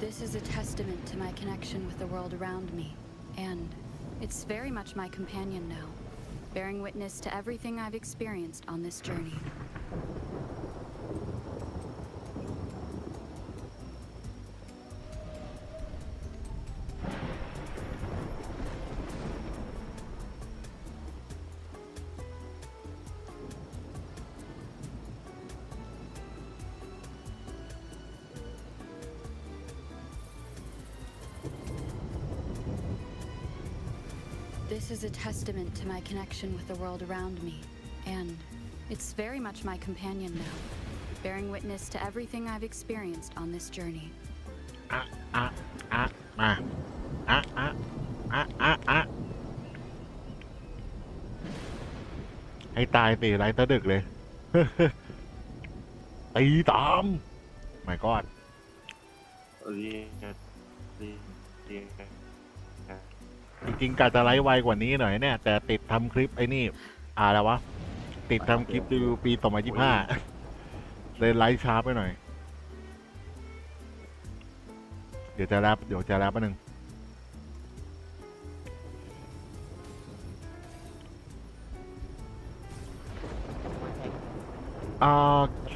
This is a testament to my connection with the world around me, and it's very much my companion now, bearing witness to everything I've experienced on this journey. This is a testament to my connection with the world around me, and it's very much my companion now, bearing witness to everything I've experienced on this journey. มาให้ตายสิไรตะดึกเลย ตีตามไม่กอดจริงๆกะจะไลฟ์ไวกว่านี้หน่อยเนี่ยแต่ติดทำคลิปไอ้นี่อะไรวะติดทำคลิปรีวิวปี2025เลยไลฟ์ช้าไปหน่อยเดี๋ยวจะแรปแป๊บนึงโอเค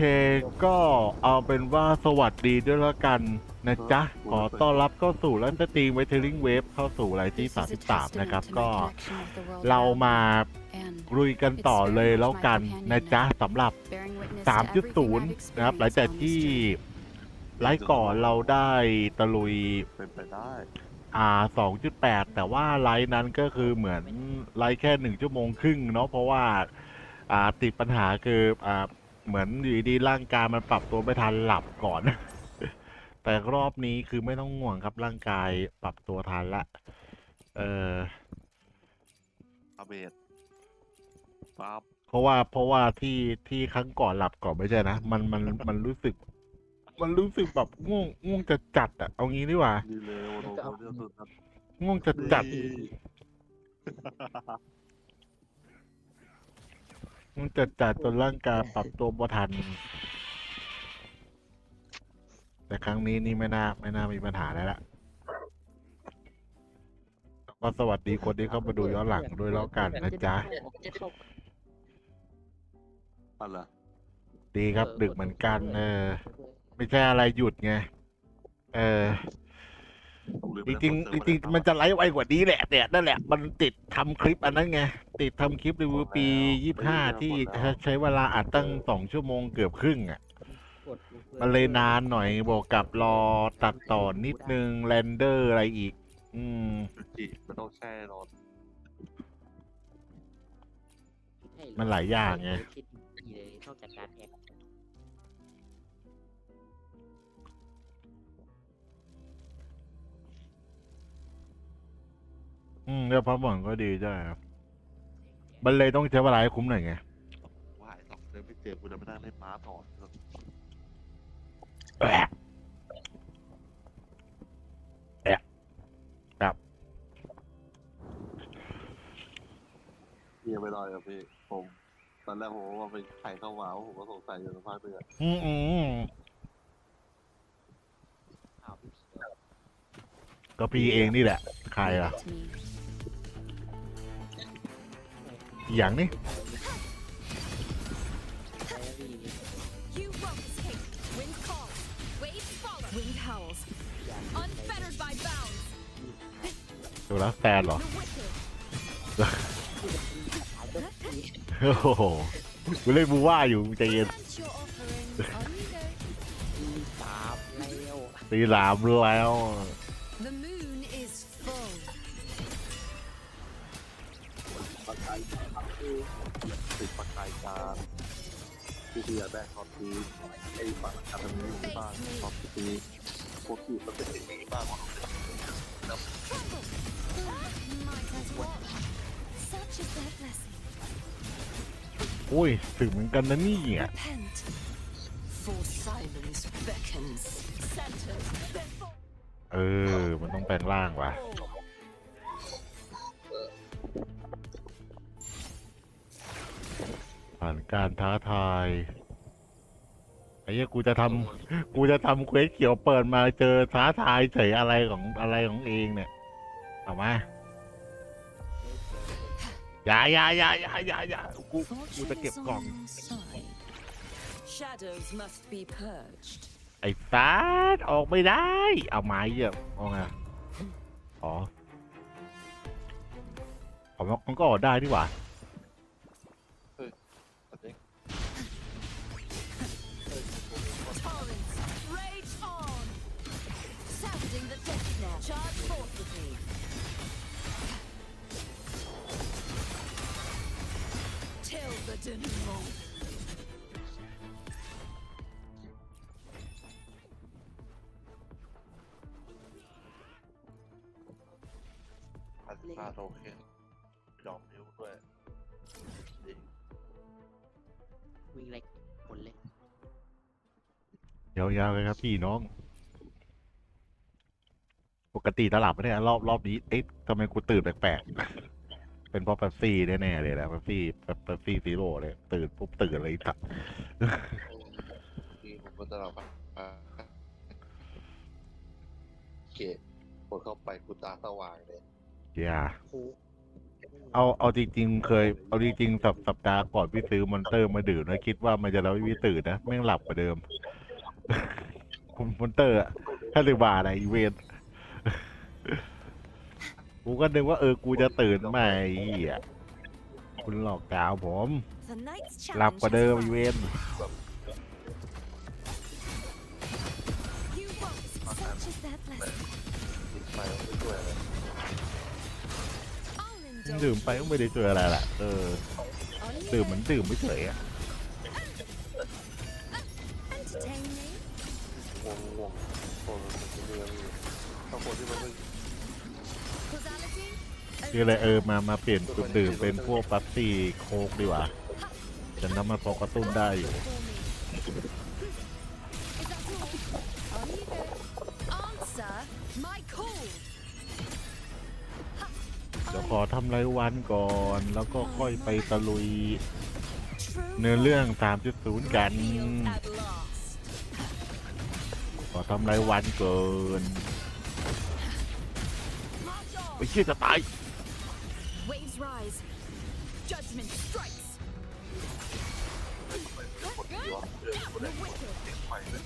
ก็เอาเป็นว่าสวัสดีด้วยแล้วกันนะจ๊ะขอต้อนรับเข้าสู่ร้านสตรีม Wuthering Waves เข้าสู่รายที่33นะครับก็เรามาลุยกันต่อเลยแล้วกันนะจ๊ะสำหรับ 3.0 นะครับหลังจากที่ไลฟ์ก่อนเราได้ตะลุยเป็นไปได้2.8 แต่ว่าไลฟ์นั้นก็คือเหมือนไลฟ์แค่1 ชั่วโมงครึ่งเนาะเพราะว่าติดปัญหาคือเหมือนอยู่ดีร่างกายมันปรับตัวไม่ทันหลับก่อน แต่รอบนี้คือไม่ต้องห่วงครับร่างกายปรับตัวทันละอาเบดปั๊บเพราะว่าที่ครั้งก่อนหลับก่อนไม่ใช่นะมันรู้สึกแบบง่วงจะจัดอ่ะเอางี้ดีกว่าง่วงจะจัดมันจัดจนร่างกายปรับตัวบ่ทันแต่ครั้งนี้นี่ไม่น่ามีปัญหาแล้วล่ะก็สวัสดีคนที่เข้ามาดูย้อนหลังด้วยแล้วกันนะจ๊ะอะไรดีครับดึกเหมือนกันไม่ใช่อะไรหยุดไงจริงมันจะไลฟ์ไวกว่านี้แหละเนี่ยนั่นแหละมันติดทำคลิปอันนั้นไงติดทำคลิปรีวิวปี25ที่ใช้เวลาอัดตั้ง2 ชั่วโมงเกือบครึ่งอ่ะมันเลยนานหน่อยบอกกับรอตัดต่อนิดนึงเรนเดอร์อะไรอีกมันต้องแช่รถมันหลายอย่างไงเรื่องพักผ่อนก็ดีใช่ครับมันเลยต้องใช้เวลาให้คุ้มหน่อยไงว่าไอ้2 เดือนไม่เจอกูจะไม่ได้เล่นม้าต่อครับเยี่ยมไปหน่อยครับพี่ผมตอนแรกผมว่าเป็นใครเข้ามาผมก็สงสัยอยู่สักพักนึงก็พี่เองนี่แหละใครล่ะอย่างนี้ดูแล้วแฟนเหรอโอ้โหกูเล่นบูว่าอยู่ใจเย็นตีหลามแล้วติดปากกายการที่อยากได้คอปปี้ไอ้ปากกาตรงนี้บ้างคอปปี้พวกที่มันเป็นสิ่งนี้บ้างอุ้ยถึงเหมือนกันนะนี่อ่ะมันต้องแปลงร่างว่ะผ่านการท้าทาย ไอ้เหี้ยกูจะทำเควสเขียวเปิดมาเจอท้าทายเฉยอะไรของเองเนี่ยเอามาอย่ากูจะเก็บกล่อง Shadows must be purged. ไอ้สัสออกไม่ได้เอาไม้เยี่ยมเอาไงอ๋อมันก็ออกได้ดีกว่า ตัดเอง Torrents, rage on. Sounding the death knell. Charge forth with me. Till the denouement. 55 โทเค็นดอกนิ้วด้วยดี วิ่งเล็กผลเล็ก ยาวๆเลยครับพี่น้อง ปกติตลับไม่ได้รอบนี้เอ๊ะทำไมกูตื่นแปลกๆ เป็นเพราะเป๊ปซี่แน่ๆเลยนะเป๊ปซี่ซีโร่เลยตื่นปุ๊บตื่นเลยครับ พี่ผมก็จะเราไปเกตกดเข้าไปกูตาสว่างเลย อย่า โอ้ เอาจริงๆเอาจริงๆสัปดาห์ก่อนพี่ซื้อมอนเตอร์มาดื่มแล้วคิดว่ามันจะทำให้พี่ตื่นนะแม่งหลับกว่าเดิม มอนเตอร์50 บาทอะอีเวนต์ กูก็นึกว่ากูจะตื่นใหม่อ่ะคุณหลอกดาวผม The night's หลับ challenge กว่าเดิม has อีเว arrived. นต์ You won't, such is their blessing. ติดไฟไม่ช่วยอะไร I'll ดื่ม indulge ไปก็ไม่ได้เจออะไรล่ะon ดื่ม you. เหมือนดื่มไม่เฉยอ่ะ Entertain me. ง่วงคนมันจะเรื่องอยู่ถ้าคนที่มันไม่ Causality. คืออะไรมาเปลี่ยนจุดดื่มเป็นพวกปั๊บซี่โค้กดีกว่าจะนำมาพอกระตุ้นได้อยู่ For me. Is that all? On you go. Answer my call. เดี๋ยวขอทำรายวันก่อน แล้วก็ค่อยไปตะลุย True เนื้อเรื่อง 3.0 กัน revealed at last. ขอทำรายวันเกิน March on. ไปเชี่ยจะตาย Waves rise. Judgment strikes. The wicked.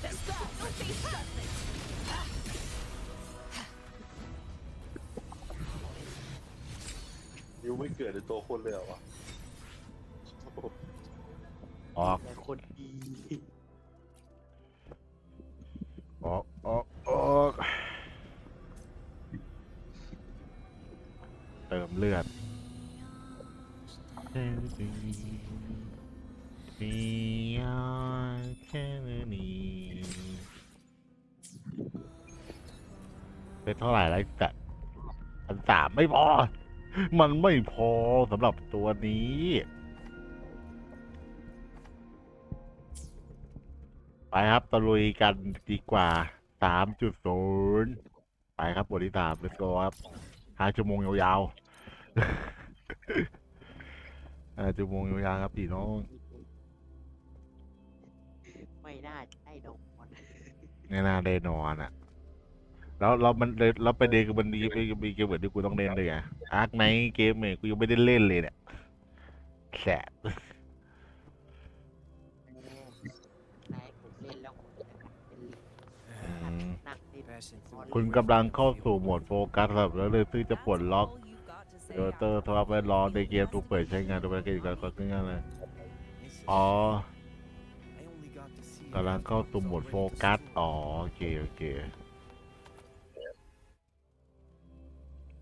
The stars will be perfect. ยูไม่เกิดในตัวคนเลยเหรอวะ ออก แต่คนดี ออกเติมเลือดมีแค่นี้เป็นเท่าไหร่แล้วจัด1,300ไม่พอ มันไม่พอสำหรับตัวนี้ ไปครับตะลุยกันดีกว่า 3.0 ไปครับบทที่3 let's go ครับ5 ชั่วโมงยาวๆ5 ชั่วโมงยาวๆครับพี่น้อง ไม่น่าจะได้นอน ไม่น่าได้นอนอ่ะ แล้วประเด็นคือมันมีเกมเหมือนที่กูต้องเล่นเลยไงอาร์คไนท์เกมเนี่ยกูยังไม่ได้เล่นเลยเนี่ยแสบ นายผมเล่นแล้วผมจะเป็นลิง อืม นั่งเล่น คุณกำลังเข้าสู่โหมดโฟกัสครับแล้วเลยซึ่งจะปลดล็อกเดเตอร์สภาพแวดล้อมในเกมถูกเปิดใช้งานโดยการกิจการก็ง่ายๆเลยอ๋อกำลังเข้าสู่โหมดโฟกัสอ๋อโอเค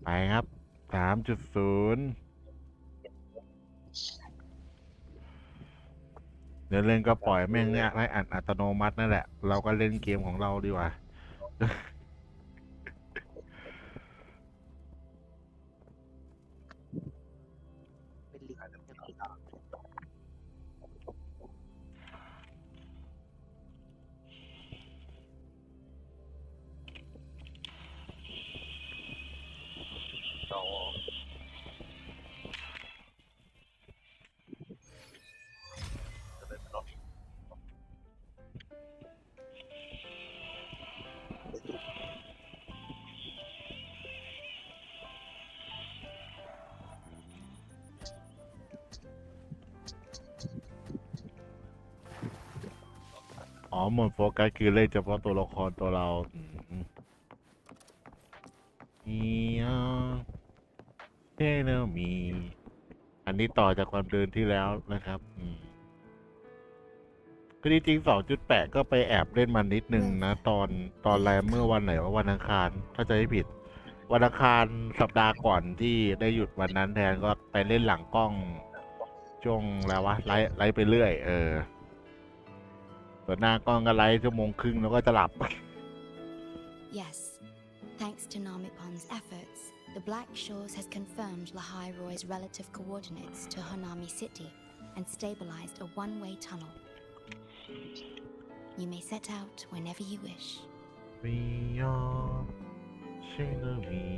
ไปครับ 3.0 เดี๋ยวเล่นก็ปล่อยแม่งเนี่ยให้อัตโนมัตินั่นแหละ เราก็เล่นเกมของเราดีกว่า เป็นลิง เราจะได้ไม่ต้อง อ๋อหมดโฟกัสคือเล่นเฉพาะตัวละครตัวเราอีอ่ะเทเนอร์มี อันนี้ต่อจากความเดินที่แล้วนะครับคือจริงๆ2.8 ก็ไปแอบเล่นมานิดนึงนะ ตอนแรกเมื่อวันไหนว่าวันอังคาร ถ้าจะไม่ผิด วันอังคารสัปดาห์ก่อนที่ได้หยุดวันนั้นแทนก็ไปเล่นหลังกล้อง ช่วงแล้ววะไลฟ์ไปเรื่อยส่วนหน้ากล้องก็ไลฟ์ชั่วโมงครึ่งแล้วก็จะหลับ Yes, thanks to Namipon's efforts, the Black Shores has confirmed Lahai Roy's relative coordinates to Hanami City and stabilized a one-way tunnel. You may set out whenever you wish. We are Shinami.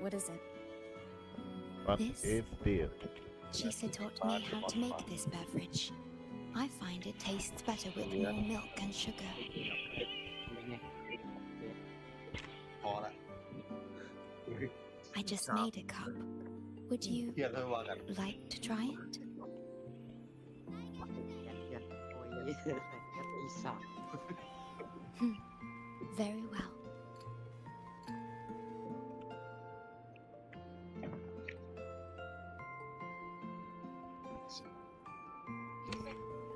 What is it? What This? is this? Chisa taught me how to make this beverage. I find it tastes better with more milk and sugar. พอละ I just made a cup. Would you เทียนไม่ว่ากัน like to try it? โอ้ยอีสาน Very well.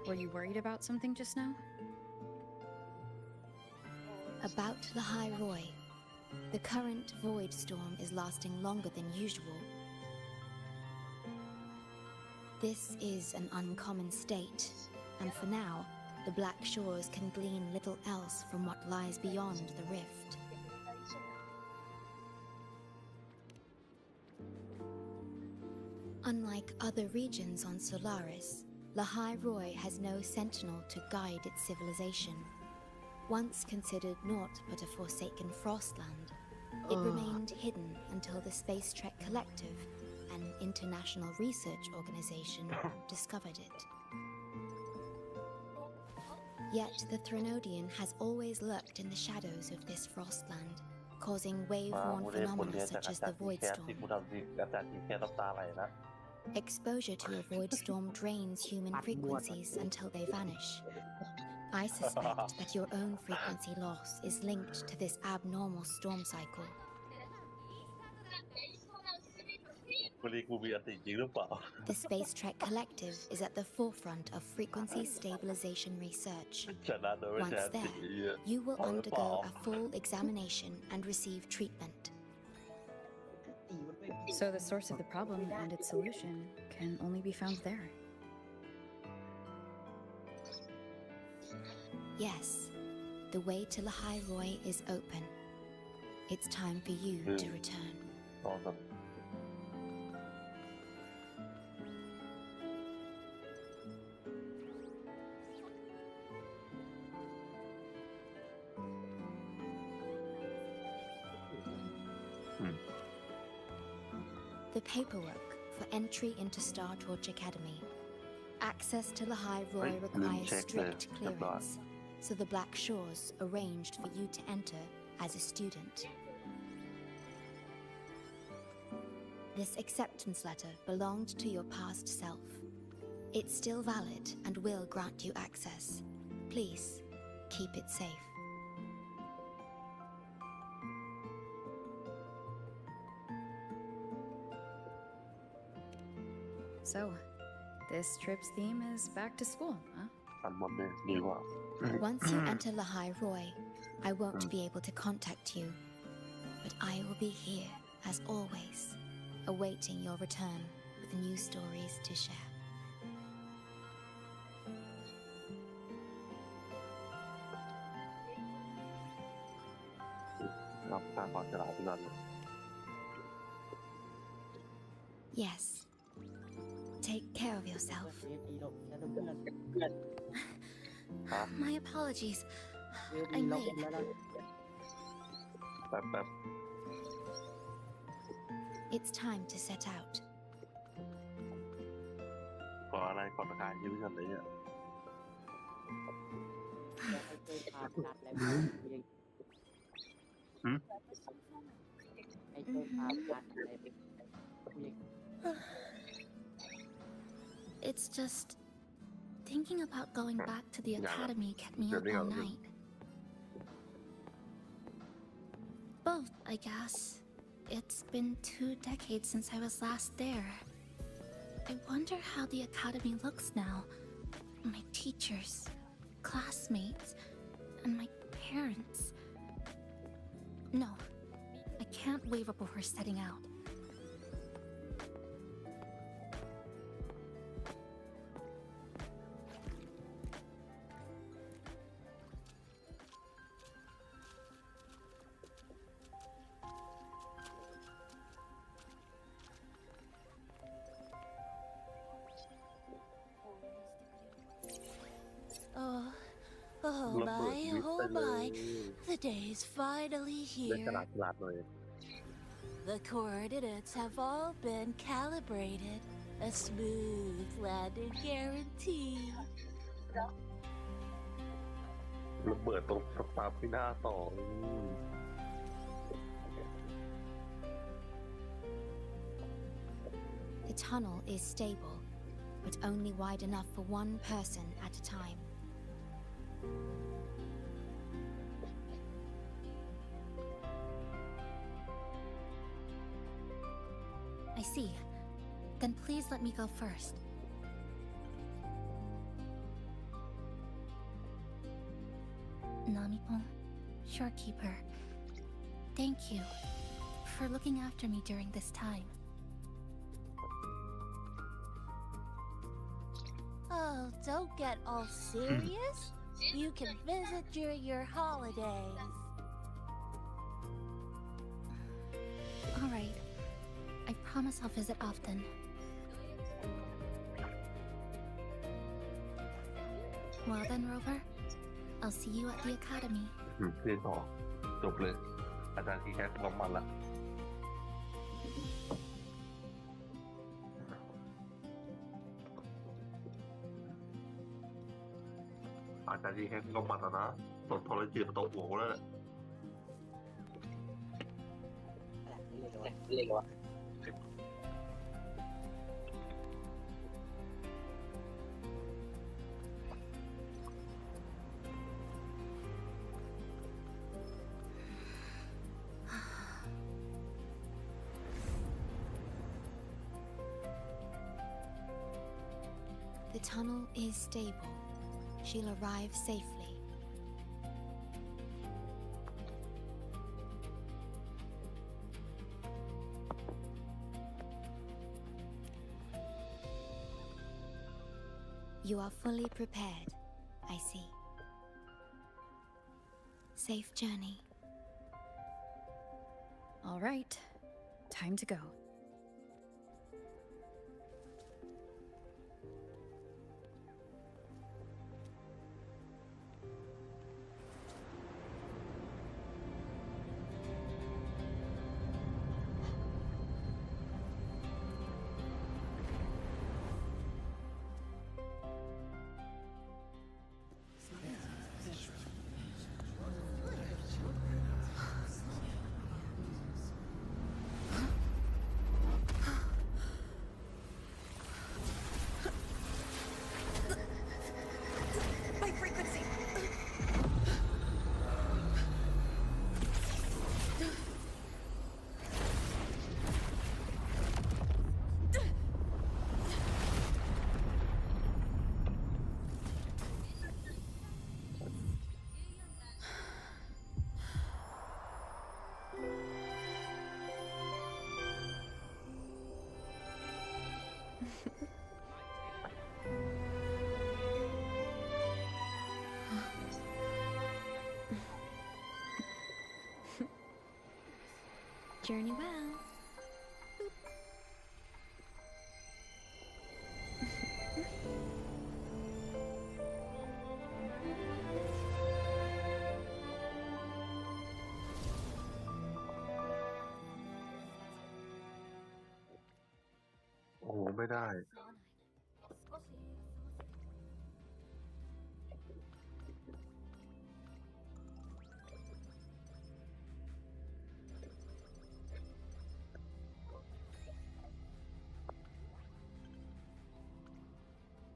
Were you worried about something just now? About Lahai Roy. The current void storm is lasting longer than usual. This is an uncommon state, and for now, the Black Shores can glean little else from what lies beyond the rift. Unlike other regions on Solaris, Lahai Roy has no sentinel to guide its civilization. Once considered naught but a forsaken frostland, it remained hidden until the Space Trek Collective, an international research organization, discovered it. Yet the Threnodian has always lurked in the shadows of this frostland, causing wave-worn phenomena such as the void storm. Exposure to a void storm drains human frequencies until they vanish. I suspect that your own frequency loss is linked to this abnormal storm cycle. The Space Trek Collective is at the forefront of frequency stabilization research. Once there, you will undergo a full examination and receive treatment. So the source of the problem and its solution can only be found there. Yes, the way to Lahai Roy is open. It's time for you to return. The paperwork for entry into Star Torch Academy. Access to Lahai Roy requires strict clearance, so the Black Shores arranged for you to enter as a student. This acceptance letter belonged to your past self. It's still valid and will grant you access. Please, keep it safe. So, this trip's theme is back to school, huh? Once you enter Lahai Roy, I won't be able to contact you, but I will be here, as always, awaiting your return with new stories to share. Yes. Take care of yourself. My apologies. I'm late. It's time to set out. It's just thinking about going back to the academy kept me up all night. Both, I guess. It's been 2 decades since I was last there. I wonder how the academy looks now. My teachers, classmates, and my parents. No, I can't waver before setting out. Oh ระเบิด my, วิทย์ oh ไปเลย my, the day's finally ได้ฉ here. ลาดหน่อย The coordinates have all been calibrated. A smooth landing guaranteed. ระเบิดตรงสตาร์ที่หน้าต่อThe tunnel is stable, but only wide enough for one person at a time. I see. Then please let me go first. Namipon, shorekeeper, thank you for looking after me during this time. Oh, don't get all serious. You can visit during your holidays. All right. I promise I'll visit often. Well then, Rover, I'll see you at the academy. เรียนต่อจบเลย อาจารย์ที่แคสงอมมันละอาจารย์ที่แคสงอมมันแล้วนะสดโทรจีบตกหัวแล้วแหละ เรียกว่า The tunnel is stable. She'll arrive safely. You are fully prepared, I see. Safe journey. All right, time to go. Journey well. โอ้โหไม่ได้ The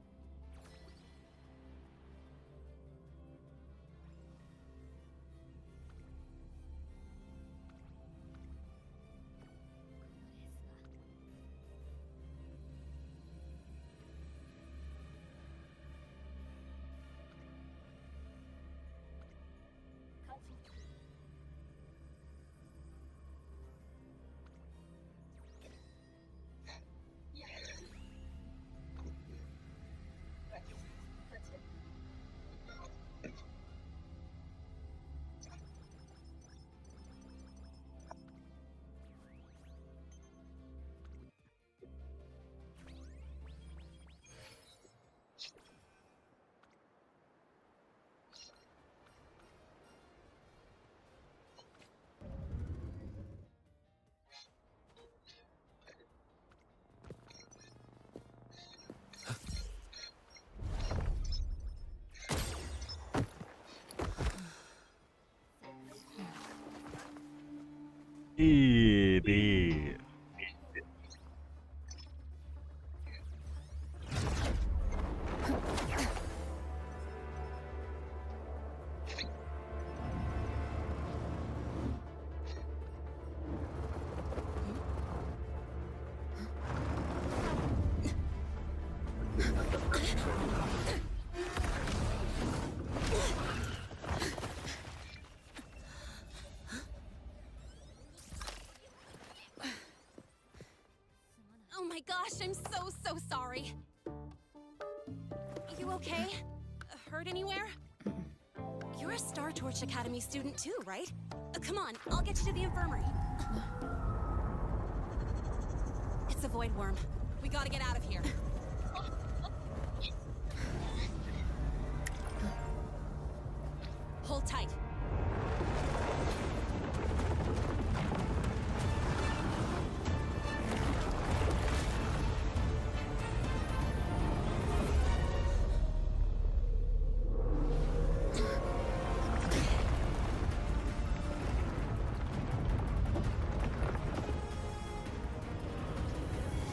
อีดี Oh my gosh, I'm so sorry. You okay? Hurt anywhere? You're a Star Torch Academy student too, right? Come on, I'll get you to the infirmary. It's a void worm. We gotta get out of here. Hold tight.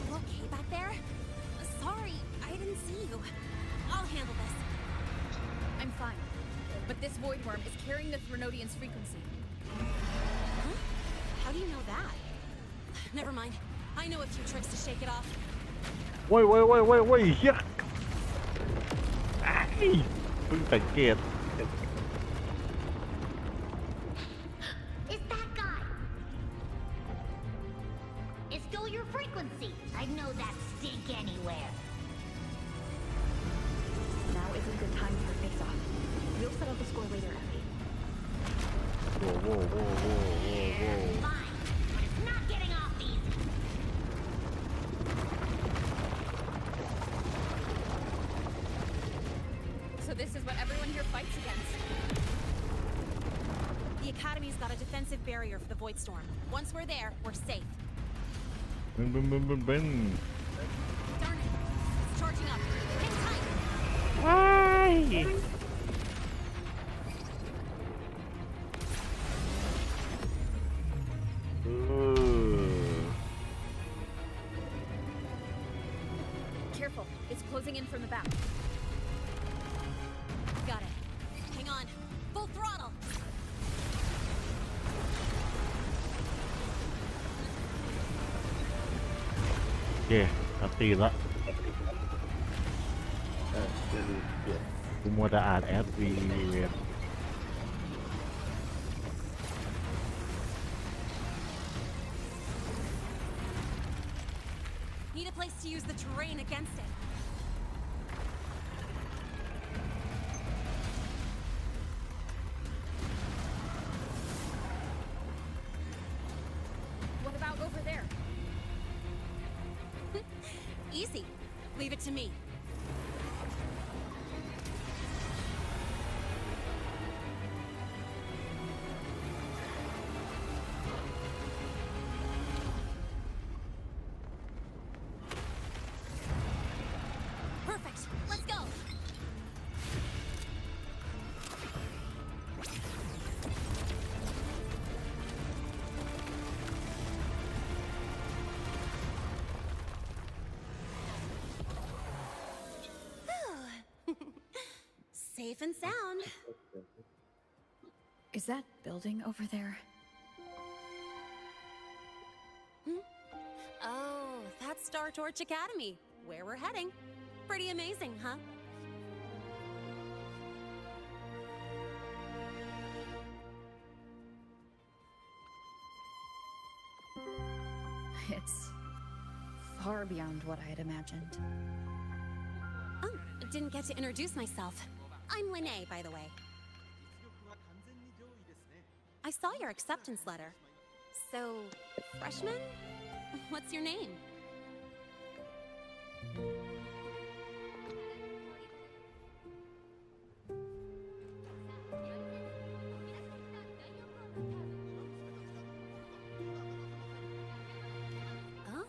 You okay back there? Sorry, I didn't see you. I'll handle this. I'm fine. But this void worm is carrying the Threnodian's frequency. Huh? How do you know that? Never mind. I know a few tricks to shake it off. เว้ยเฮียไอ้เพิ่งสังเกต It's that guy. It's still your frequency. I'd know that stink anywhere. Now isn't a good time for face-off. We'll settle the score later, Effie. โว้ Fine, but it's not getting off easy. So this is what everyone here fights against. The Academy's got a defensive barrier for the Void Storm. Once we're there, we're safe. บึ้น Darn it. It's charging up. Hang tight. เออ Careful, it's closing in from the back. Got it. Hang on. Full throttle. โอเคตัดตีนละ จะดูเปลี่ยน กูมัวแต่อ่านแอดวีเวน Need a place to use the terrain against it. What about over there? Easy. Leave it to me. Perfect. Let's go. Safe and sound. Is that building over there? Oh, that's Star Torch Academy, where we're heading. Pretty amazing, huh? It's far beyond what I had imagined. Oh, didn't get to introduce myself. I'm Lene, by the way. I saw your acceptance letter. So, freshman? What's your name?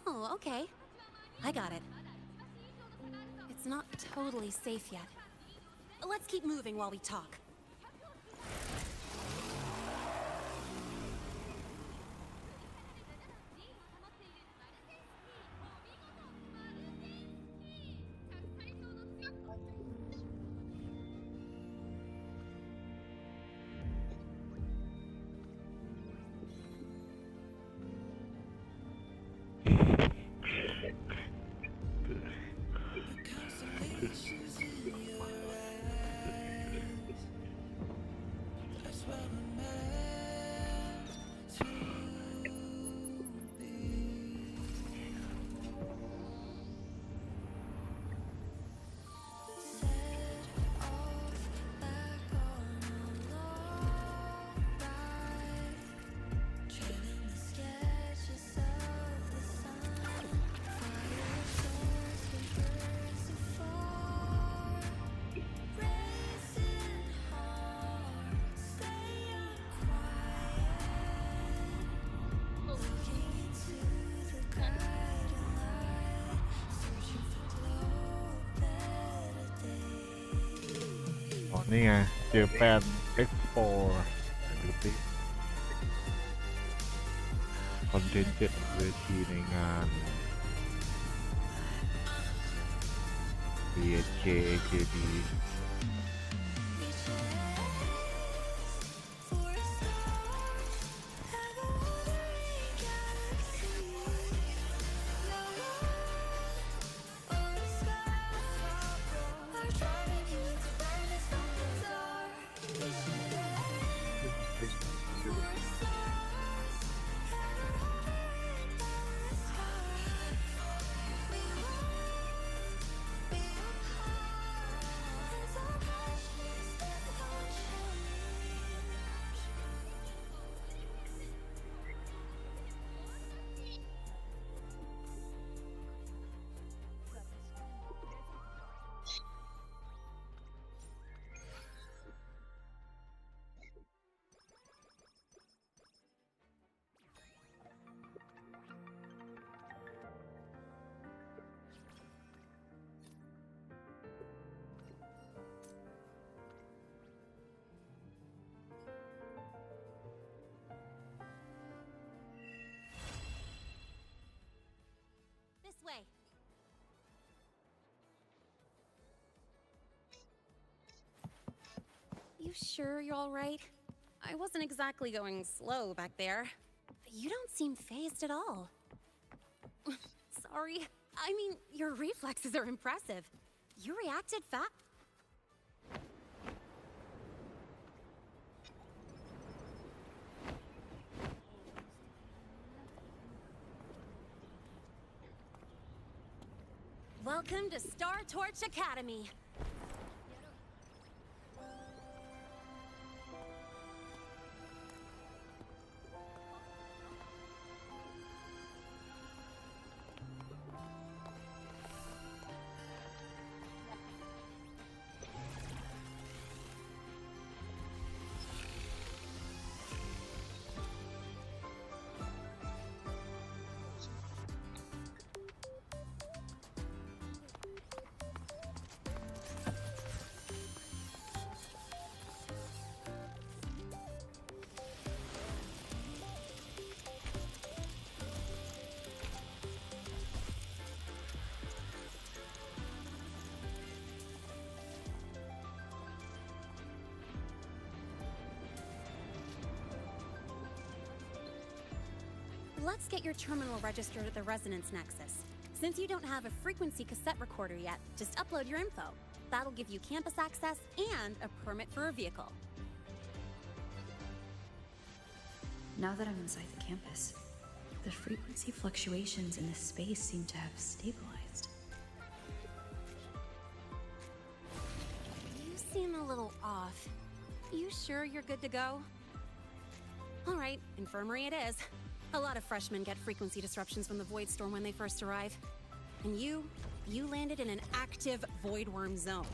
Oh, okay. I got it. It's not totally safe yet. Let's keep moving while we talk. นี่ไงเจอแฟนเอ็กซ์โปดูสิคอนเทนต์7 เวทีในงาน BHK AKB This way. You sure you're all right? I wasn't exactly going slow back there. But you don't seem fazed at all. Sorry. I mean, your reflexes are impressive. You reacted fast. Welcome to Star Torch Academy. Let's get your terminal registered at the Resonance Nexus. Since you don't have a frequency cassette recorder yet, just upload your info. That'll give you campus access and a permit for a vehicle. Now that I'm inside the campus, the frequency fluctuations in this space seem to have stabilized. You seem a little off. You sure you're good to go? All right, infirmary it is. A lot of freshmen get frequency disruptions from the Void Storm when they first arrive. And you landed in an active Void Worm zone.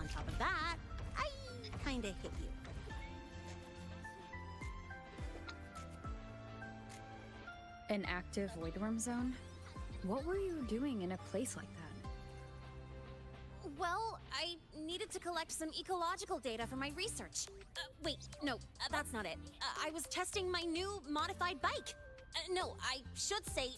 On top of that, I kinda hit you. An active void worm zone? What were you doing in a place like that? Well, I needed to collect some ecological data for my research. Wait, no, that's not it. I was testing my new modified bike. No, I should say...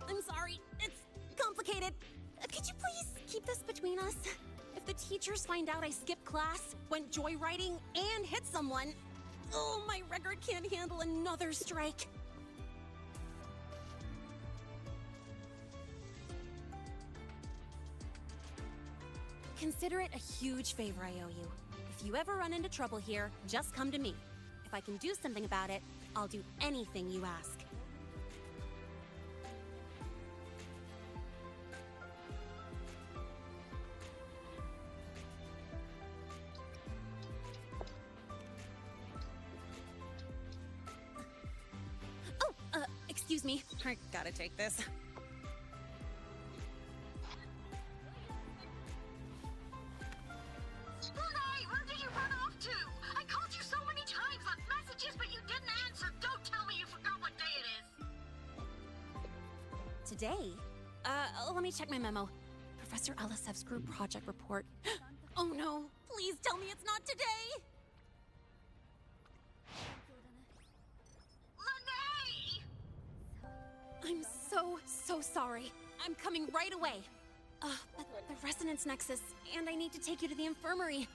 I'm sorry, it's complicated. Could you please keep this between us? If the teachers find out I skipped class, went joyriding, and hit someone, oh, my record can't handle another strike. Consider it a huge favor I owe you. If you ever run into trouble here, just come to me. If I can do something about it, I'll do anything you ask. Oh, excuse me. I gotta take this. Where did you run off to? I called you so many times on today. Let me check my memo. Professor Alasev's group project report. Oh no, please tell me it's not today! I'm so sorry. I'm coming right away. But the resonance nexus, and I need to take you to the infirmary.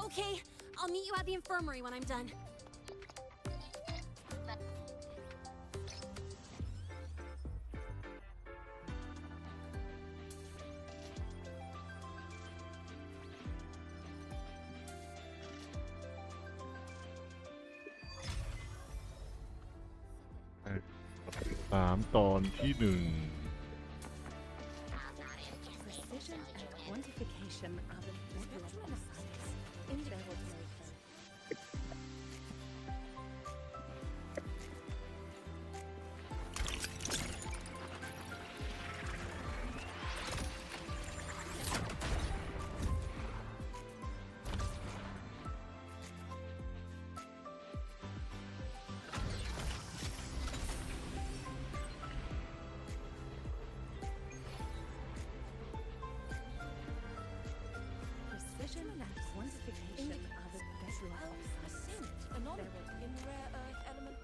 Okay, I'll meet you at the infirmary when I'm done. (3) ตอนที่ 1 Precision and quantification are the spectrum of science in their ordinary form. Precision and quantification are the bedrock of science. In rare earth element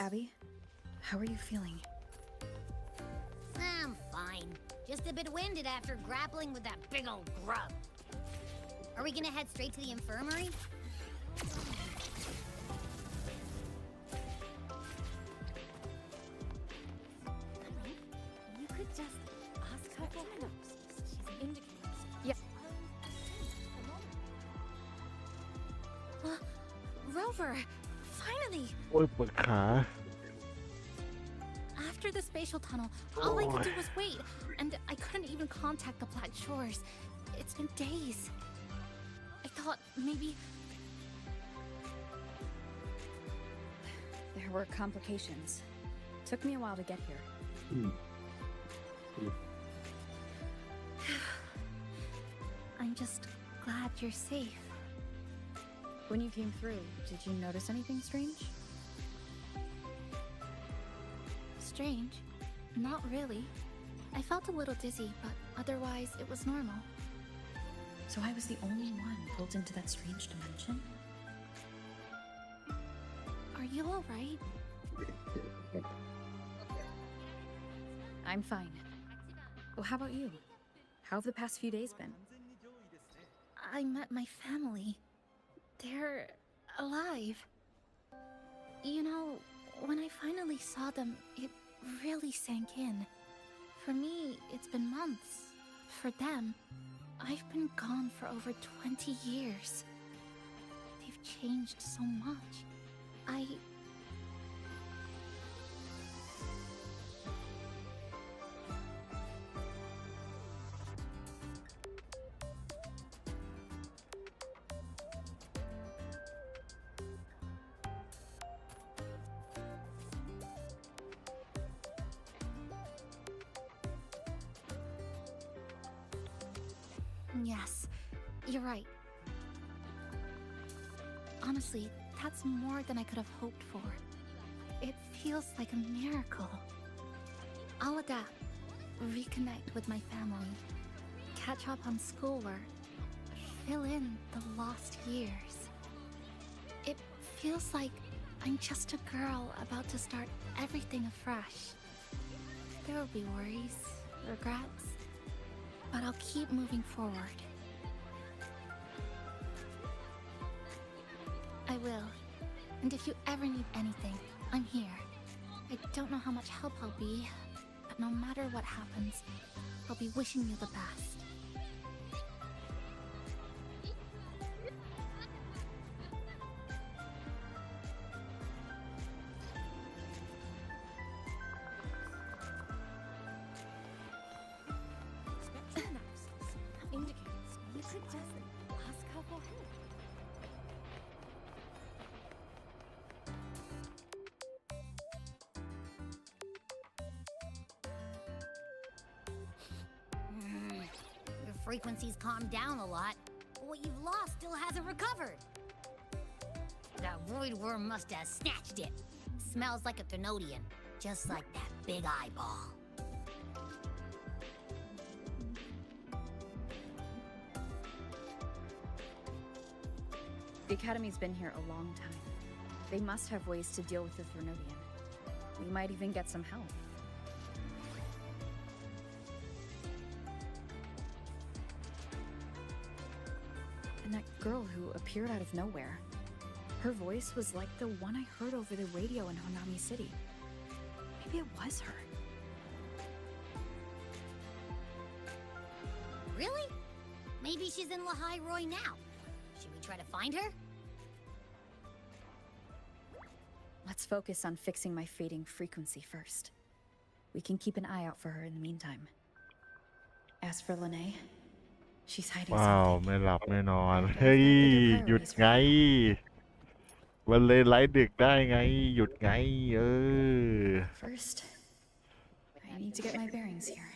Abby, how are you feeling? I'm fine. Just a bit winded after grappling with that big old grub. Are we gonna head straight to the infirmary? You could just ask her for help. She's indicating. Yeah. Rover, finally! โอ้ยปวดขา After the spatial tunnel, all I could do was wait, and I couldn't even contact the Black Shores. It's been days. I thought maybe... There were complications. Took me a while to get here. I'm just glad you're safe. When you came through, did you notice anything strange? Strange? Not really. I felt a little dizzy, but otherwise it was normal. So I was the only one pulled into that strange dimension? Are you alright? I'm fine. Well, how about you? How have the past few days been? I met my family. They're alive. You know, when I finally saw them, it really sank in. For me, it's been months. For them, I've been gone for over 20 years. They've changed so much. Yes, you're right. Honestly, that's more than I could have hoped for. It feels like a miracle. I'll adapt, reconnect with my family, catch up on schoolwork, fill in the lost years. It feels like I'm just a girl about to start everything afresh. There will be worries, regrets, but I'll keep moving forward. I will. And if you ever need anything, I'm here. I don't know how much help I'll be, but no matter what happens, I'll be wishing you the best. Your frequency's calmed down a lot, but what you've lost still hasn't recovered. That void worm must have snatched it. Smells like a Thenodian, just like that big eyeball. The Academy's been here a long time. They must have ways to deal with the Thenodian. We might even get some help. And that girl who appeared out of nowhere. Her voice was like the one I heard over the radio in Honami City. Maybe it was her. Really? Maybe she's in Lahai Roy now. Should we try to find her? Let's focus on fixing my fading frequency first. We can keep an eye out for her in the meantime. As for Lene, she's hiding ว้าว something. ไม่หลับไม่นอน เฮ้ย หยุดไง วันเลยไลฟ์ดึกได้ไง หยุดไง First, I need to get my bearings here.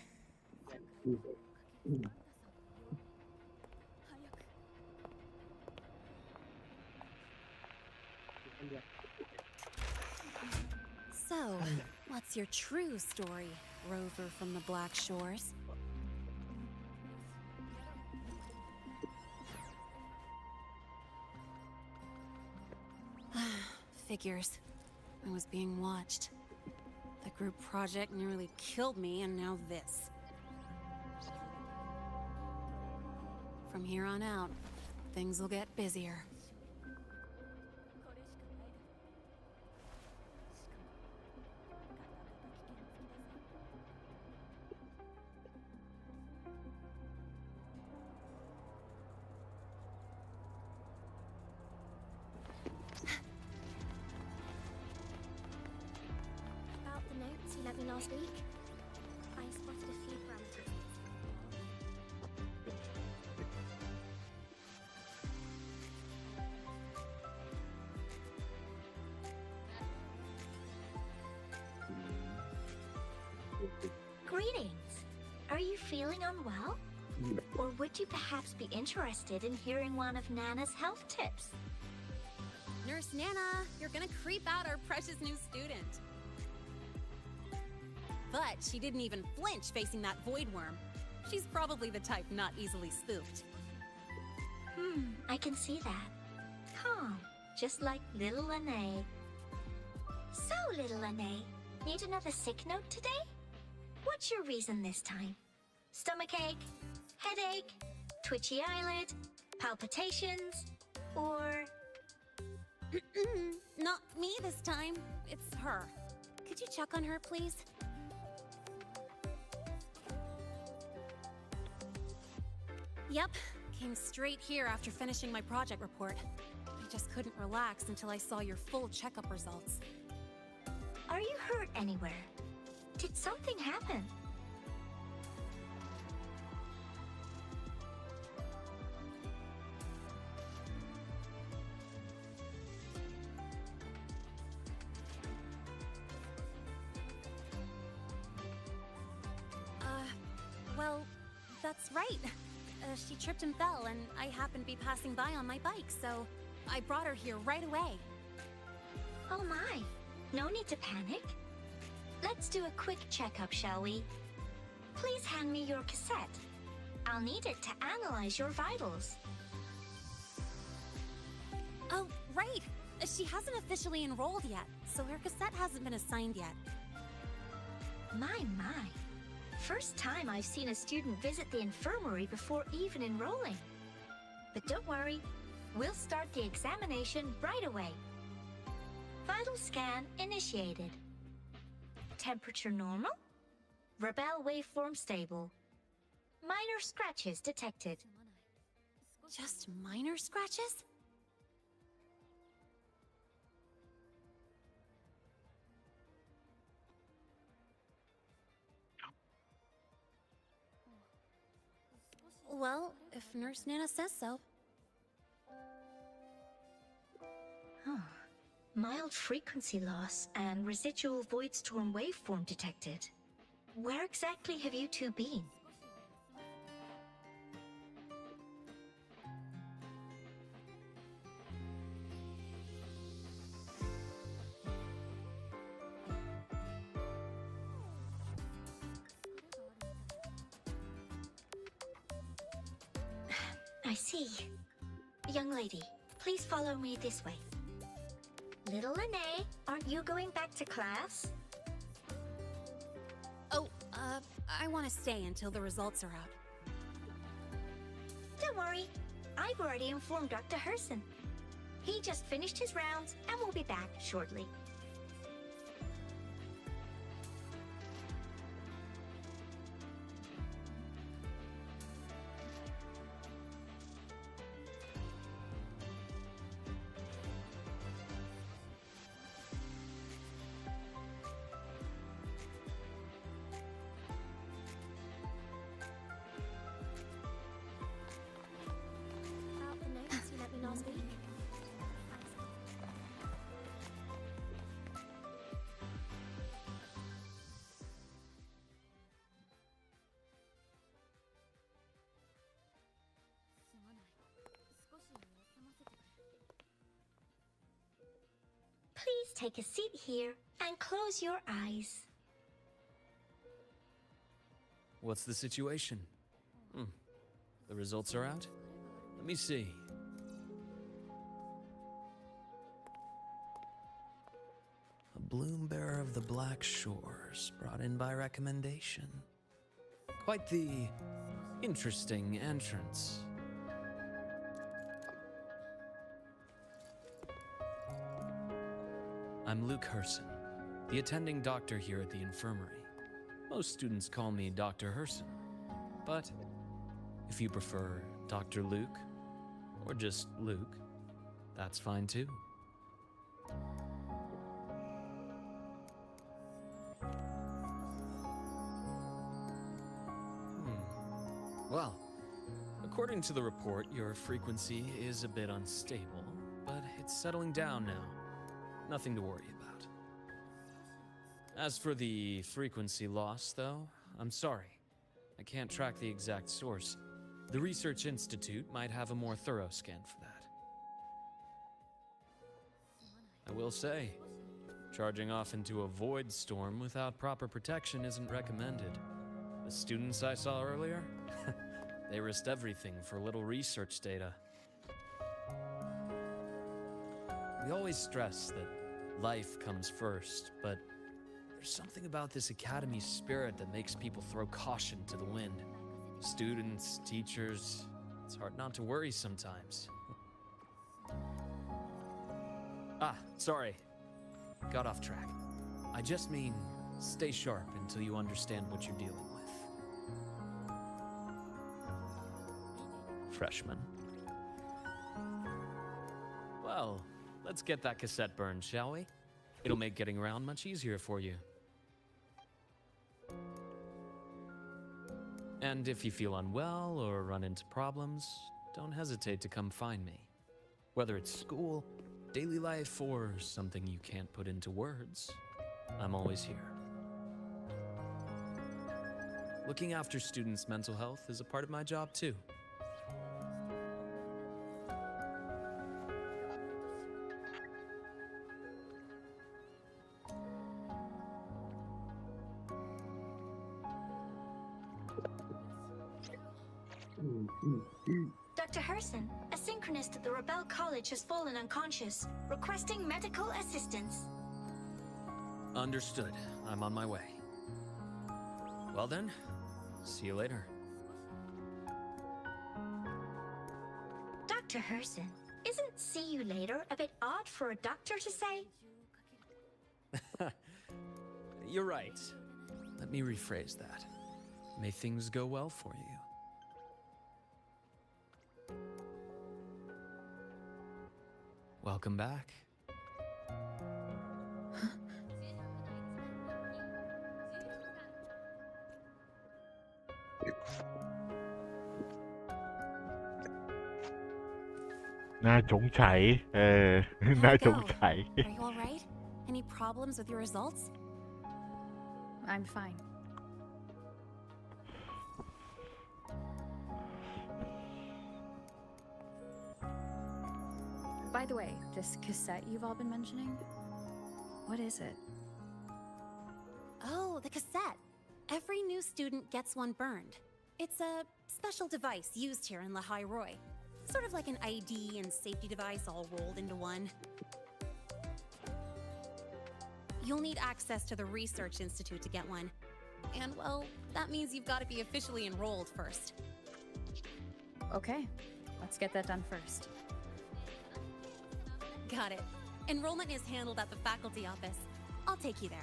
So, what's your true story, rover from the Black Shores? Figures. I was being watched. The group project nearly killed me, and now this. From here on out, things will get busier. About the notes you lent me last week, I spotted a few parameters. Greetings. Are you feeling unwell? Or would you perhaps be interested in hearing one of Nana's health tips? Nurse Nana, you're gonna creep out our precious new student. But she didn't even flinch facing that void worm. She's probably the type not easily spooked. I can see that. Calm, just like little Lene. So, little Lene, need another sick note today? What's your reason this time? Stomachache? Headache? Twitchy eyelid? Palpitations? Or... Not me this time. It's her. Could you check on her, please? Yep. Came straight here after finishing my project report. I just couldn't relax until I saw your full checkup results. Are you hurt anywhere? Did something happen? Well, that's right. She tripped and fell, and I happened to be passing by on my bike, so I brought her here right away. Oh my, no need to panic. Let's do a quick checkup, shall we? Please hand me your cassette. I'll need it to analyze your vitals. Oh, right. She hasn't officially enrolled yet, so her cassette hasn't been assigned yet. My. First time I've seen a student visit the infirmary before even enrolling. But don't worry, we'll start the examination right away. Vital scan initiated. Temperature normal. Rebel waveform stable. Minor scratches detected. Just minor scratches? Well, if Nurse Nana says so. Mild frequency loss and residual void storm waveform detected. Where exactly have you two been? I see. Young lady, please follow me this way. Little Lene, aren't you going back to class? Oh, I want to stay until the results are out. Don't worry. I've already informed Dr. Herson. He just finished his rounds and will be back shortly. About the notes you let me last week. Please take a seat here and close your eyes. What's the situation? The results are out? Let me see. A bloom bearer of the Black Shores, brought in by recommendation. Quite the interesting entrance. I'm Luke Herson, the attending doctor here at the infirmary. Most students call me Dr. Herson, but if you prefer Dr. Luke, or just Luke, that's fine too. Well, according to the report, your frequency is a bit unstable, but it's settling down now. Nothing to worry about. As for the frequency loss, though, I'm sorry. I can't track the exact source. The Research Institute might have a more thorough scan for that. I will say, charging off into a void storm without proper protection isn't recommended. The students I saw earlier, they risked everything for a little research data. We always stress that life comes first, but there's something about this academy's spirit that makes people throw caution to the wind. Students, teachers, it's hard not to worry sometimes. Sorry. Got off track. I just mean, stay sharp until you understand what you're dealing with. Freshman. Well, let's get that cassette burned, shall we? It'll make getting around much easier for you. And if you feel unwell or run into problems, don't hesitate to come find me. Whether it's school, daily life, or something you can't put into words, I'm always here. Looking after students' mental health is a part of my job too. Dr. Herson, a synchronist at the Rebel College has fallen unconscious, requesting medical assistance. Understood. I'm on my way. Well then, see you later. Dr. Herson, isn't see you later a bit odd for a doctor to say? You're right. Let me rephrase that. May things go well for you. Welcome back. น่าสงสัยน่า How'd it สง go? สัย Are you all right? Any problems with your results? I'm fine. By the way, this cassette you've all been mentioning, what is it? Oh, the cassette. Every new student gets one burned. It's a special device used here in Lehigh Roy. Sort of like an ID and safety device all rolled into one. You'll need access to the Research Institute to get one. And, well, that means you've got to be officially enrolled first. Okay, let's get that done first. Got it. Enrollment is handled at the faculty office. I'll take you there.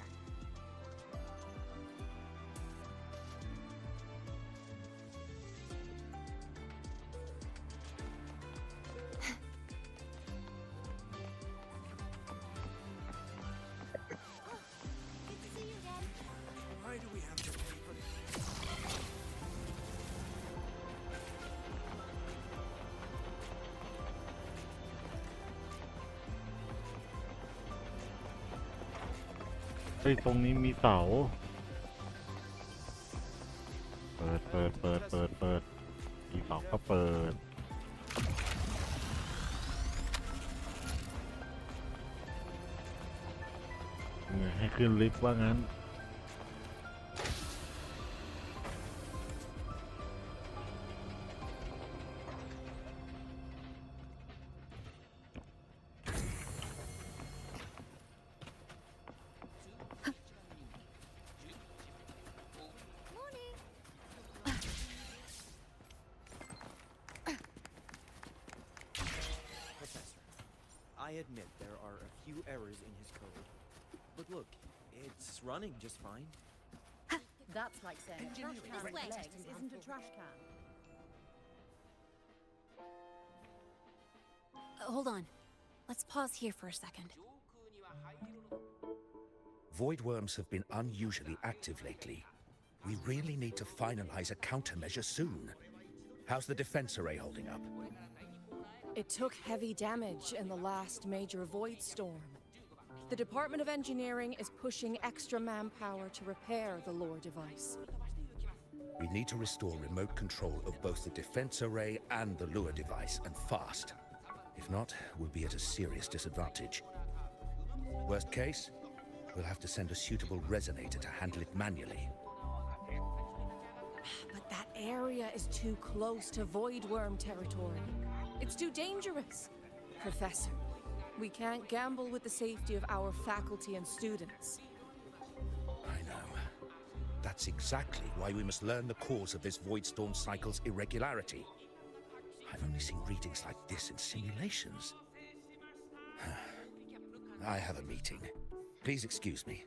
Why do we have to pay for this? เฮ้ยตรงนี้มีเสาเปิดมีเสาก็เปิดให้ขึ้นลิฟต์ว่างั้นI admit there are a few errors in his code. But look, it's running just fine. That's like saying a trash can This way. with legs isn't a trash can. Hold on. Let's pause here for a second. Void worms have been unusually active lately. We really need to finalize a countermeasure soon. How's the defense array holding up? It took heavy damage in the last major void storm. The Department of Engineering is pushing extra manpower to repair the lore device. We need to restore remote control of both the defense array and the lure device, and fast. If not, we'll be at a serious disadvantage. Worst case, we'll have to send a suitable resonator to handle it manually. But that area is too close to void worm territory. It's too dangerous. Professor, we can't gamble with the safety of our faculty and students. I know. That's exactly why we must learn the cause of this void storm cycle's irregularity. I've only seen readings like this in simulations. I have a meeting. Please excuse me.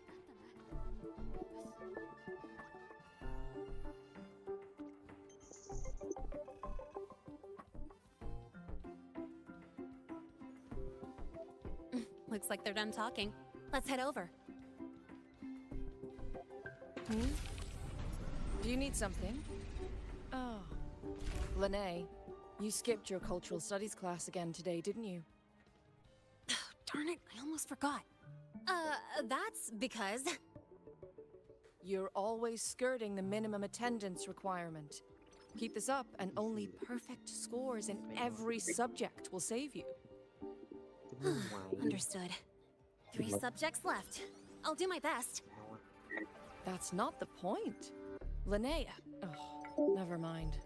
Looks like they're done talking. Let's head over. Do you need something? Oh. Lene, you skipped your cultural studies class again today, didn't you? Darn it, I almost forgot. That's because... You're always skirting the minimum attendance requirement. Keep this up, and only perfect scores in every subject will save you. Understood. 3 subjects left. I'll do my best. That's not the point. Linnea. Oh, never mind.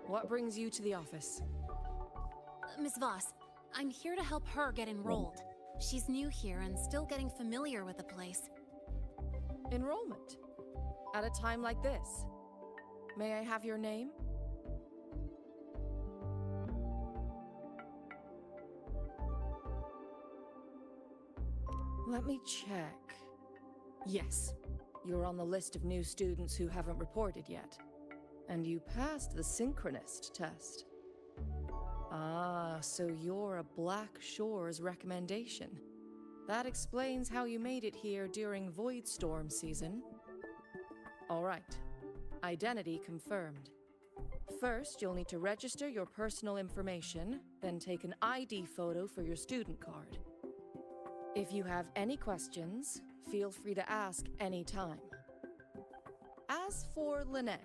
What brings you to the office? Miss Voss, I'm here to help her get enrolled. She's new here and still getting familiar with the place. Enrollment? At a time like this? May I have your name? Let me check. Yes, you're on the list of new students who haven't reported yet. And you passed the synchronist test. Ah, so you're a Black Shores recommendation. That explains how you made it here during Void Storm season. All right. Identity confirmed. First, you'll need to register your personal information, then take an ID photo for your student card. If you have any questions, feel free to ask anytime. As for Lene.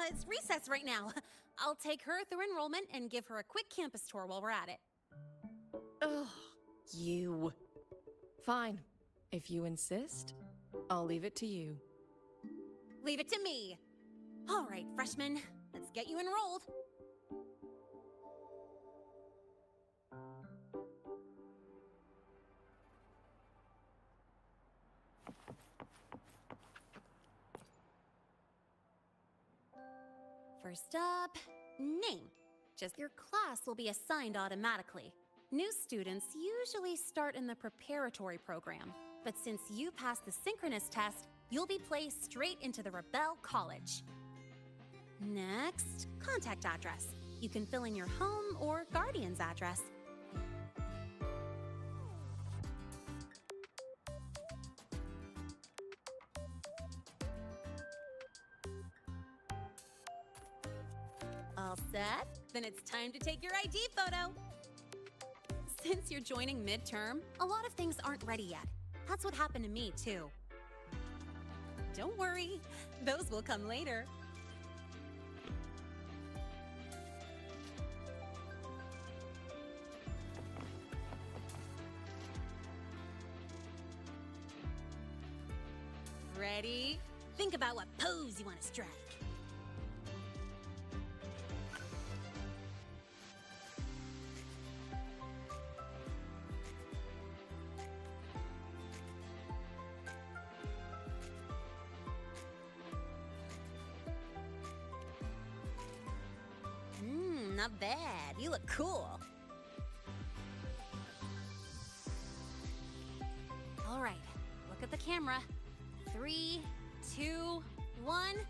It's recess right now. I'll take her through enrollment and give her a quick campus tour while we're at it. Ugh, you. Fine. If you insist, I'll leave it to you. Leave it to me. All right, freshmen, let's get you enrolled. First up, name. Just your class will be assigned automatically. New students usually start in the preparatory program, but since you passed the synchronous test, you'll be placed straight into the Rebel College. Next, contact address. You can fill in your home or guardian's address. All set? Then it's time to take your ID photo. Since you're joining midterm, a lot of things aren't ready yet. That's what happened to me, too. Don't worry, those will come later. Ready? Think about what pose you want to strike. Not bad. You look cool. All right, look at the camera. 3, 2, 1.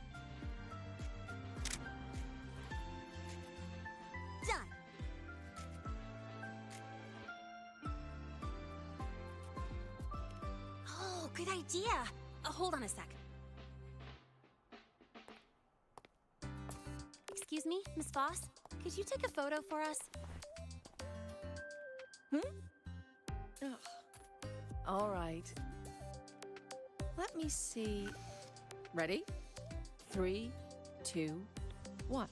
Done. Oh, good idea. Hold on a sec. Excuse me, Miss Voss? Could you take a photo for us? Ugh. All right. Let me see. Ready? 3, 2, 1.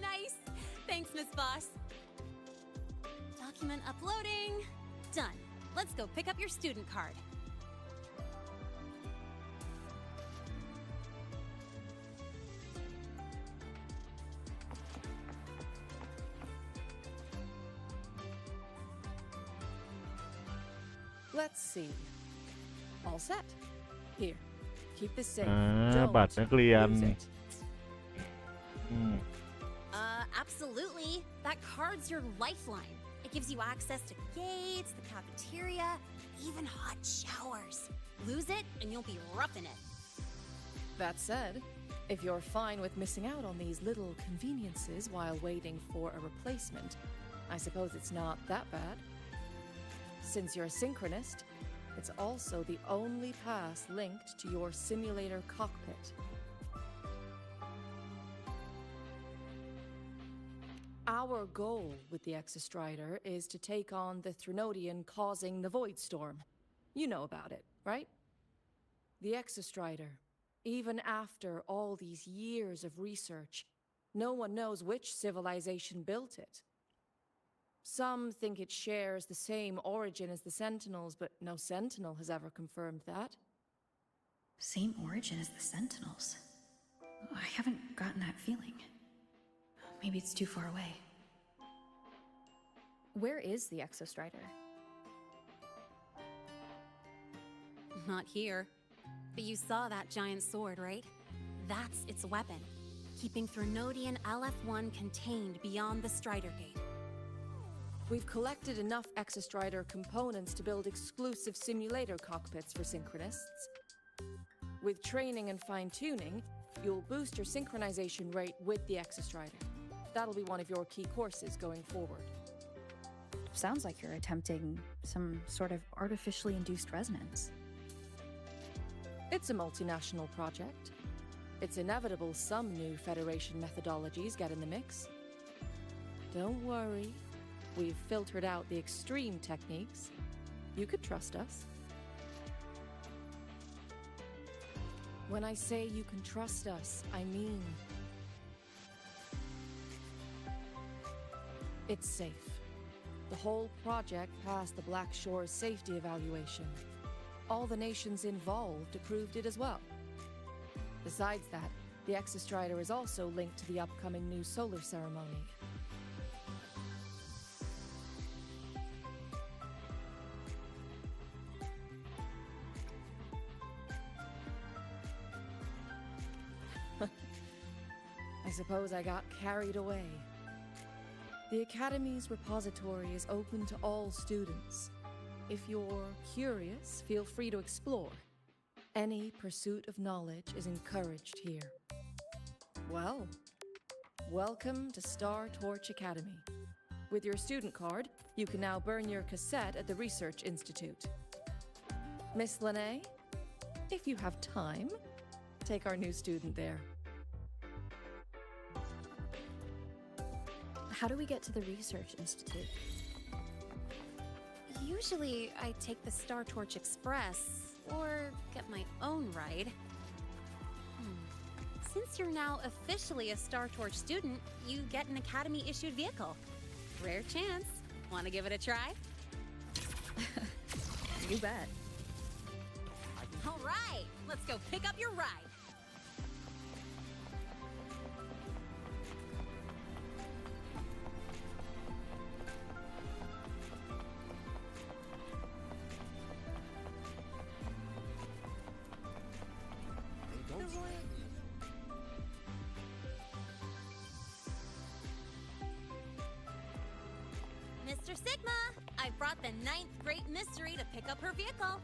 Nice. Thanks, Miss Voss. Document uploading. Done. Let's go pick up your student card. Let's see. All set. Here, keep this safe. บัตรนักเรียน Use it. Absolutely. That card's your lifeline. It gives you access to gates, the cafeteria, even hot showers. Lose it, and you'll be roughing it. That said, if you're fine with missing out on these little conveniences while waiting for a replacement, I suppose it's not that bad. Since you're a synchronist, it's also the only pass linked to your simulator cockpit. Our goal with the Exostrider is to take on the Threnodian causing the Void Storm. You know about it, right? The Exostrider, even after all these years of research, no one knows which civilization built it. Some think it shares the same origin as the Sentinels, but no Sentinel has ever confirmed that. Same origin as the Sentinels? I haven't gotten that feeling. Maybe it's too far away. Where is the Exostrider? Not here. But you saw that giant sword, right? That's its weapon, keeping Threnodian LF1 contained beyond the Strider Gate. We've collected enough Exostrider components to build exclusive simulator cockpits for synchronists. With training and fine-tuning, you'll boost your synchronization rate with the Exostrider. That'll be one of your key courses going forward. Sounds like you're attempting some sort of artificially induced resonance. It's a multinational project. It's inevitable some new Federation methodologies get in the mix. Don't worry. We've filtered out the extreme techniques. You could trust us. When I say you can trust us, I mean it's safe. The whole project passed the Black Shore's safety evaluation. All the nations involved approved it as well. Besides that, the Exostrider is also linked to the upcoming new solar ceremony. I suppose I got carried away. The Academy's repository is open to all students. If you're curious, feel free to explore. Any pursuit of knowledge is encouraged here. Well, welcome to Star Torch Academy. With your student card, you can now burn your cassette at the Research Institute. Miss Lene, if you have time, take our new student there. How do we get to the Research Institute? Usually, I take the Star Torch Express or get my own ride. Since you're now officially a Star Torch student, you get an Academy-issued vehicle. Rare chance. Want to give it a try? You bet. All right, let's go pick up your ride. Mr. Sigma, I brought the 9th Great Mystery to pick up her vehicle.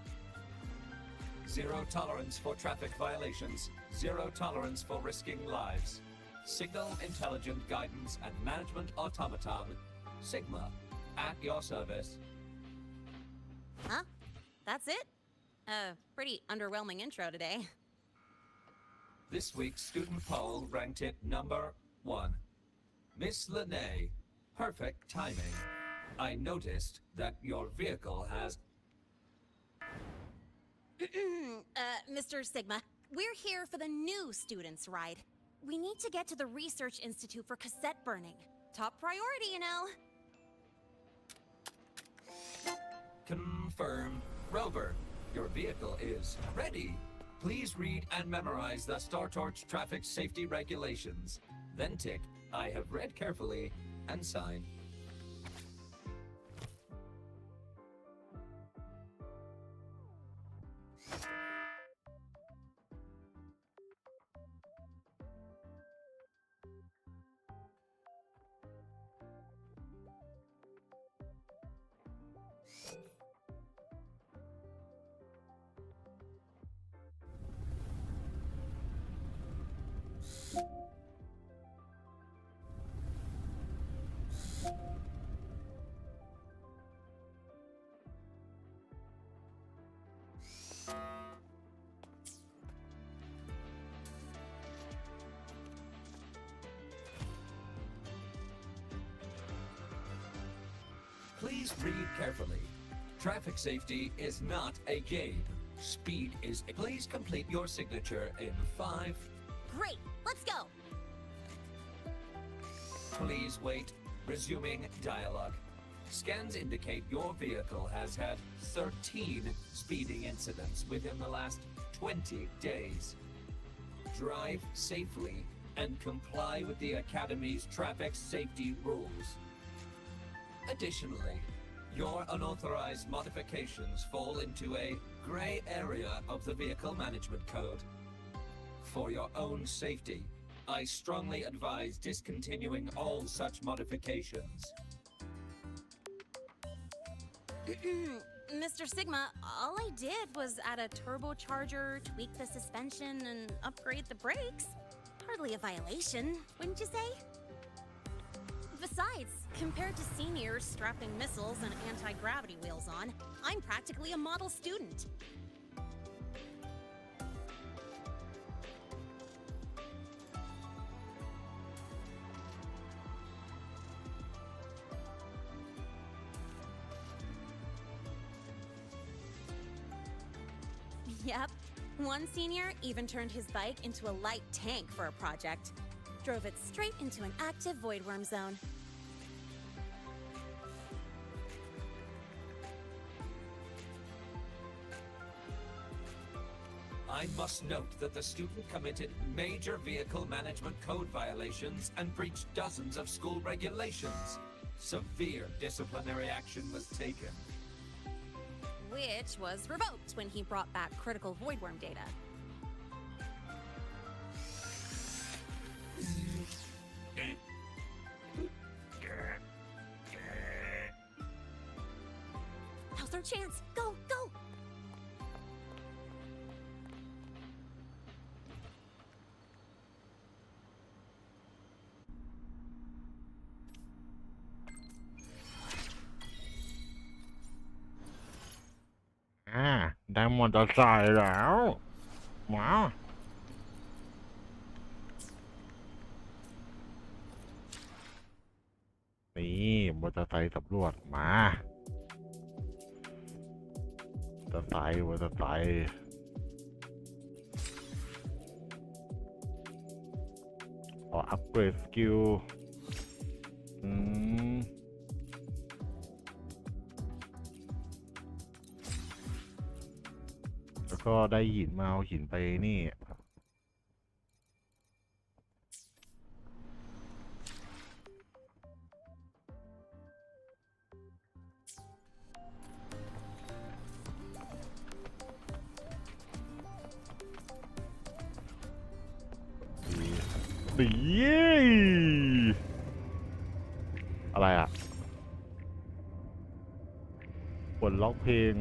Zero tolerance for traffic violations. Zero tolerance for risking lives. Signal Intelligent Guidance and Management Automaton. Sigma, at your service. Huh? That's it? Pretty underwhelming intro today. This week's student poll ranked it number 1. Miss Lene, perfect timing. I noticed that your vehicle has... Mr. Sigma, we're here for the new students' ride. We need to get to the Research Institute for cassette burning. Top priority, you know. Confirmed. Rover, your vehicle is ready. Please read and memorize the Star Torch traffic safety regulations. Then tick, I have read carefully, and sign. Please read carefully. Traffic safety is not a game. Speed is a... Please complete your signature in 5. Great, let's go. Please wait. Resuming dialogue. Scans indicate your vehicle has had 13 speeding incidents within the last 20 days. Drive safely and comply with the Academy's traffic safety rules. Additionally, your unauthorized modifications fall into a gray area of the Vehicle Management Code. For your own safety, I strongly advise discontinuing all such modifications. Mr. Sigma, all I did was add a turbocharger, tweak the suspension, and upgrade the brakes. Hardly a violation, wouldn't you say? Besides, Compared to seniors strapping missiles and anti-gravity wheels on, I'm practically a model student. Yep. One senior even turned his bike into a light tank for a project. Drove it straight into an active voidworm zone. I must note that the student committed major vehicle management code violations and breached dozens of school regulations. Severe disciplinary action was taken. Which was revoked when he brought back critical voidworm data. Now's our chance. Go, go! Ah, ได้มอเตอร์ไซค์แล้วมานี่มอเตอร์ไซค์สำรวจมามอเตอร์ไซค์ขออัปเกรดสกิลแล้วก็ได้หินมาเอาหินไปนี่ดีอะไรอ่ะปลดล็อกเพลง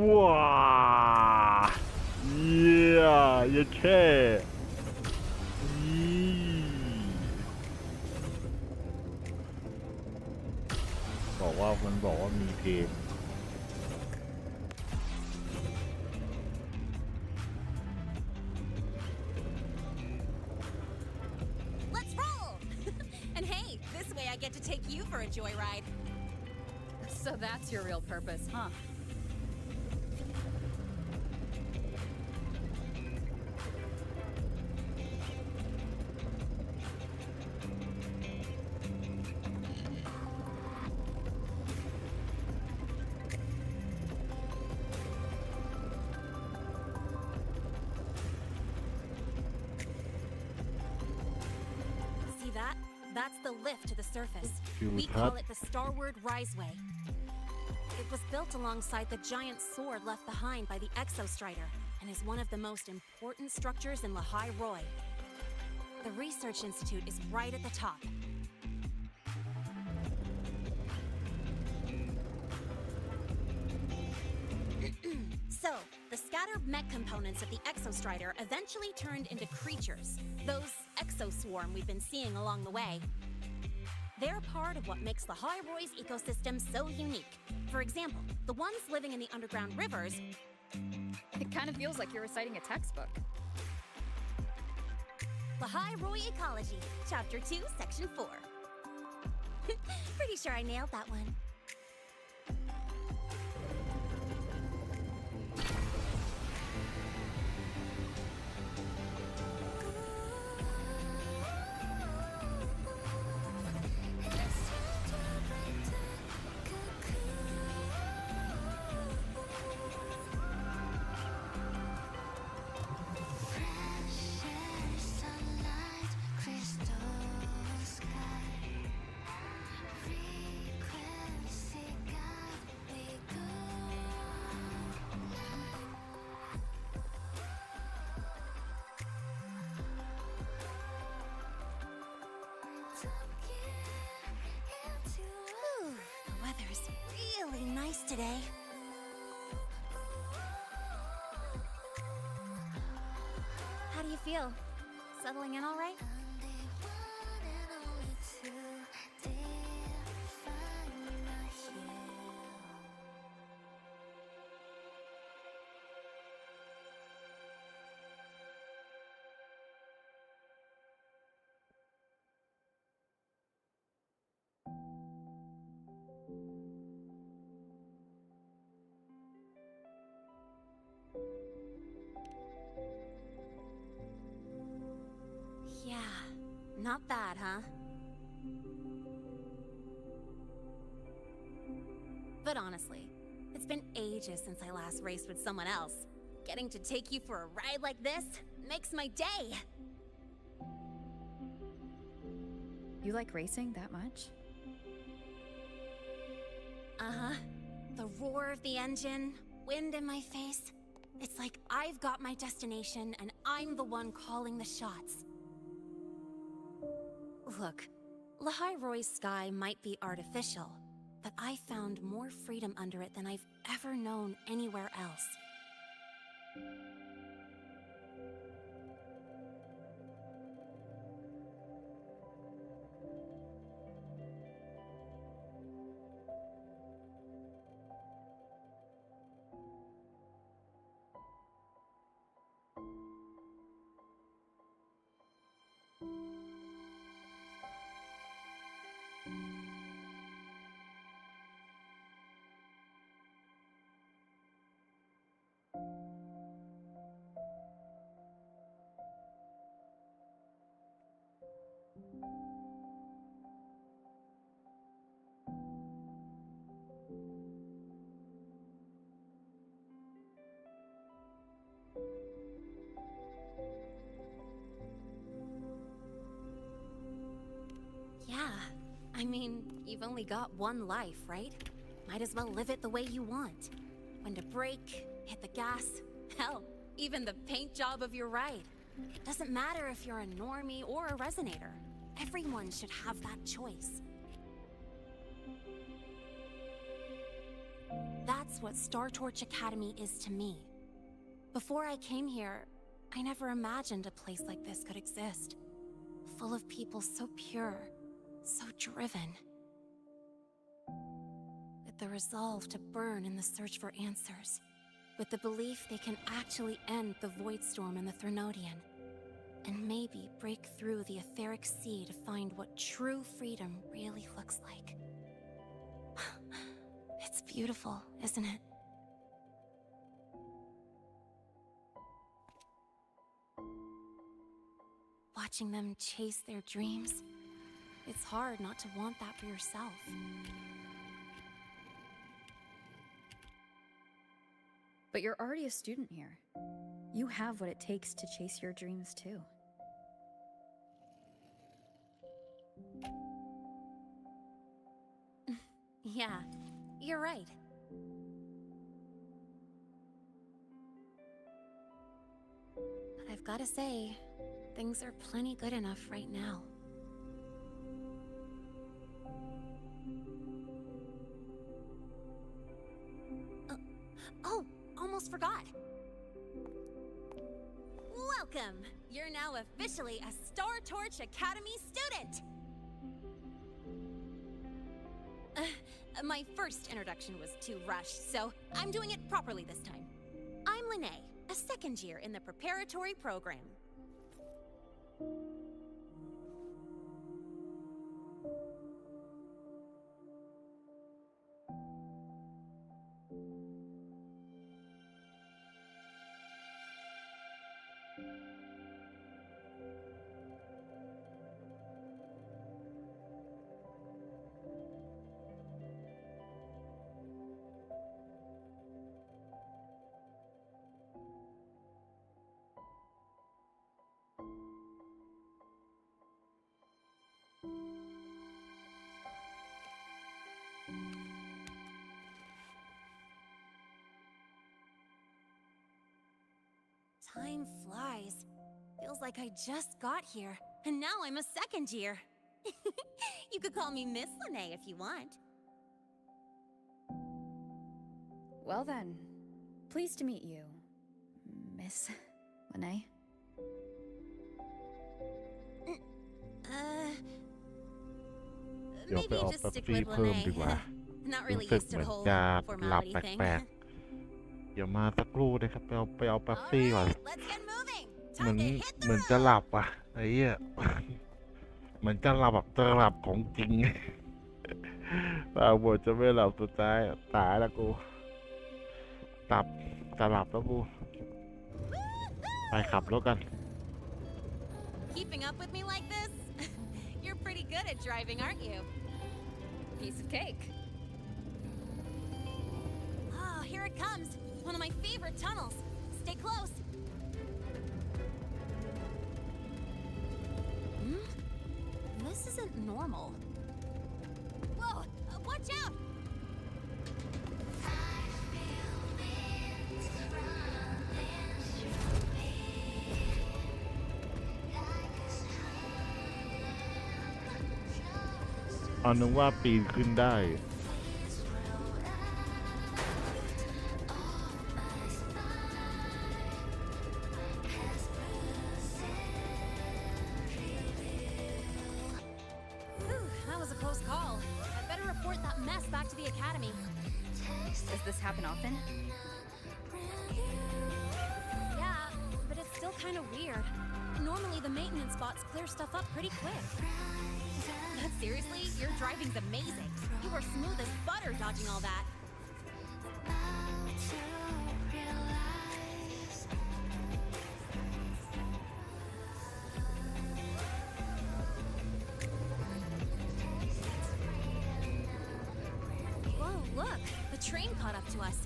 ว้าเยี่ยยัดแค่บอกว่ามีเพลงI get to take you for a joyride. So that's your real purpose, huh? See that? That's the lift to the surface. We call it the Starward Riseway. It was built alongside the giant sword left behind by the Exostrider and is one of the most important structures in Lehigh Roy. The Research Institute is right at the top. So, the scattered mech components of the Exostrider eventually turned into creatures, those exoswarm we've been seeing along the way. They're part of what makes Lehigh Roy's ecosystem so unique. For example, the ones living in the underground rivers... It kind of feels like you're reciting a textbook. Lehigh Roy Ecology, Chapter 2, Section 4. Pretty sure I nailed that one. The weather's really nice today. How do you feel? Settling in all right? Yeah, not bad, huh? But honestly, it's been ages since I last raced with someone else. Getting to take you for a ride like this makes my day. You like racing that much? Uh-huh. The roar of the engine, wind in my face. It's like I've got my destination and I'm the one calling the shots. Look, Lahai Roy's sky might be artificial, but I found more freedom under it than I've ever known anywhere else. Yeah, I mean, you've only got one life, right? Might as well live it the way you want. When to brake, hit the gas, hell, even the paint job of your ride. Doesn't matter if you're a normie or a resonator. Everyone should have that choice. That's what Star Torch Academy is to me. Before I came here, I never imagined a place like this could exist. Full of people so pure, so driven. With the resolve to burn in the search for answers. With the belief they can actually end the Void Storm and the Threnodian. And maybe break through the etheric sea to find what true freedom really looks like. It's beautiful, isn't it? Watching them chase their dreams, it's hard not to want that for yourself. But you're already a student here. You have what it takes to chase your dreams too. Yeah, you're right. But I've gotta say, things are plenty good enough right now. Oh, almost forgot. Welcome! You're now officially a Star Torch Academy student! My first introduction was too rushed, so I'm doing it properly this time. I'm Lene, a second year in the preparatory program. Time flies. Feels like I just got here, and now I'm a second year. You could call me Miss Lene if you want. Well then, pleased to meet you, Miss Lene. Maybe just stick with Lene. Not really used to the whole formality thing. อย่ามาสักครู่นะครับไปเอาแป๊บซี่ก่อนเหมือนจะหลับอ่ะไอ้เหี้ยเหมือนจะหลับแบบจะหลับของจริงบางบทจะไม่หลับสุดท้ายตายแล้วกูจะหลับแล้วกูไปขับรถกัน Keeping up with me like this? You're pretty good at driving, aren't you? Piece of cake. Oh, here it comes. One of my favorite tunnels. Stay close. This isn't normal. Whoa! Watch out!เอานึกว่าปีนขึ้นได้That was a close call. I'd better report that mess back to the academy. Does this happen often? Yeah, but it's still kind of weird. Normally the maintenance bots clear stuff up pretty quick. But seriously, your driving's amazing. You were smooth as butter dodging all that. Whoa, look! The train caught up to us.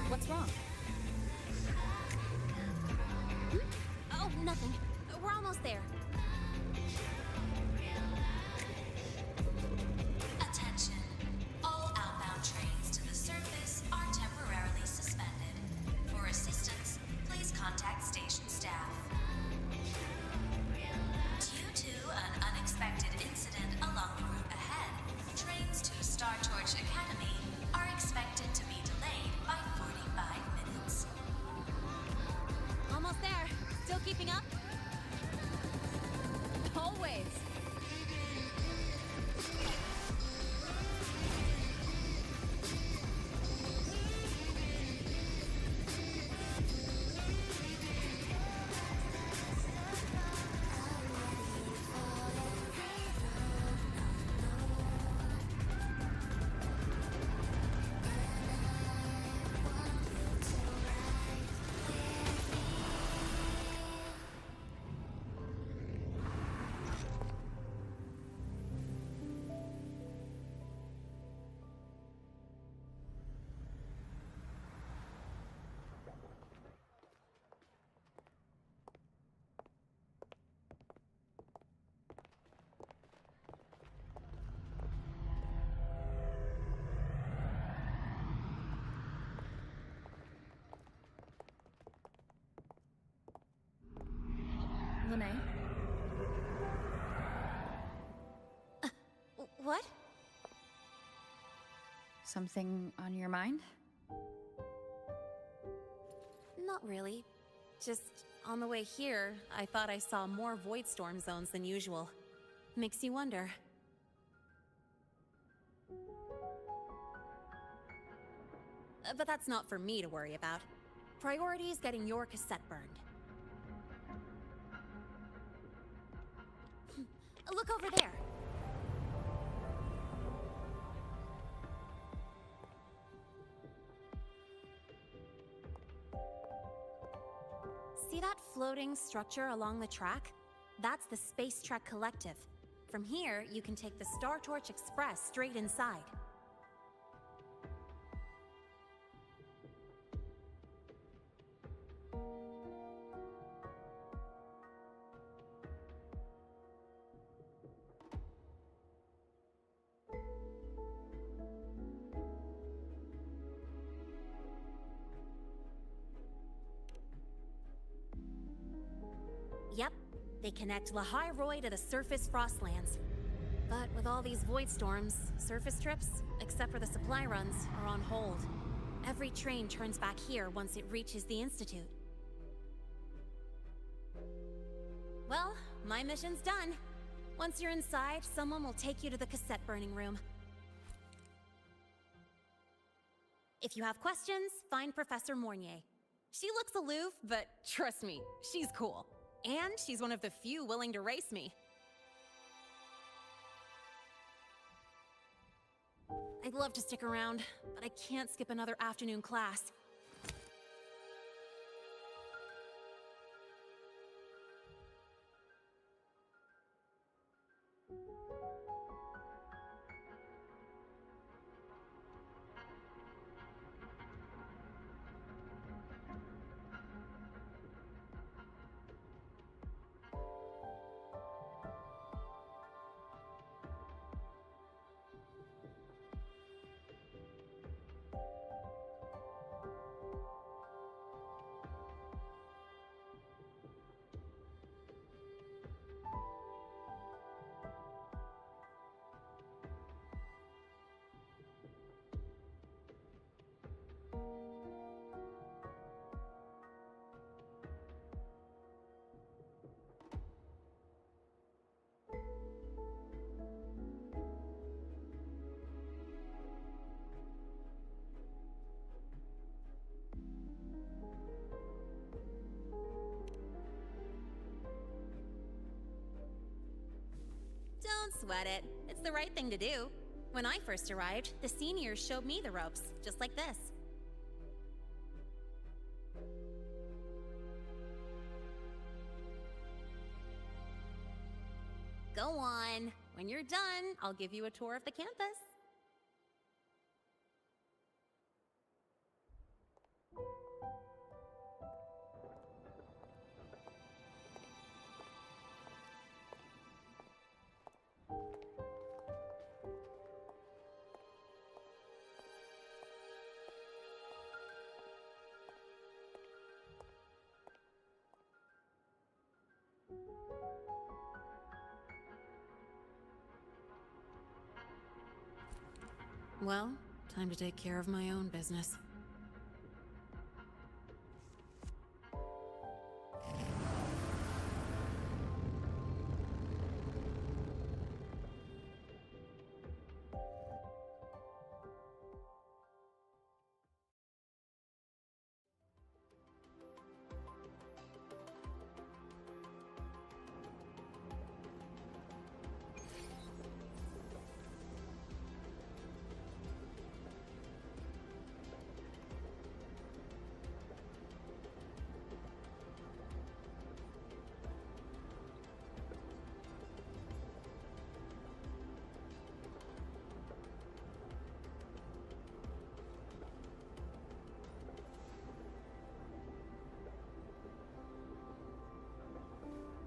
What's wrong? Oh, nothing. We're almost there. Attention. All outbound trains to the surface are temporarily suspended. For assistance, please contact station staff. Due to an unexpected incident along the route ahead, trains to Star Torch Academy are expected to be delayed by 45 minutes. Almost there. Still keeping up? Always. Lene? What? Something on your mind? Not really. Just on the way here, I thought I saw more void storm zones than usual. Makes you wonder. But that's not for me to worry about. Priority is getting your cassette burned. Look over there. See that floating structure along the track? That's the Space Trek Collective. From here, you can take the Star Torch Express straight inside. Yep, they connect Lahai Roy to the surface Frostlands. But with all these void storms, surface trips, except for the supply runs, are on hold. Every train turns back here once it reaches the Institute. Well, my mission's done. Once you're inside, someone will take you to the cassette burning room. If you have questions, find Professor Mornier. She looks aloof, but trust me, she's cool. And she's one of the few willing to race me. I'd love to stick around, but I can't skip another afternoon class. sweat it. It's the right thing to do. When I first arrived, the seniors showed me the ropes, just like this. Go on. When you're done, I'll give you a tour of the campus. Well, time to take care of my own business.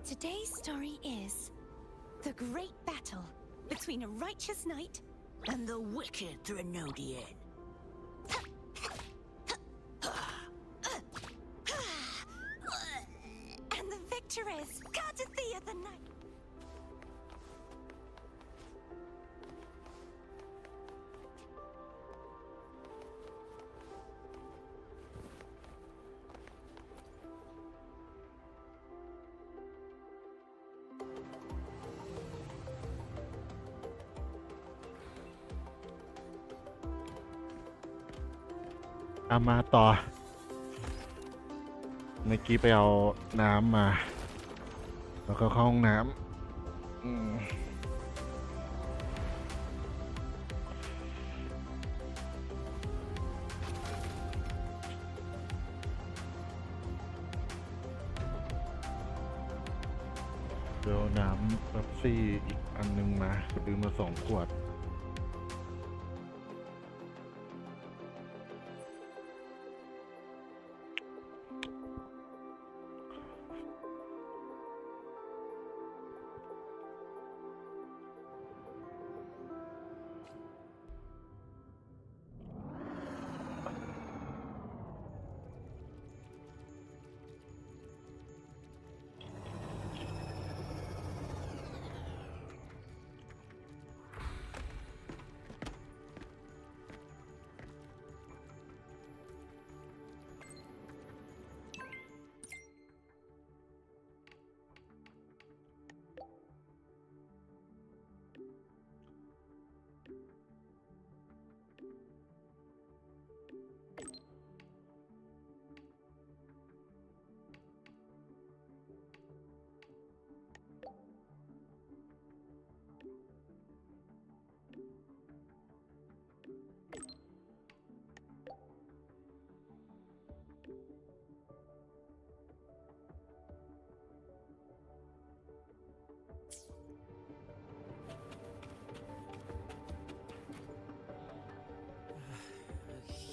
Today's story is the great battle between a righteous knight and the wicked Threnodian. And the victor is Cardathea the Knight.มาต่อเมื่อกี้ไปเอาน้ำมาแล้วก็เข้าห้องน้ำเดี๋ยวน้ำเป๊ปซี่อีกอันนึงมาดื่มมา2 ขวด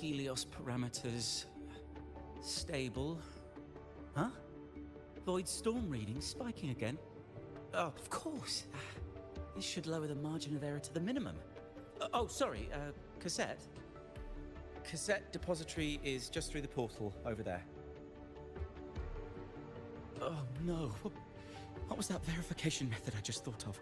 Helios parameters stable. Huh? Void storm readings spiking again? Oh, of course. This should lower the margin of error to the minimum. Oh, sorry, cassette. Cassette depository is just through the portal over there. Oh no. What was that verification method I just thought of?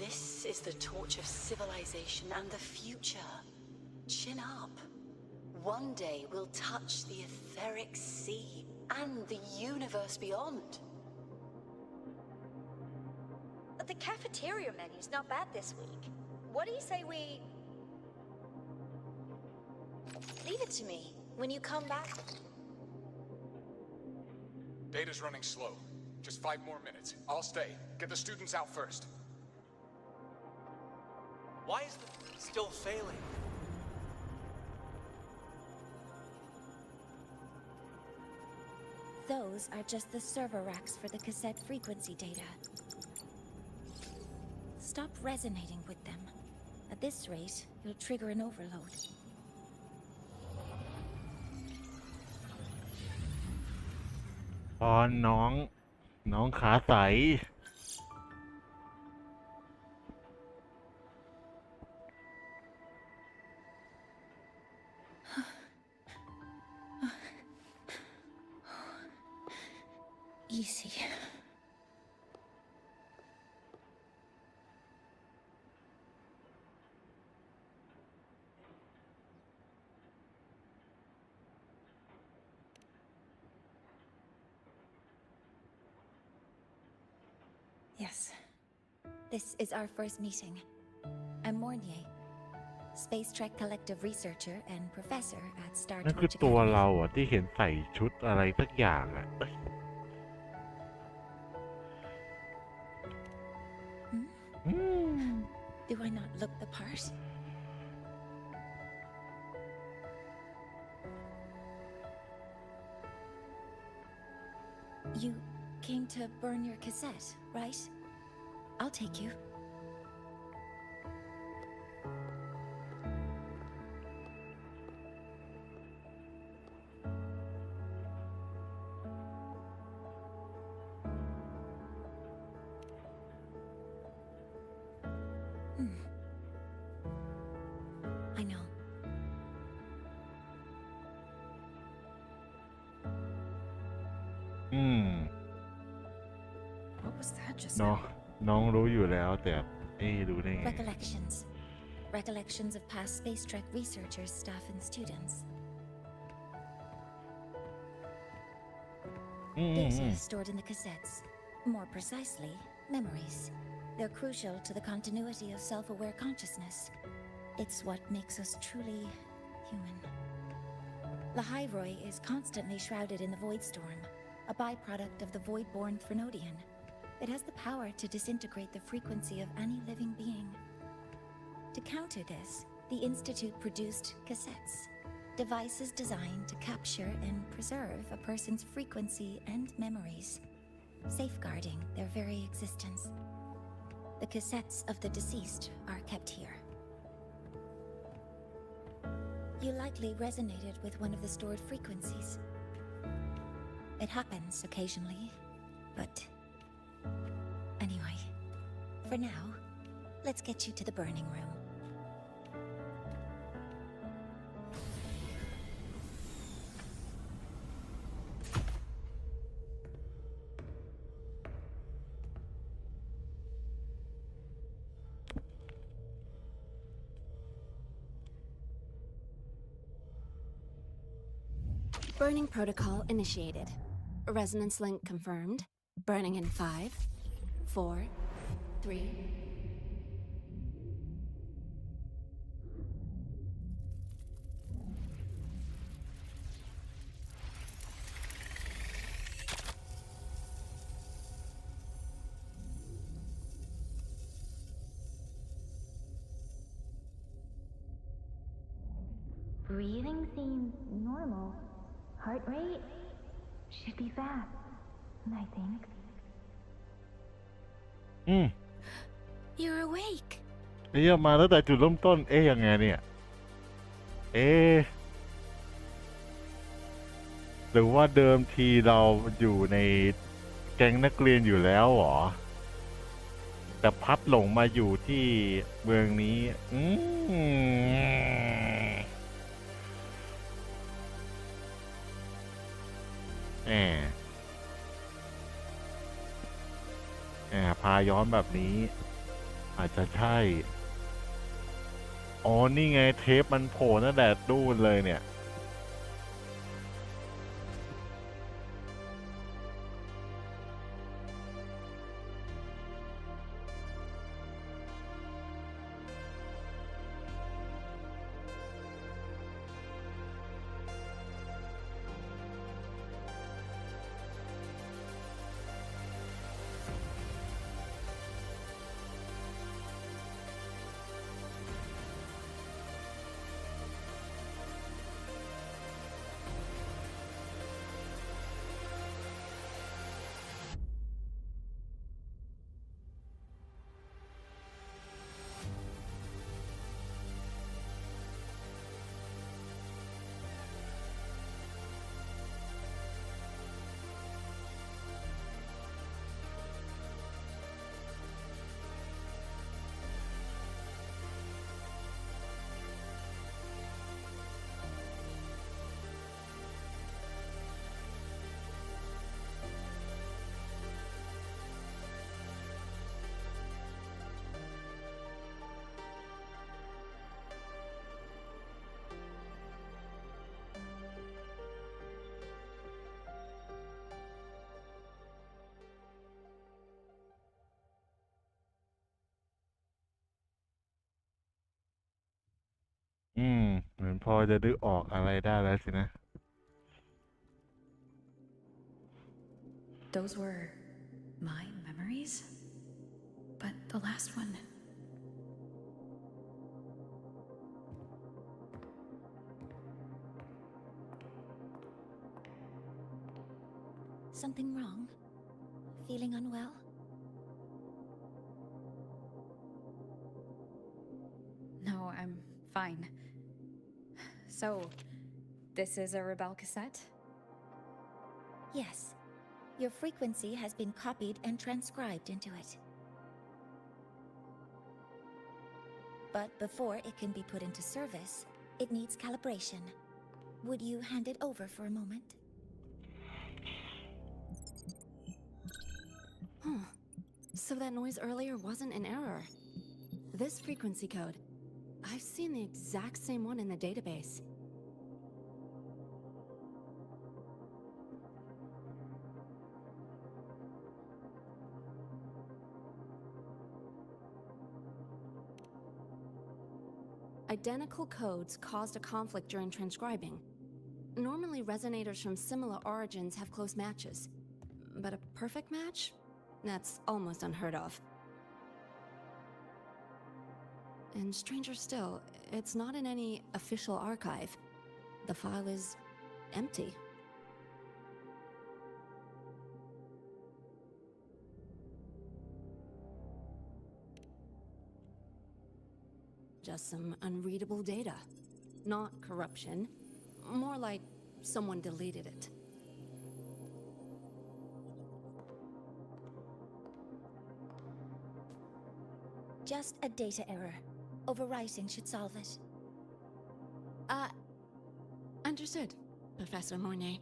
This is the torch of civilization and the future. Chin up. One day we'll touch the etheric sea and the universe beyond. The cafeteria menu's not bad this week. What do you say we... Leave it to me. When you come back... Data's running slow. Just 5 more minutes. I'll stay. Get the students out first. Why is the still failing? Those are just the server racks for the cassette frequency data. Stop resonating with them. At this rate, you'll trigger an overload. ตอนน้องขาใส Easy. Yes. This is our first meeting. I'm Mornier, Space Trek Collective Researcher and Professor at Star นั่นคือ Torch ตัว Academy. เราอ่ะที่เห็นใส่ชุดอะไรสักอย่างอ่ะ Do I not look the part? You came to burn your cassette, right? I'll take you. I know. What was that just น้อง now? น้องรู้อยู่แล้วแต่รู้ได้ไง Recollections. Recollections of past Space Trek researchers, staff, and students. Data stored in the cassettes. More precisely, memories. They're crucial to the continuity of self-aware consciousness. It's what makes us truly human. Lahairoi is constantly shrouded in the void storm, a byproduct of the void-born Threnodian. It has the power to disintegrate the frequency of any living being. To counter this, the Institute produced cassettes, devices designed to capture and preserve a person's frequency and memories, safeguarding their very existence. The cassettes of the deceased are kept here. You likely resonated with one of the stored frequencies. It happens occasionally, but anyway, for now, let's get you to the burning room. Burning protocol initiated. Resonance link confirmed. Burning in 5, 4, 3. Breathing seems normal. Heart rate should be fast, I think. You're awake. มาตั้งแต่จุดเริ่มต้นยังไงเนี่ยหรือว่าเดิมทีเราอยู่ในแก๊งนักเรียนอยู่แล้วหรอแต่พัดหลงมาอยู่ที่เมืองนี้พาย้อนแบบนี้ อาจจะใช่ อ๋อ นี่ไงเทปมันโผล่ตั้งแต่ดูนเลยเนี่ย เหมือนพอจะนึกออกอะไรได้แล้วสินะ Those were my memories? But the last one. Something wrong? Feeling unwell? No, I'm fine. So, this is a Rebel cassette? Yes. Your frequency has been copied and transcribed into it. But before it can be put into service, it needs calibration. Would you hand it over for a moment? Huh. So that noise earlier wasn't an error. This frequency code, I've seen the exact same one in the database. Identical codes caused a conflict during transcribing. Normally, resonators from similar origins have close matches. But a perfect match? That's almost unheard of. And stranger still, it's not in any official archive. The file is empty. Just some unreadable data. Not corruption. More like someone deleted it. Just a data error. Overwriting should solve it. Understood, Professor Mornay.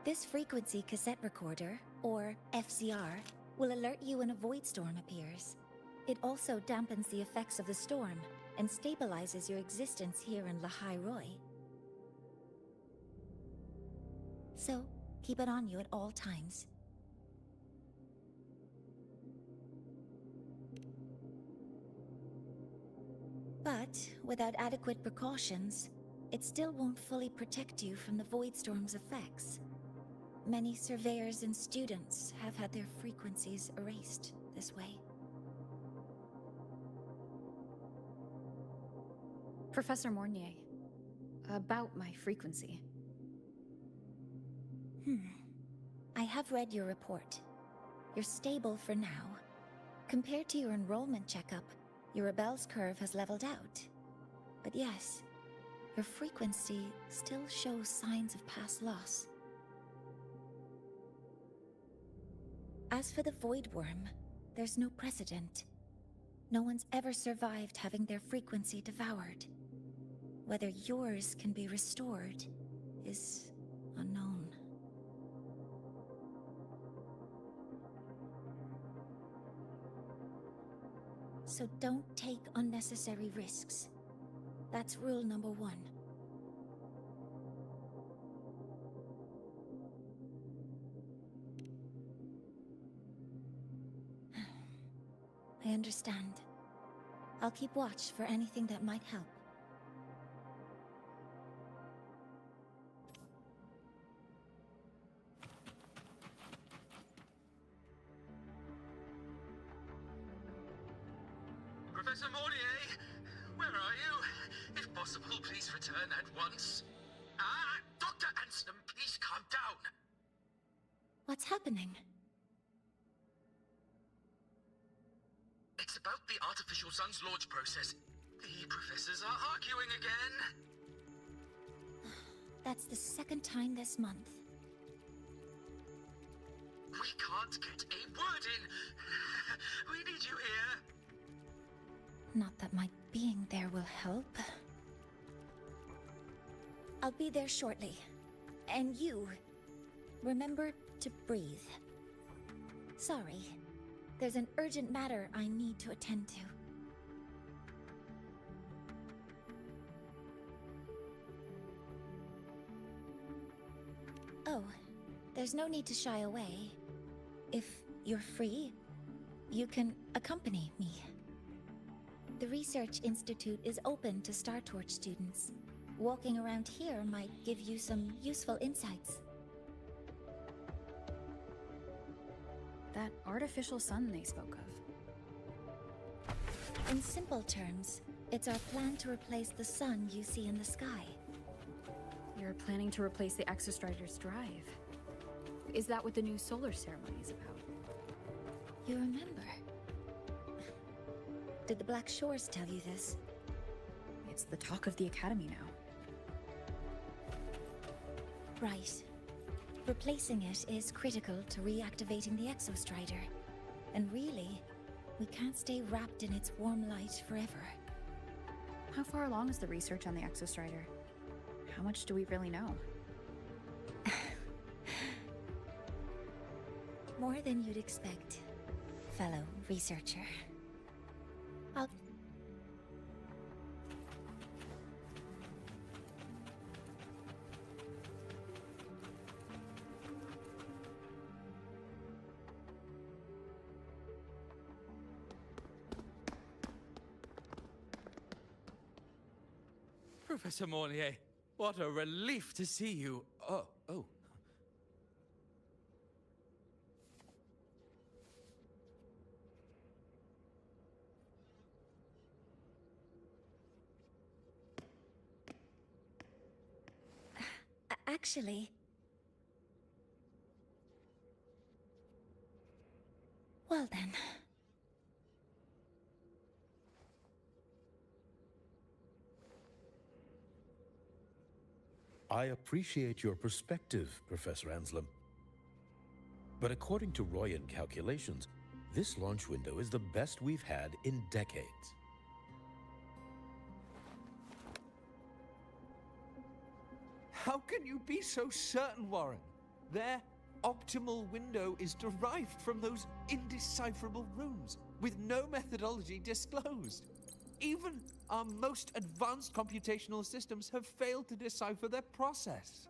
This frequency cassette recorder, or FCR, will alert you when a void storm appears. It also dampens the effects of the storm and stabilizes your existence here in Lahai Roy. So, keep it on you at all times. But, without adequate precautions, it still won't fully protect you from the void storm's effects. Many surveyors and students have had their frequencies erased this way. Professor Mornier, about my frequency. I have read your report. You're stable for now. Compared to your enrollment checkup, your rebel's curve has leveled out. But yes, your frequency still shows signs of past loss. As for the Void Worm, there's no precedent. No one's ever survived having their frequency devoured. whether yours can be restored is unknown. So don't take unnecessary risks. That's rule number 1. I understand. I'll keep watch for anything that might help. Professor Mortier, where are you? If possible, please return at once. Dr. Anselm, please calm down. What's happening? It's about the artificial sun's launch process. The professors are arguing again. That's the second time this month. We can't get a word in. We need you here. Not that my being there will help. I'll be there shortly. And you, remember to breathe. Sorry. There's an urgent matter I need to attend to. Oh, there's no need to shy away. If you're free, you can accompany me. The Research Institute is open to Star Torch students. Walking around here might give you some useful insights. That artificial sun they spoke of. In simple terms, it's our plan to replace the sun you see in the sky. You're planning to replace the Exostrider's drive. Is that what the new solar ceremony is about? You remember? Did the Black Shores tell you this? It's the talk of the Academy now. Right. Replacing it is critical to reactivating the Exostrider. And really, we can't stay wrapped in its warm light forever. How far along is the research on the Exostrider? How much do we really know? More than you'd expect, fellow researcher. I'll... Professor Mortier, what a relief to see you. Oh. Actually... Well then... I appreciate your perspective, Professor Anselm. But according to Royan calculations, this launch window is the best we've had in decades. How can you be so certain, Warren? Their optimal window is derived from those indecipherable runes, with no methodology disclosed. Even our most advanced computational systems have failed to decipher their process.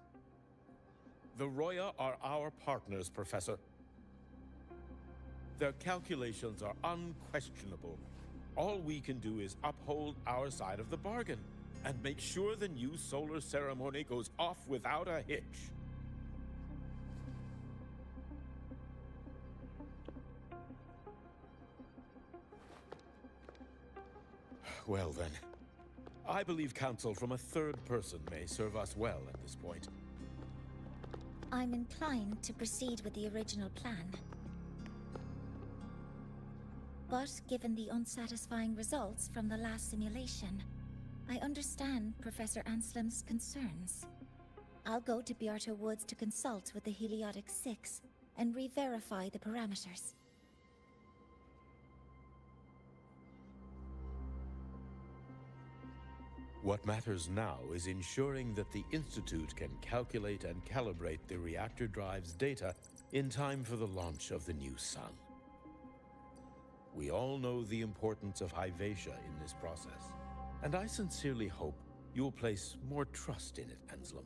The Roya are our partners, Professor. Their calculations are unquestionable. All we can do is uphold our side of the bargain and make sure the new solar ceremony goes off without a hitch. Well then, I believe counsel from a third person may serve us well at this point. I'm inclined to proceed with the original plan. But given the unsatisfying results from the last simulation, I understand Professor Anselm's concerns. I'll go to Bearta Woods to consult with the Heliotic Six and re-verify the parameters. What matters now is ensuring that the Institute can calculate and calibrate the reactor drive's data in time for the launch of the new sun. We all know the importance of Hyvatia in this process, and I sincerely hope you'll place more trust in it, Anselm.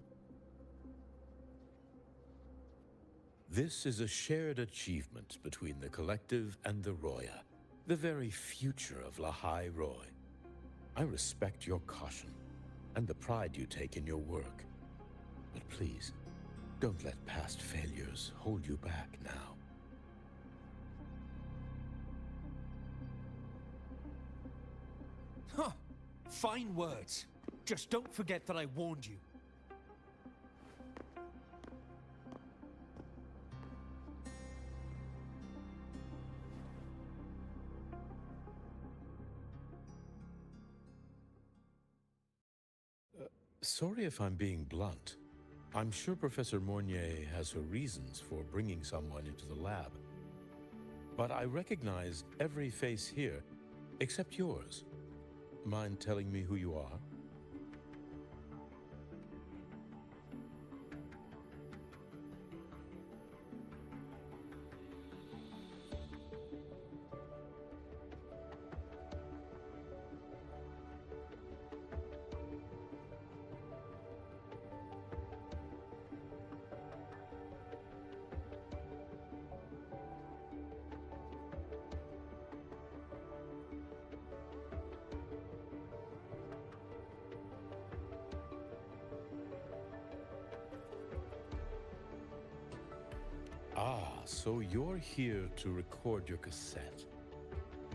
This is a shared achievement between the Collective and the Roya, the very future of Lahai Roy. I respect your caution and the pride you take in your work, but please, don't let past failures hold you back now. Huh. Fine words. Just don't forget that I warned you. Sorry if I'm being blunt. I'm sure Professor Mornier has her reasons for bringing someone into the lab. But I recognize every face here, except yours. Mind telling me who you are? Ah, so you're here to record your cassette.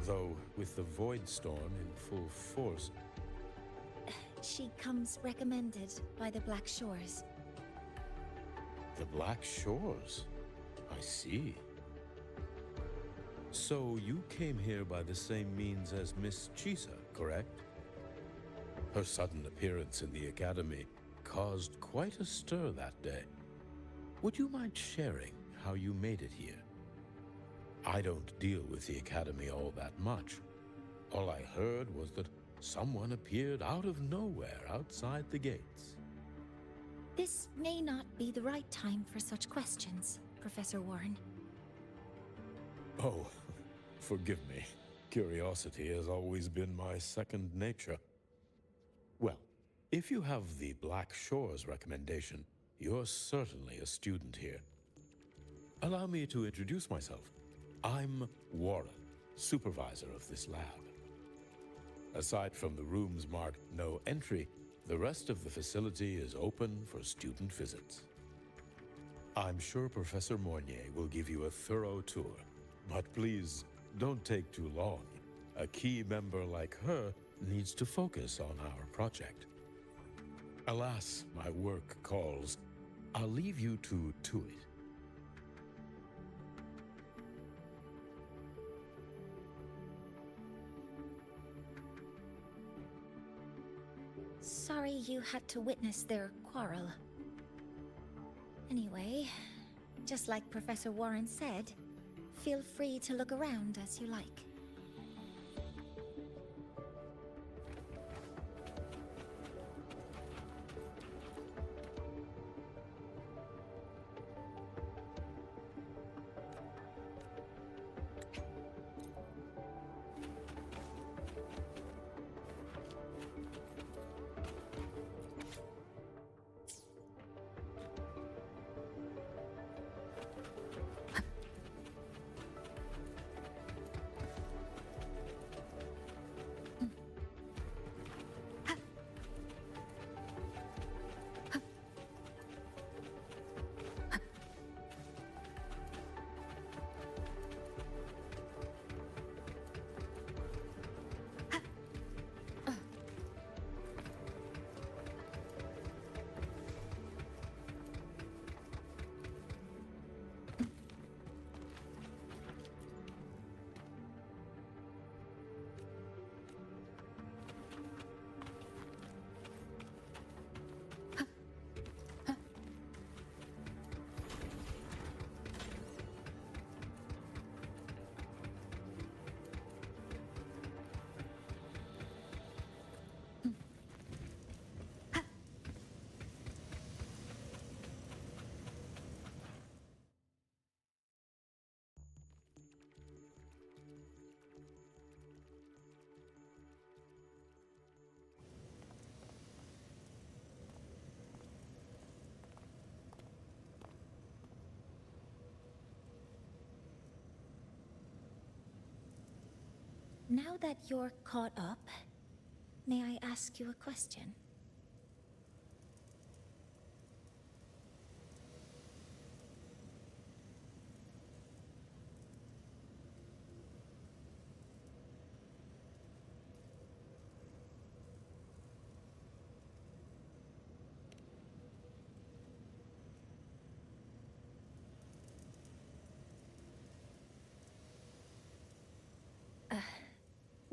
Though, with the Void Storm in full force... She comes recommended by the Black Shores. The Black Shores? I see. So you came here by the same means as Miss Chisa, correct? Her sudden appearance in the Academy caused quite a stir that day. Would you mind sharing how you made it here? I don't deal with the Academy all that much. All I heard was that someone appeared out of nowhere outside the gates. This may not be the right time for such questions, Professor Warren. Oh, forgive me. Curiosity has always been my second nature. Well, if you have the Black Shores recommendation, you're certainly a student here. Allow me to introduce myself. I'm Warren, supervisor of this lab. Aside from the rooms marked no entry, the rest of the facility is open for student visits. I'm sure Professor Mornier will give you a thorough tour, but please don't take too long. A key member like her needs to focus on our project. Alas, my work calls. I'll leave you to it. Sorry you had to witness their quarrel. Anyway, just like Professor Warren said, feel free to look around as you like. Now that you're caught up, may I ask you a question?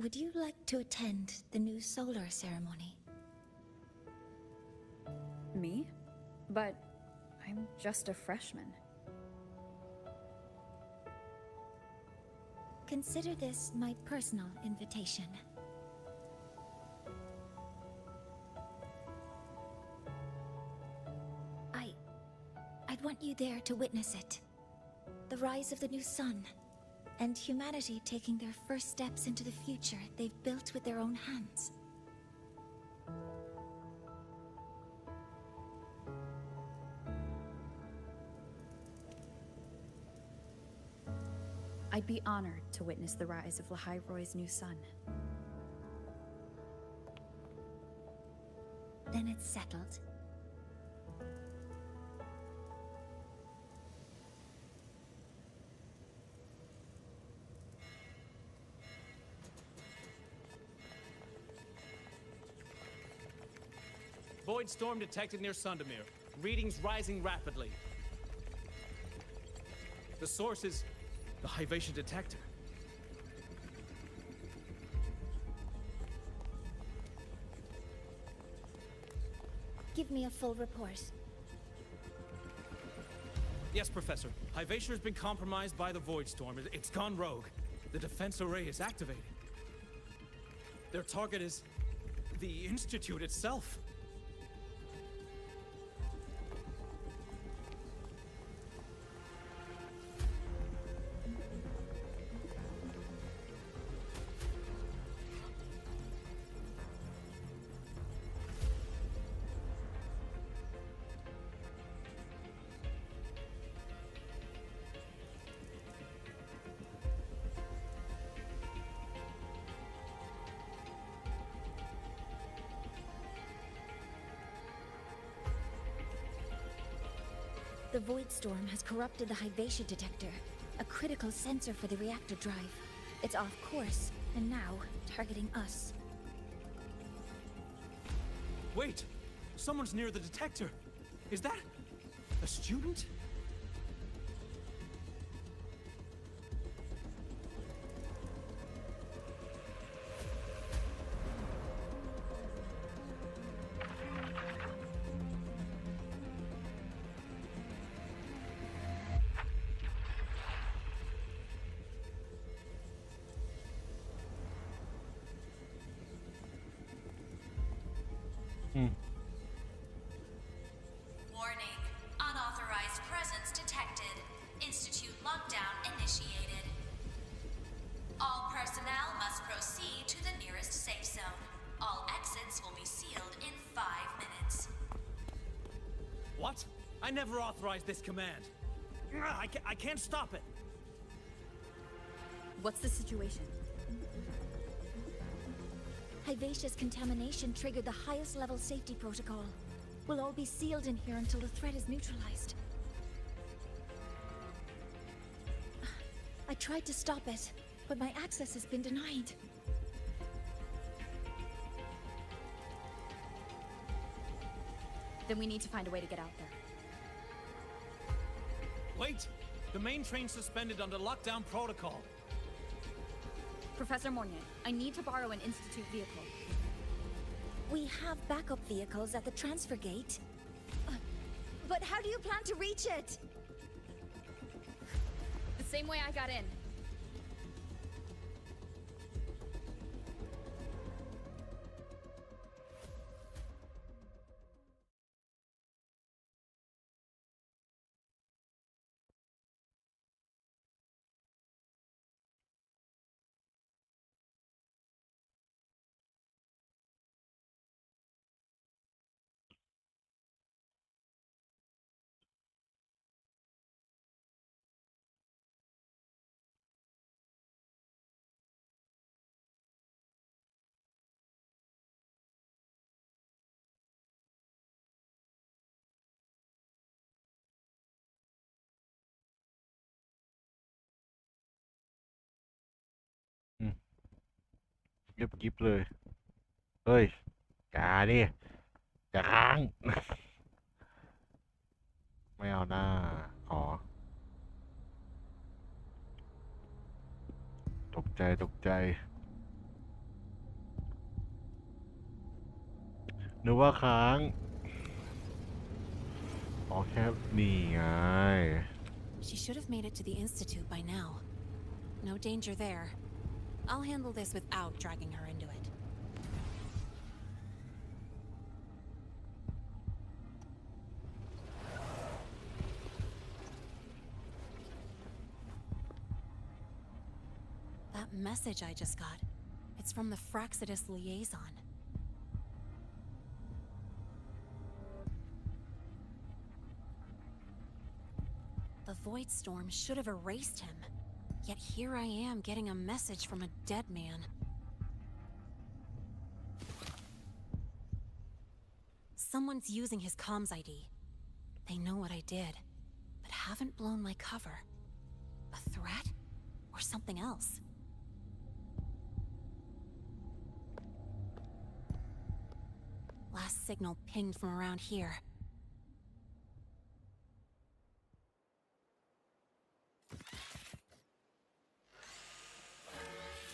Would you like to attend the new solar ceremony? Me? But I'm just a freshman. Consider this my personal invitation. I'd want you there to witness it. The rise of the new sun, and humanity taking their first steps into the future they've built with their own hands. I'd be honored to witness the rise of Lahai Roy's new sun. Then it's settled. Void storm detected near Sundermere. Readings rising rapidly. The source is the Hyvatia detector. Give me a full report. Yes, Professor. Hyvatia has been compromised by the Void Storm. It's gone rogue. The defense array is activated. Their target is the Institute itself. The Void Storm has corrupted the Hyvatia detector, a critical sensor for the reactor drive. It's off course, and now targeting us. Wait! Someone's near the detector! Is that a student? Warning. Unauthorized presence detected. Institute lockdown initiated. All personnel must proceed to the nearest safe zone. All exits will be sealed in 5 minutes. What? I never authorized this command. I can't stop it. What's the situation? Hyvatia's contamination triggered the highest level safety protocol. We'll all be sealed in here until the threat is neutralized. I tried to stop it, but my access has been denied. Then we need to find a way to get out there. Wait! The main train's suspended under lockdown protocol. Professor Mornier, I need to borrow an Institute vehicle. We have backup vehicles at the transfer gate. But how do you plan to reach it? The same way I got in. เงียบกิ๊บเลย เฮ้ยกาดิจาง ไม่เอาหน้า อ๋อ ตกใจ นึกว่าค้าง อ๋อแค่นี่ไง She should have made it to the Institute by now. No danger there. I'll handle this without dragging her into it. That message I just got, it's from the Fraxidus liaison. The Void Storm should have erased him. Yet here I am getting a message from a dead man. Someone's using his comms ID. They know what I did, but haven't blown my cover. A threat? Or something else? Last signal pinged from around here.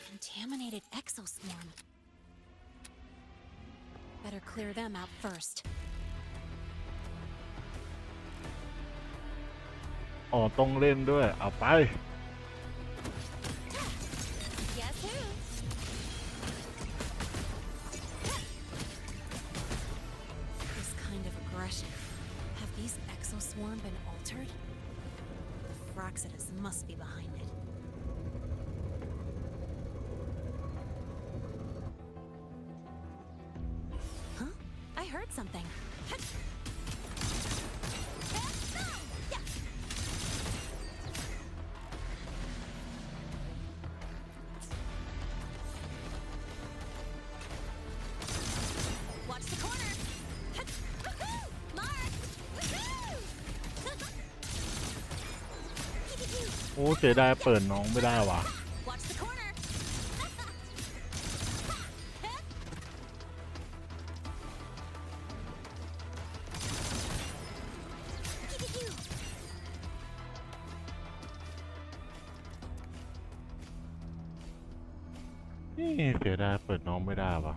Contaminated exoswarm. Better clear them out first. อ๋อต้องเล่นด้วย เอาไป Guess who? This kind of aggression. Have these exoswarm been altered? The Fraxidus must be behind it. Huh? I heard something. Watch the corner. Woohoo! Mark! Woohoo! โอ้เสียดายเปิดน้องไม่ได้ว่ะ Watch the corner. นี่เสียดายเปิดน้องไม่ได้ว่ะ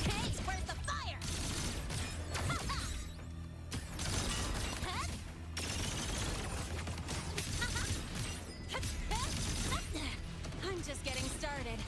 Hey, where's the fire? I'm just getting started.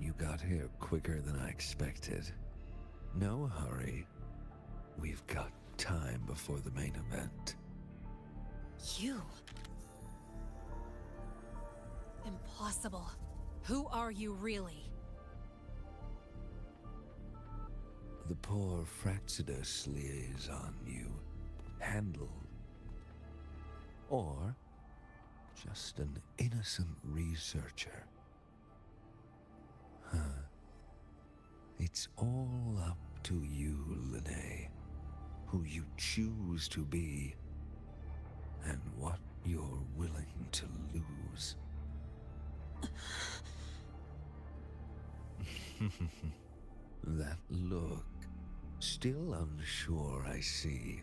You got here quicker than I expected. No hurry. We've got time before the main event. You? Impossible. Who are you really? The poor Fraxidus liaison you handled. Or just an innocent researcher. Huh. It's all up to you, Lene, who you choose to be, and what you're willing to lose. That look, still unsure, I see.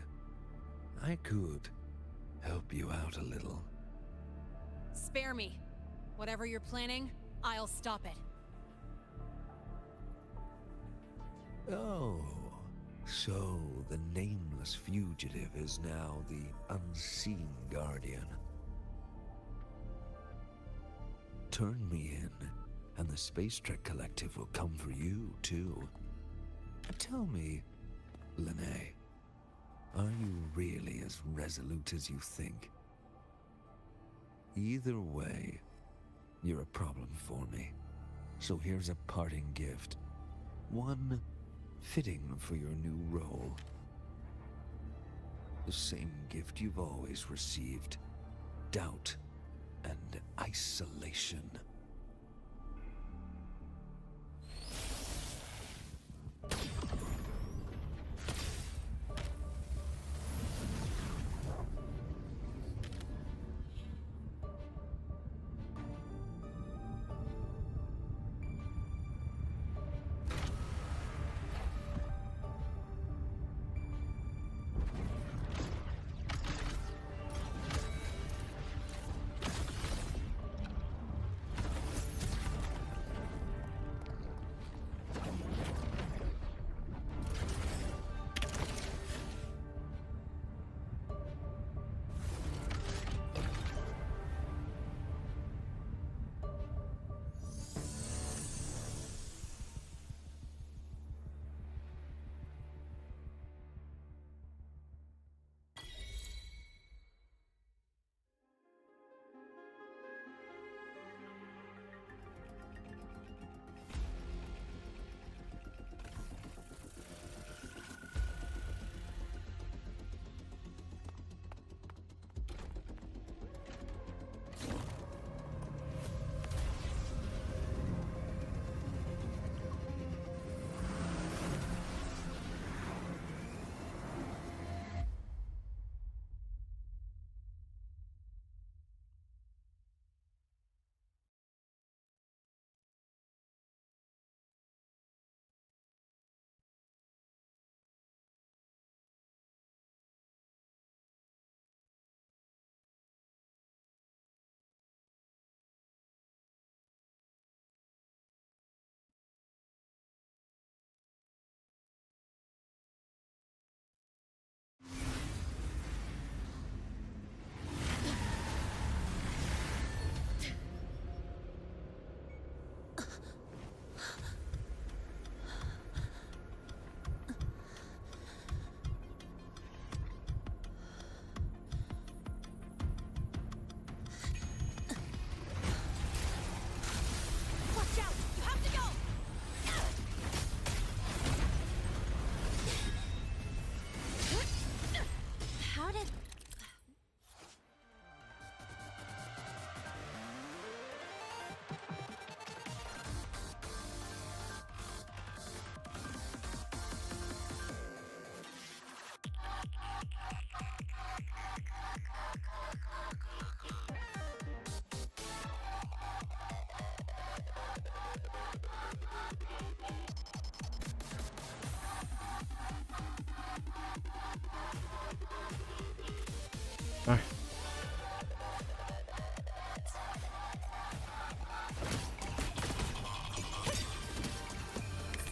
I could help you out a little. Spare me. Whatever you're planning, I'll stop it. Oh, so the nameless fugitive is now the unseen guardian. Turn me in, and the Space Trek Collective will come for you, too. Tell me, Lene, are you really as resolute as you think? Either way, you're a problem for me. So here's a parting gift. One fitting for your new role. The same gift you've always received. Doubt and isolation.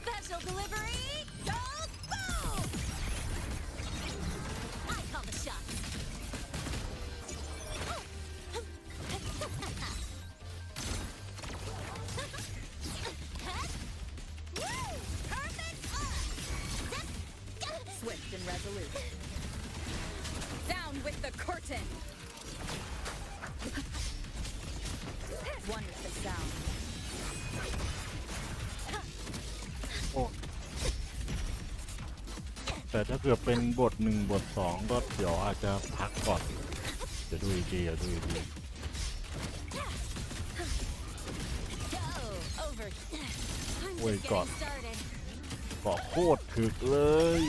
Special delivery, go boom! I call the shots. Swift and resolute. Down with the curtain. One with the sound. โอ้แต่ถ้าเกิดเป็นบท1 บท 2ก็เดี๋ยวอาจจะพักก่อนเดี๋ยวดูอีกทีโอ้ยเกาะโคตรถึกเลย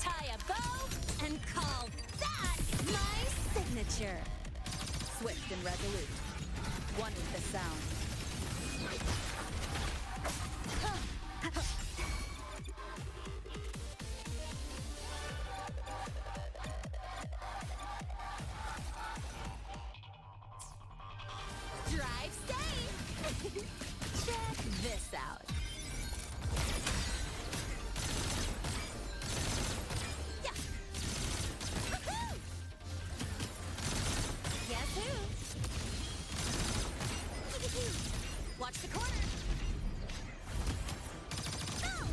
Tie a bow and and resolute. One with the sound. Drive safe! Check this out. Yeah. Woohoo! Guess who? Watch the corner. Oh!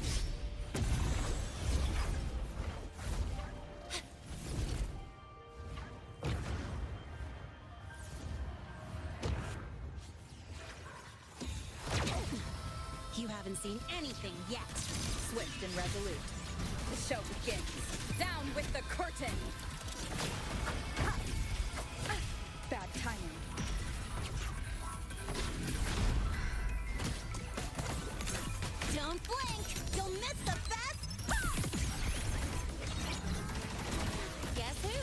You haven't seen anything yet. Swift and resolute. The show begins. Down with the curtain. Bad timing. Don't blink! You'll miss the best part! Guess who?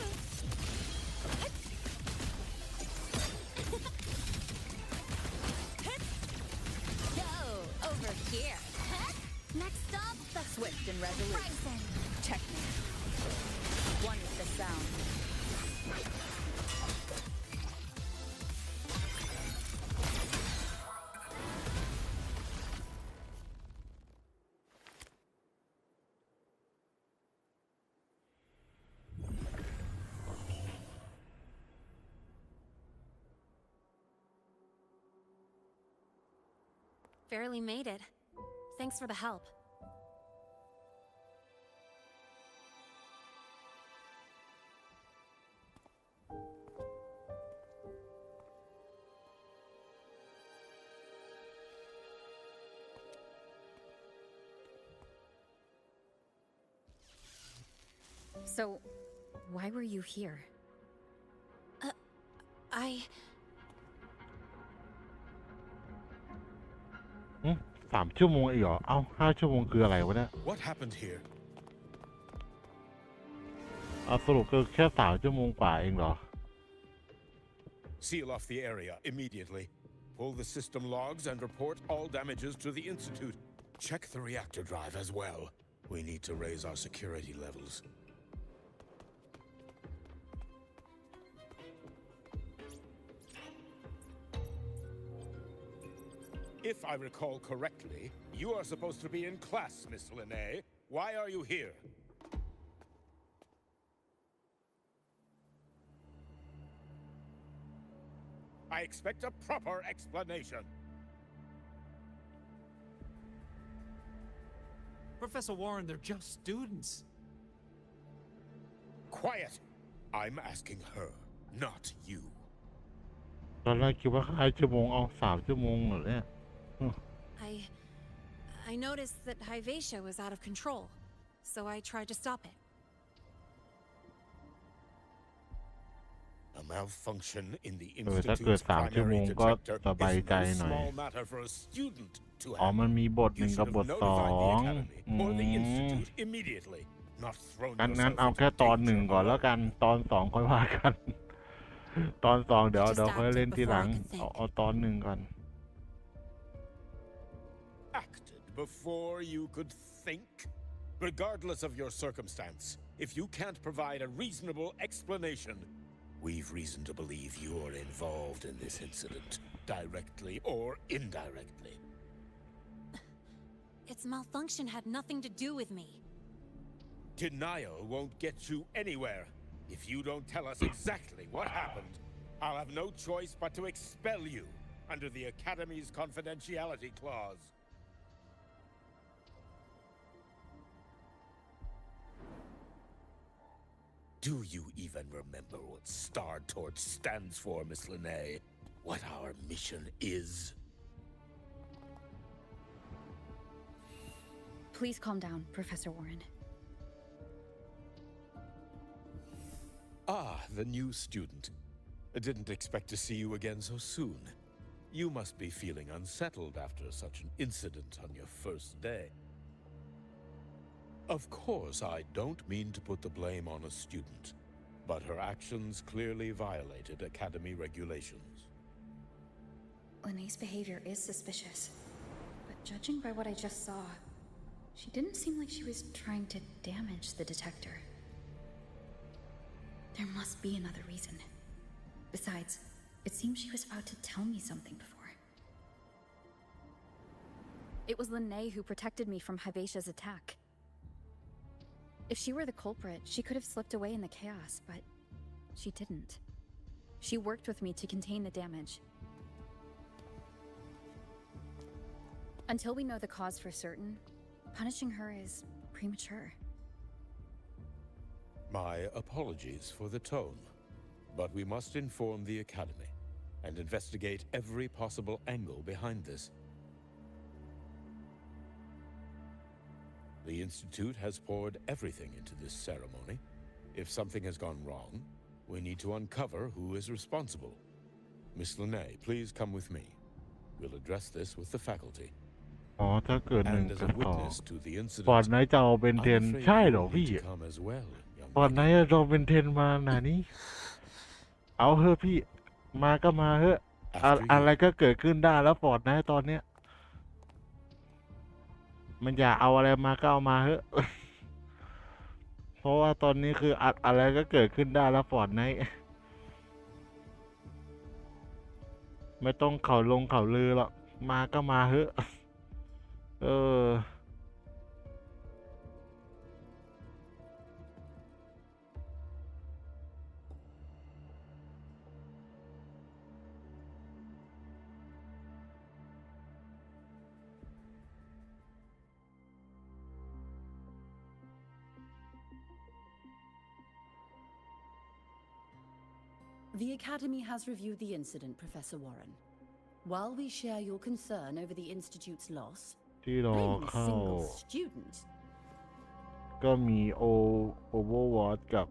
Go over here. Next stop, the Swift and resolute. Bryson. Checkmate. One with the sound. Barely made it. Thanks for the help. So, why were you here? I... 3 ชั่วโมงอีกเหรอ เอ้า 5 ชั่วโมงคืออะไรวะเนี่ย What happened here? สรุปคือแค่3 ชั่วโมงกว่าเองเหรอ Seal off the area immediately. Pull the system logs and report all damages to the Institute. Check the reactor drive as well. We need to raise our security levels. If I recall correctly, you are supposed to be in class, Miss Linnae. Why are you here? I expect a proper explanation. Professor Warren, they're just students. Quiet. I'm asking her, not you. ตอนแรกคิดว่า5 ชั่วโมง เอา 3 ชั่วโมงเหรอเนี่ย I noticed that Hyvatia was out of control, so I tried to stop it. A malfunction in the ถ้าเกิด Institute's 3 ชั่วโม primary งก็ detector สบาย is ใจ no หน่อย small matter for a student to อ๋อ handle. มันมีบท You 1 กับ should บ have ท notified the 2 Academy or the Institute immediately, not thrown งั้น yourself เอาแค่ into ตอน danger 1 ก่อนแล้วกัน ตอน 2 ค่อยว่ากัน ตอน 2 เดี๋ยวค่อยเล่นทีหลัง เอาตอน 1 ก่อน Acted before you could think? Regardless of your circumstance, if you can't provide a reasonable explanation, we've reason to believe you're involved in this incident, directly or indirectly. Its malfunction had nothing to do with me. Denial won't get you anywhere. If you don't tell us exactly what happened, I'll have no choice but to expel you under the Academy's confidentiality clause. Do you even remember what Star Torch stands for, Miss Linnae? What our mission is? Please calm down, Professor Warren. Ah, the new student. I didn't expect to see you again so soon. You must be feeling unsettled after such an incident on your first day. Of course, I don't mean to put the blame on a student. but her actions clearly violated Academy regulations. Linnea's behavior is suspicious, but judging by what I just saw, she didn't seem like she was trying to damage the detector. There must be another reason. Besides, it seems she was about to tell me something before. It was Linnea who protected me from Hivatia's attack. If she were the culprit, she could have slipped away in the chaos, but she didn't. She worked with me to contain the damage. Until we know the cause for certain, punishing her is premature. My apologies for the tone, but we must inform the Academy and investigate every possible angle behind this. The Institute has poured everything into this ceremony. If something has gone wrong, we need to uncover who is responsible. Miss Linnea, please come with me. We'll address this with the faculty. อ๋อถ้าเกิด1 And as กับ a witness to the 2ฟอร์ด incident, ไนท์จะเอาเบนเท I'm น afraid ใช่เหรอ you'll พี่ need to come as well, young ฟอร์ดไนท์จะเอาเบนเทนมาหนานี้เอาเถอะพี่มาก็มาเถอะอะไรก็เกิดขึ้นได้แล้วฟอร์ดไนท์ตอนเนี้ยมันอยากเอาอะไรมาก็เอามาเถอะ เพราะว่าตอนนี้คืออะไรก็เกิดขึ้นได้แล้วฟอร์ดไนท์ไม่ต้องเขาลงเขาลือหรอกมาก็มาเถอะThe Academy has reviewed the incident, Professor Warren. While we share your concern over the Institute's loss, ที่รอ blaming a เข้า single student ก็มีOverwatch กับ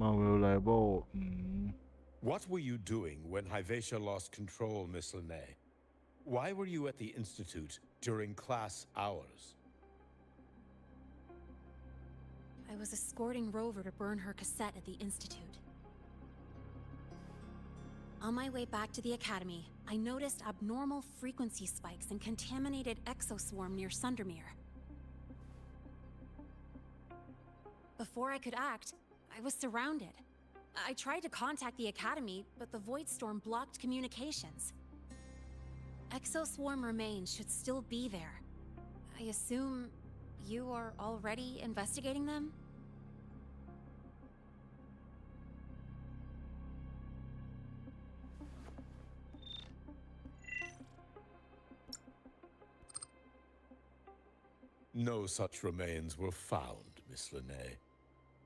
Marvel Rival what were you doing when Hivatia lost control, Miss Linnea? Why were you at the Institute during class hours? I was escorting Rover to burn her cassette at the Institute. On my way back to the Academy, I noticed abnormal frequency spikes and contaminated exoswarm near Sundermere. Before I could act, I was surrounded. I tried to contact the Academy, but the Void Storm blocked communications. Exoswarm remains should still be there. I assume you are already investigating them? No such remains were found, Miss Linnea.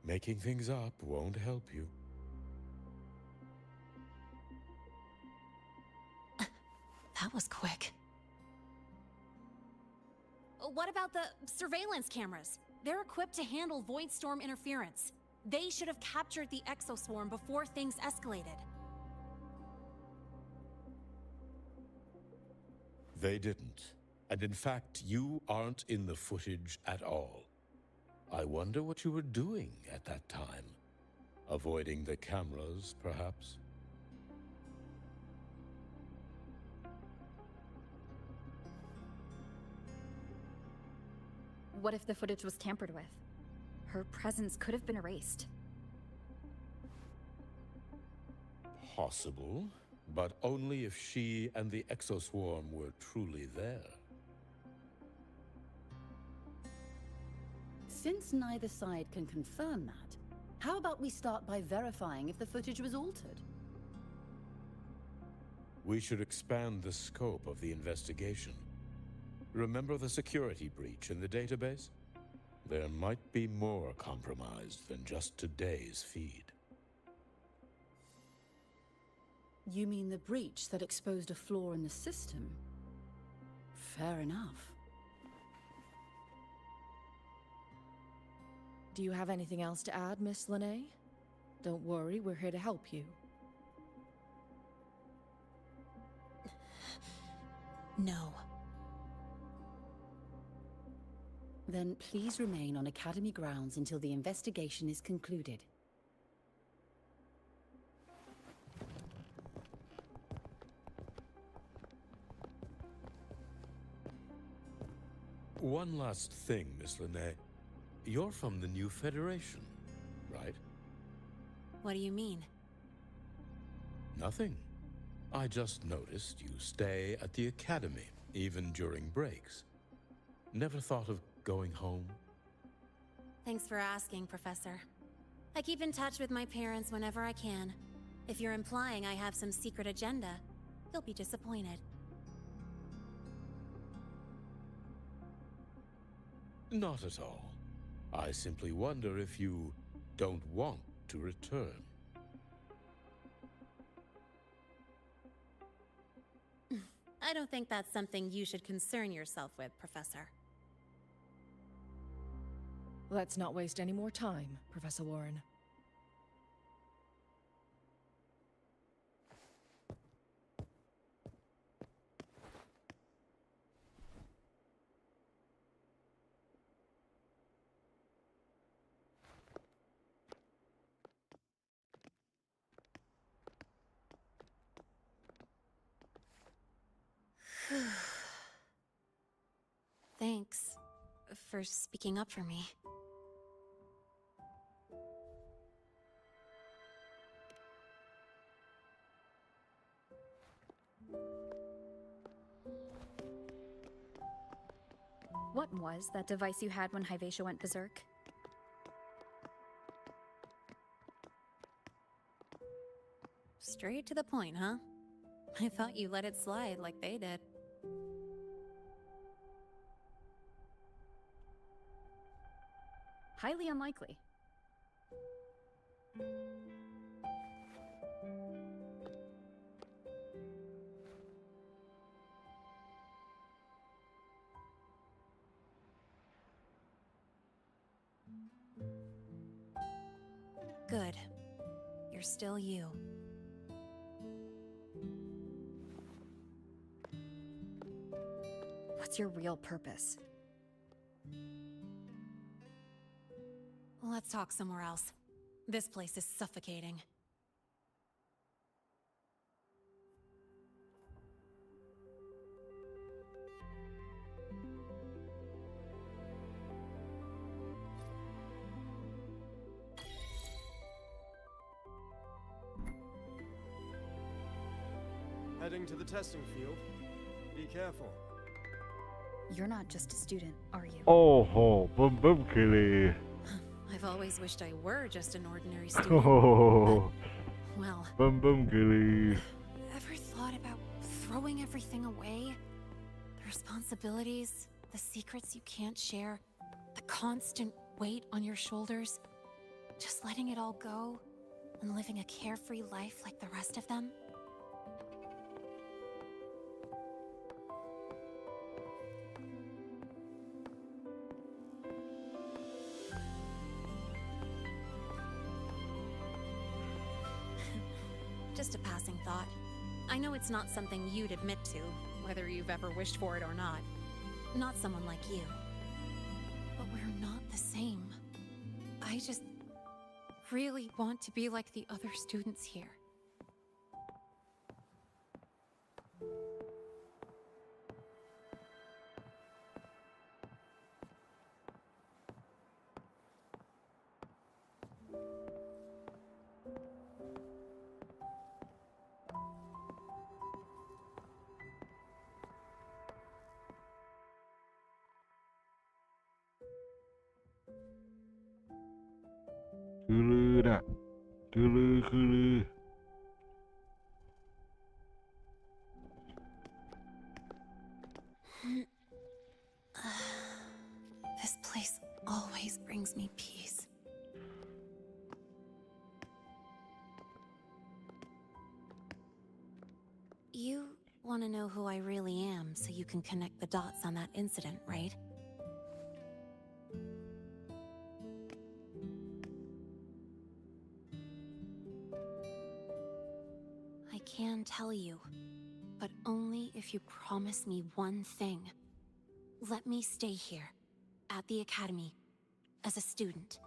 Making things up won't help you. That was quick. What about the surveillance cameras? They're equipped to handle Void Storm interference. They should have captured the exoswarm before things escalated. They didn't. And in fact, you aren't in the footage at all. I wonder what you were doing at that time. Avoiding the cameras, perhaps? What if the footage was tampered with? Her presence could have been erased. Possible, but only if she and the exoswarm were truly there. Since neither side can confirm that, how about we start by verifying if the footage was altered? We should expand the scope of the investigation. Remember the security breach in the database? There might be more compromised than just today's feed. You mean the breach that exposed a flaw in the system? Fair enough. Do you have anything else to add, Miss Linnea? Don't worry, we're here to help you. No. Then please remain on Academy grounds until the investigation is concluded. One last thing, Miss Linnae. You're from the new Federation, right? What do you mean? Nothing. I just noticed you stay at the Academy, even during breaks. Never thought of going home? Thanks for asking, Professor. I keep in touch with my parents whenever I can. If you're implying I have some secret agenda, you'll be disappointed. Not at all. I simply wonder if you don't want to return. I don't think that's something you should concern yourself with, Professor. Let's not waste any more time, Professor Warren. Thanks for speaking up for me. What was that device you had when Hyvatia went berserk? Straight to the point, huh? I thought you let it slide like they did. Highly unlikely. Good. You're still you. What's your real purpose? Let's talk somewhere else. This place is suffocating. Heading to the testing field. Be careful. You're not just a student, are you? โอ้โหบึ้มบึ้มคือเลย I've always wished I were just an ordinary โอ้โห student. Well, บึ้มบึ้มคือเลย ever thought about throwing everything away? The responsibilities, the secrets you can't share, the constant weight on your shoulders. Just letting it all go and living a carefree life like the rest of them? Just a passing thought. I know it's not something you'd admit to, whether you've ever wished for it or not. Not someone like you. But we're not the same. I just really want to be like the other students here.คือลือน่ะคือลือคือลือ This place always brings me peace. You want to know who I really am so you can connect the dots on that incident, right? I can tell you, but only if you promise me one thing. Let me stay here, at the academy, as a student.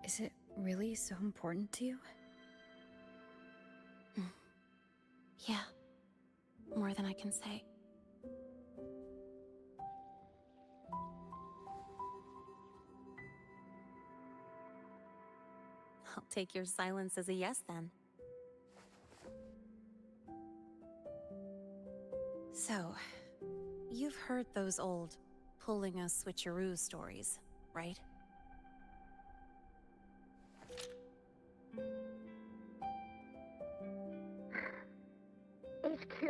Is it really so important to you? Yeah, more than I can say. take your silence as a yes then. So, you've heard those old pulling a switcheroo stories, right? HQ,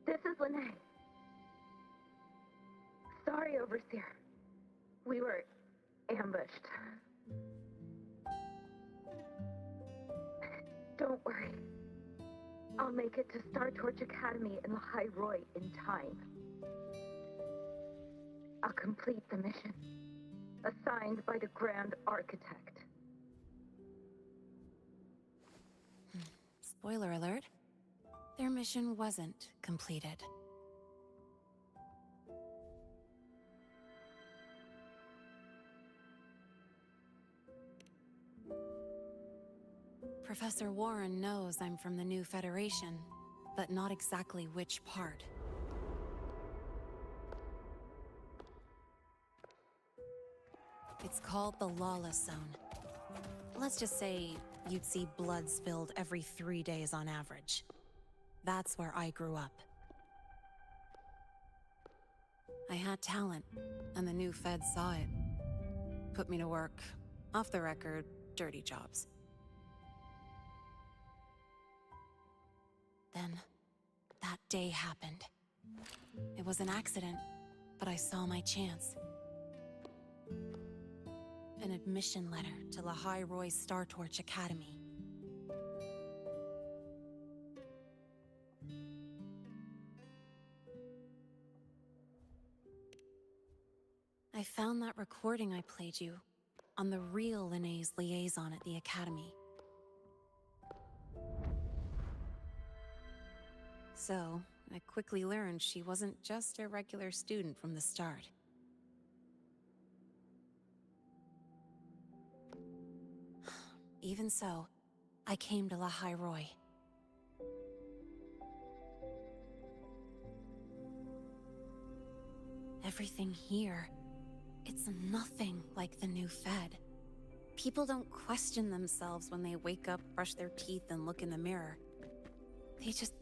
this is Lene. Sorry, Overseer. We were ambushed. Don't worry. I'll make it to Star Torch Academy in Lahai Roy in time. I'll complete the mission, assigned by the Grand Architect. Spoiler alert. Their mission wasn't completed. Professor Warren knows I'm from the new Federation, but not exactly which part. It's called the Lawless Zone. Let's just say you'd see blood spilled every 3 days on average. That's where I grew up. I had talent, and the new feds saw it. Put me to work, off the record, dirty jobs. Then, that day happened. It was an accident, but I saw my chance. An admission letter to Lahai Roy's Star Torch Academy. I found that recording I played you on the real Lene's liaison at the Academy. So, I quickly learned she wasn't just a regular student from the start. Even so, I came to Lahai Roy. Everything here, it's nothing like the new Fed. People don't question themselves when they wake up, brush their teeth, and look in the mirror. They just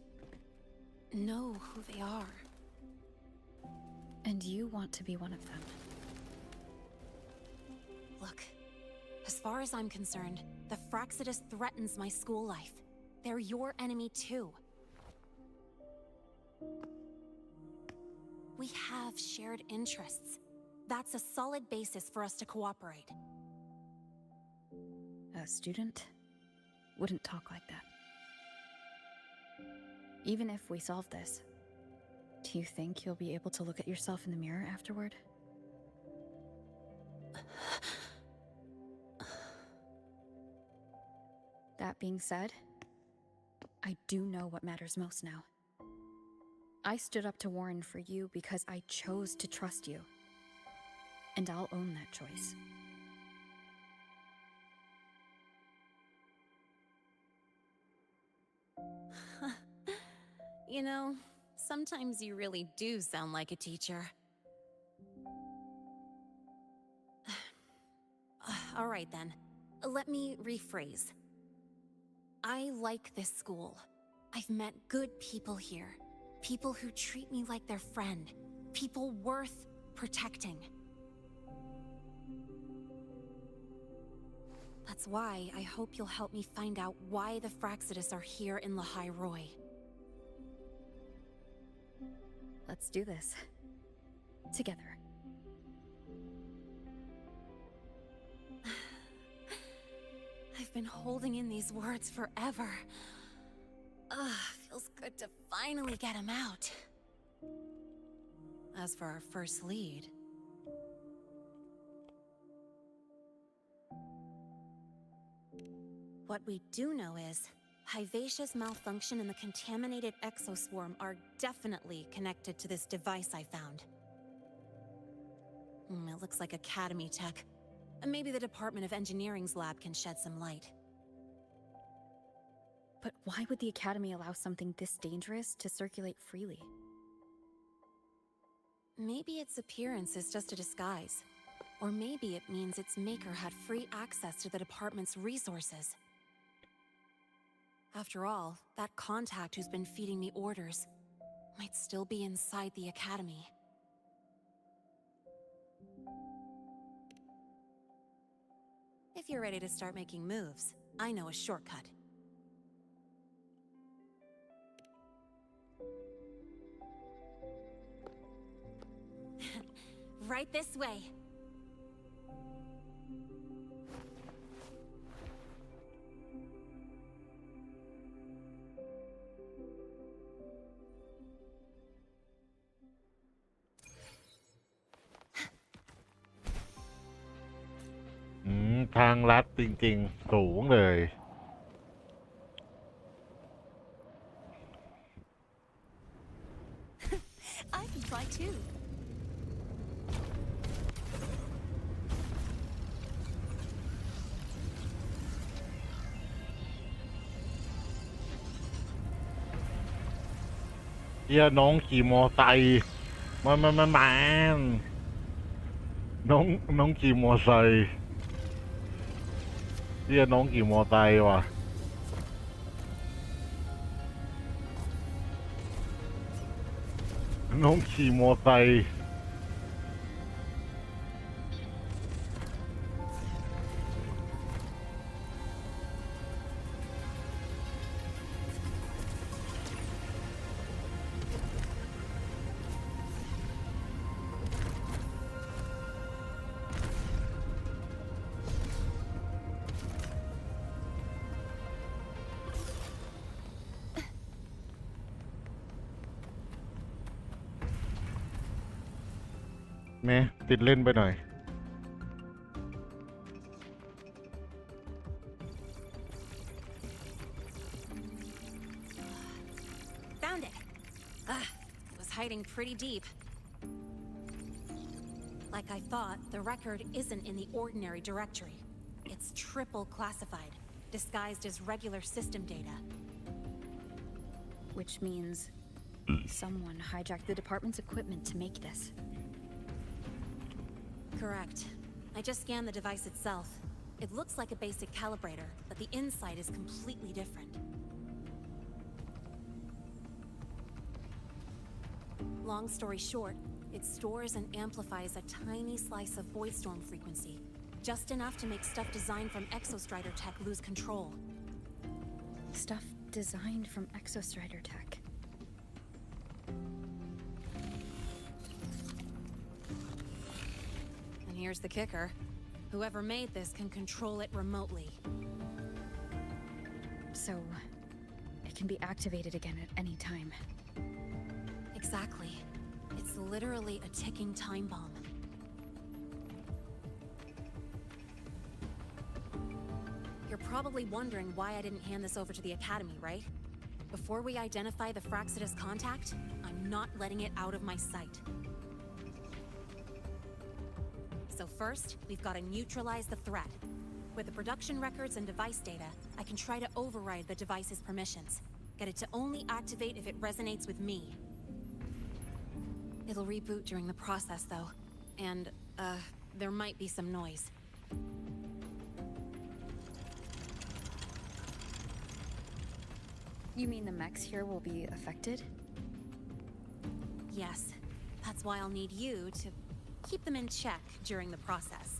know who they are. And you want to be one of them. Look, as far as I'm concerned, the Fraxidus threatens my school life. They're your enemy too. We have shared interests. That's a solid basis for us to cooperate. A student wouldn't talk like that. Even if we solve this, do you think you'll be able to look at yourself in the mirror afterward? That being said, I do know what matters most now. I stood up to Warren for you because I chose to trust you. And I'll own that choice. You know, sometimes you really do sound like a teacher. All right then, let me rephrase. I like this school. I've met good people here. People who treat me like their friend. People worth protecting. That's why I hope you'll help me find out why the Fraxidus are here in Lahai Roy. Let's do this. Together. I've been holding in these words forever. Feels good to finally get them out. As for our first lead... What we do know is, Hyvatia's malfunction and the contaminated exoswarm are definitely connected to this device I found. It looks like Academy tech. Maybe the Department of Engineering's lab can shed some light. But why would the Academy allow something this dangerous to circulate freely? Maybe its appearance is just a disguise. Or maybe it means its maker had free access to the department's resources. After all, that contact who's been feeding me orders might still be inside the academy. If you're ready to start making moves, I know a shortcut. Right this way.อืม ทางลัดจริงๆ สูงเลย I can fly too. เฮียน้องขี่มอไซค์มันน้องขี่มอไซค์เฮียน้องขี่มอไซค์ว่ะน้องขี่มอไซค์ แม่ติดเล่นไปหน่อย Found it. It was hiding pretty deep. Like I thought, the record isn't in the ordinary directory. It's triple classified, disguised as regular system data. Which means someone hijacked the department's equipment to make this. Correct. I just scanned the device itself. It looks like a basic calibrator, but the inside is completely different. Long story short, it stores and amplifies a tiny slice of voidstorm frequency, just enough to make stuff designed from Exostrider tech lose control. Stuff designed from Exostrider tech. Here's the kicker. Whoever made this can control it remotely. So, it can be activated again at any time. Exactly. It's literally a ticking time bomb. You're probably wondering why I didn't hand this over to the Academy, right? Before we identify the Fraxidus contact, I'm not letting it out of my sight. So first, we've got to neutralize the threat. With the production records and device data, I can try to override the device's permissions. Get it to only activate if it resonates with me. It'll reboot during the process, though. And, there might be some noise. You mean the mechs here will be affected? Yes. That's why I'll need you to keep them in check during the process.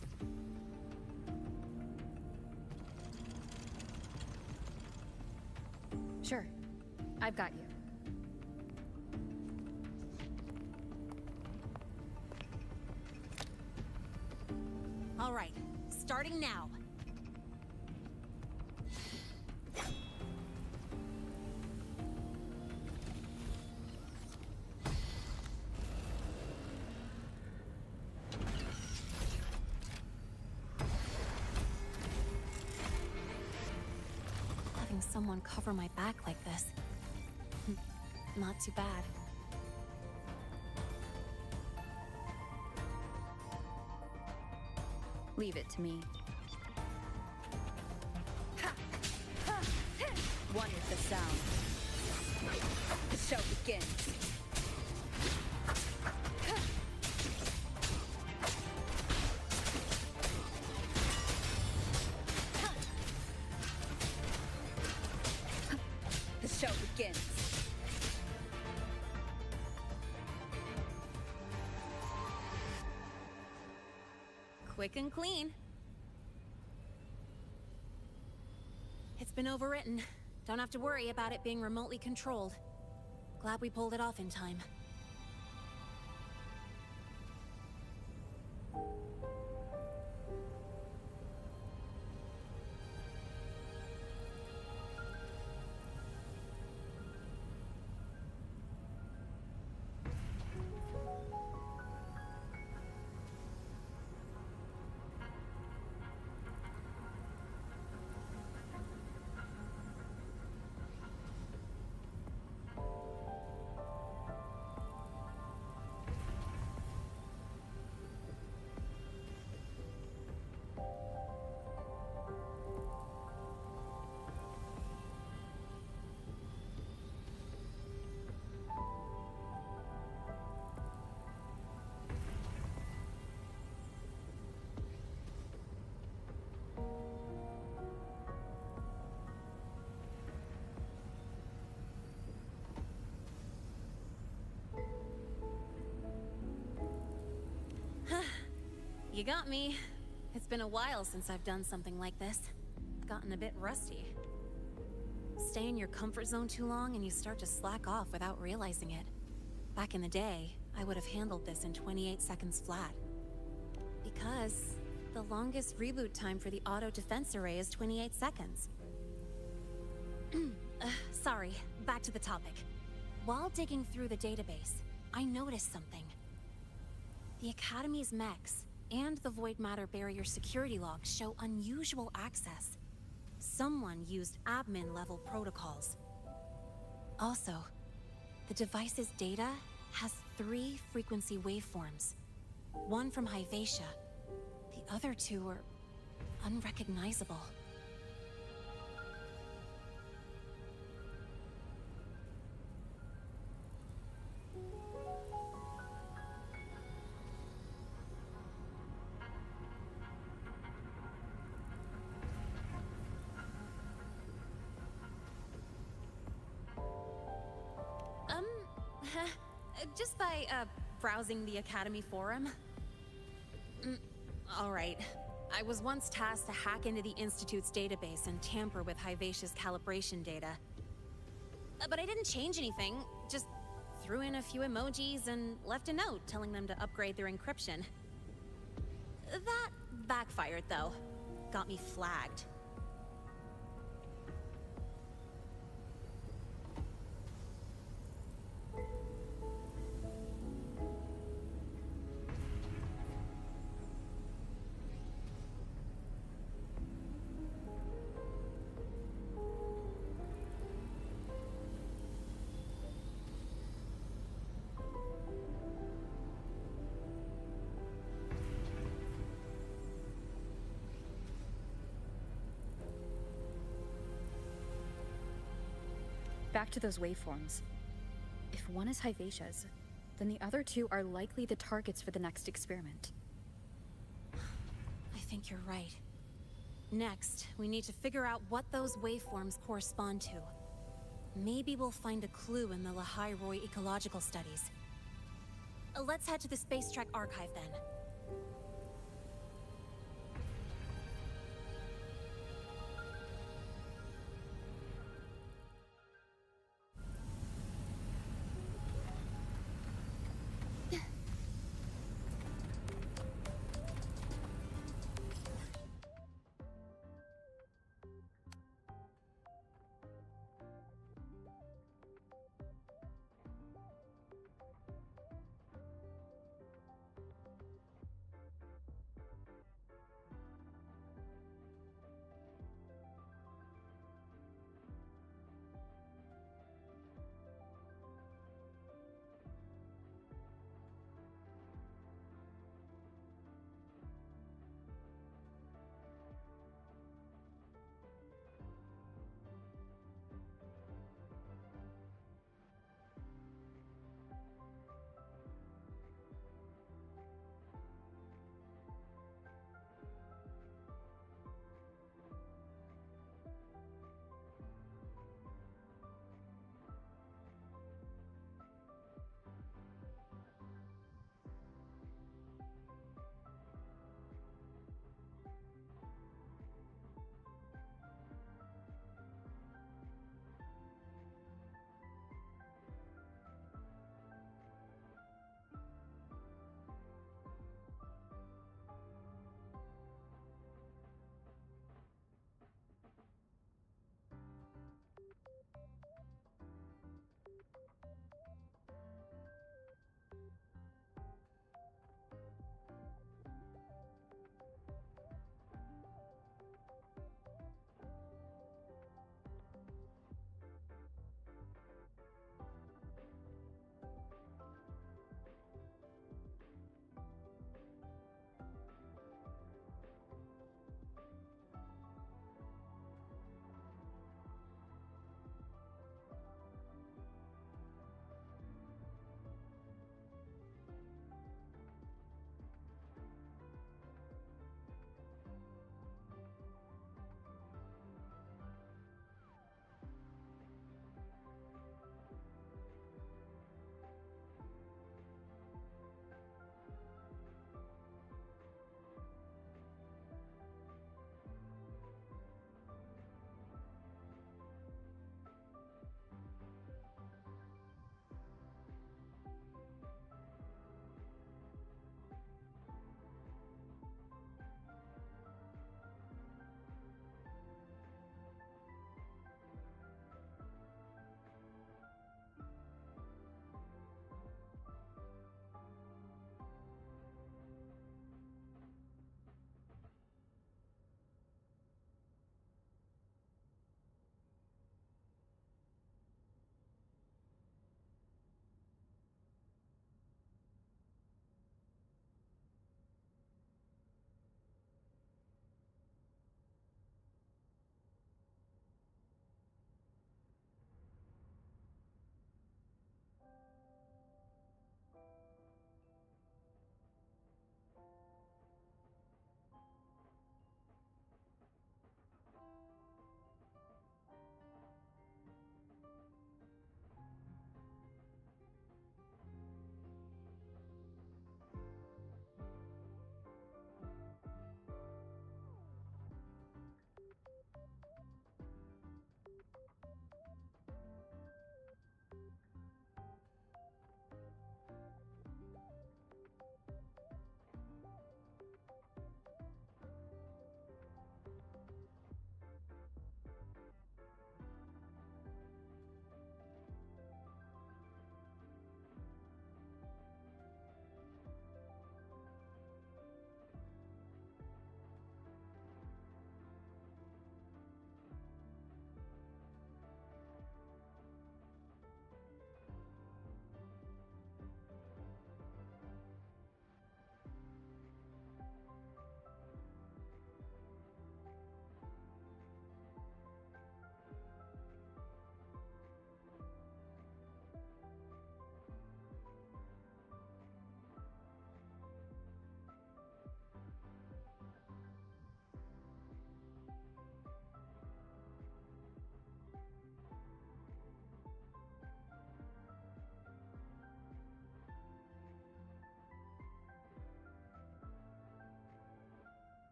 Sure. I've got you. All right. Starting now. Someone cover my back like this. Not too bad. Leave it to me. One with the sound. The show begins. show begins. Quick and clean. It's been overwritten. Don't have to worry about it being remotely controlled. Glad we pulled it off in time. You got me. It's been a while since I've done something like this. Gotten a bit rusty. Stay in your comfort zone too long and you start to slack off without realizing it. Back in the day, I would have handled this in 28 seconds flat. Because the longest reboot time for the auto defense array is 28 seconds. Sorry, back to the topic. While digging through the database, I noticed something. The Academy's mechs and the void matter barrier security logs show unusual access. Someone used admin-level protocols. Also, the device's data has 3 frequency waveforms. One from Hyvatia. The other 2 are unrecognizable. Just by, browsing the Academy forum. Alright. I was once tasked to hack into the Institute's database and tamper with Hyvatia's calibration data. But I didn't change anything, just threw in a few emojis and left a note telling them to upgrade their encryption. That backfired, though. Got me flagged. Back to those waveforms. If one is Hyvatia's, then the other 2 are likely the targets for the next experiment. I think you're right. Next, we need to figure out what those waveforms correspond to. Maybe we'll find a clue in the Lehigh Roy ecological studies. Let's head to the Space Trek archive then.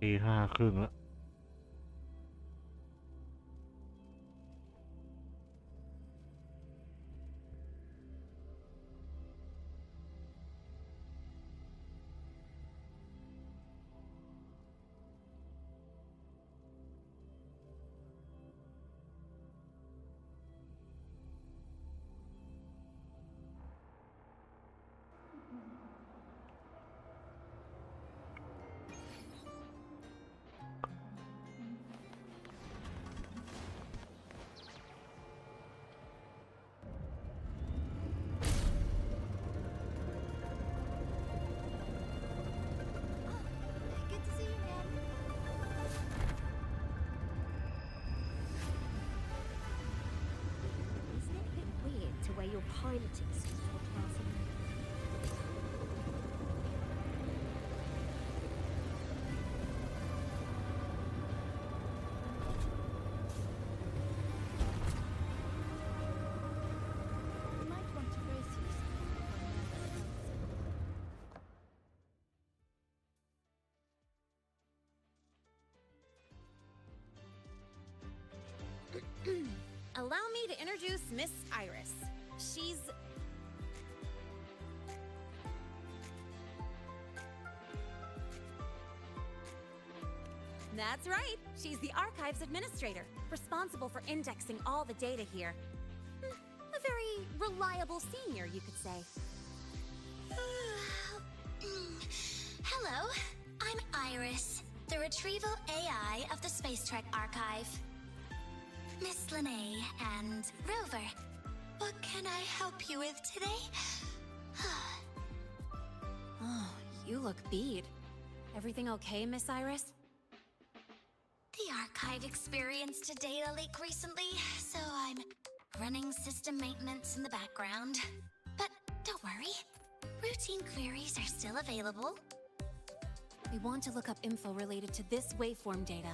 ตี 5 ครึ่งแล้วYour piloting suit for class of You might want to brace yourself Allow me to introduce Miss Iris. She's... That's right. She's the Archives Administrator, responsible for indexing all the data here. A very reliable senior, you could say. Hello, I'm Iris, the Retrieval AI of the Space Trek Archive. Miss Linnae and Rover, what can I help you with today? Oh, you look beat. Everything okay, Miss Iris? The archive experienced a data leak recently, so I'm running system maintenance in the background. But don't worry, routine queries are still available. We want to look up info related to this waveform data.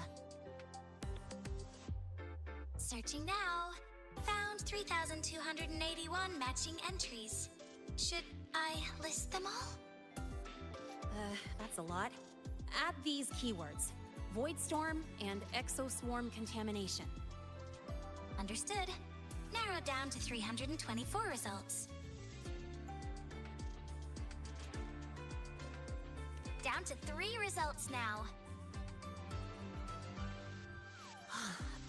Searching now. Found 3,281 matching entries. Should I list them all? That's a lot. Add these keywords: Void Storm and Exoswarm Contamination. Understood. Narrowed down to 324 results. Down to 3 results now.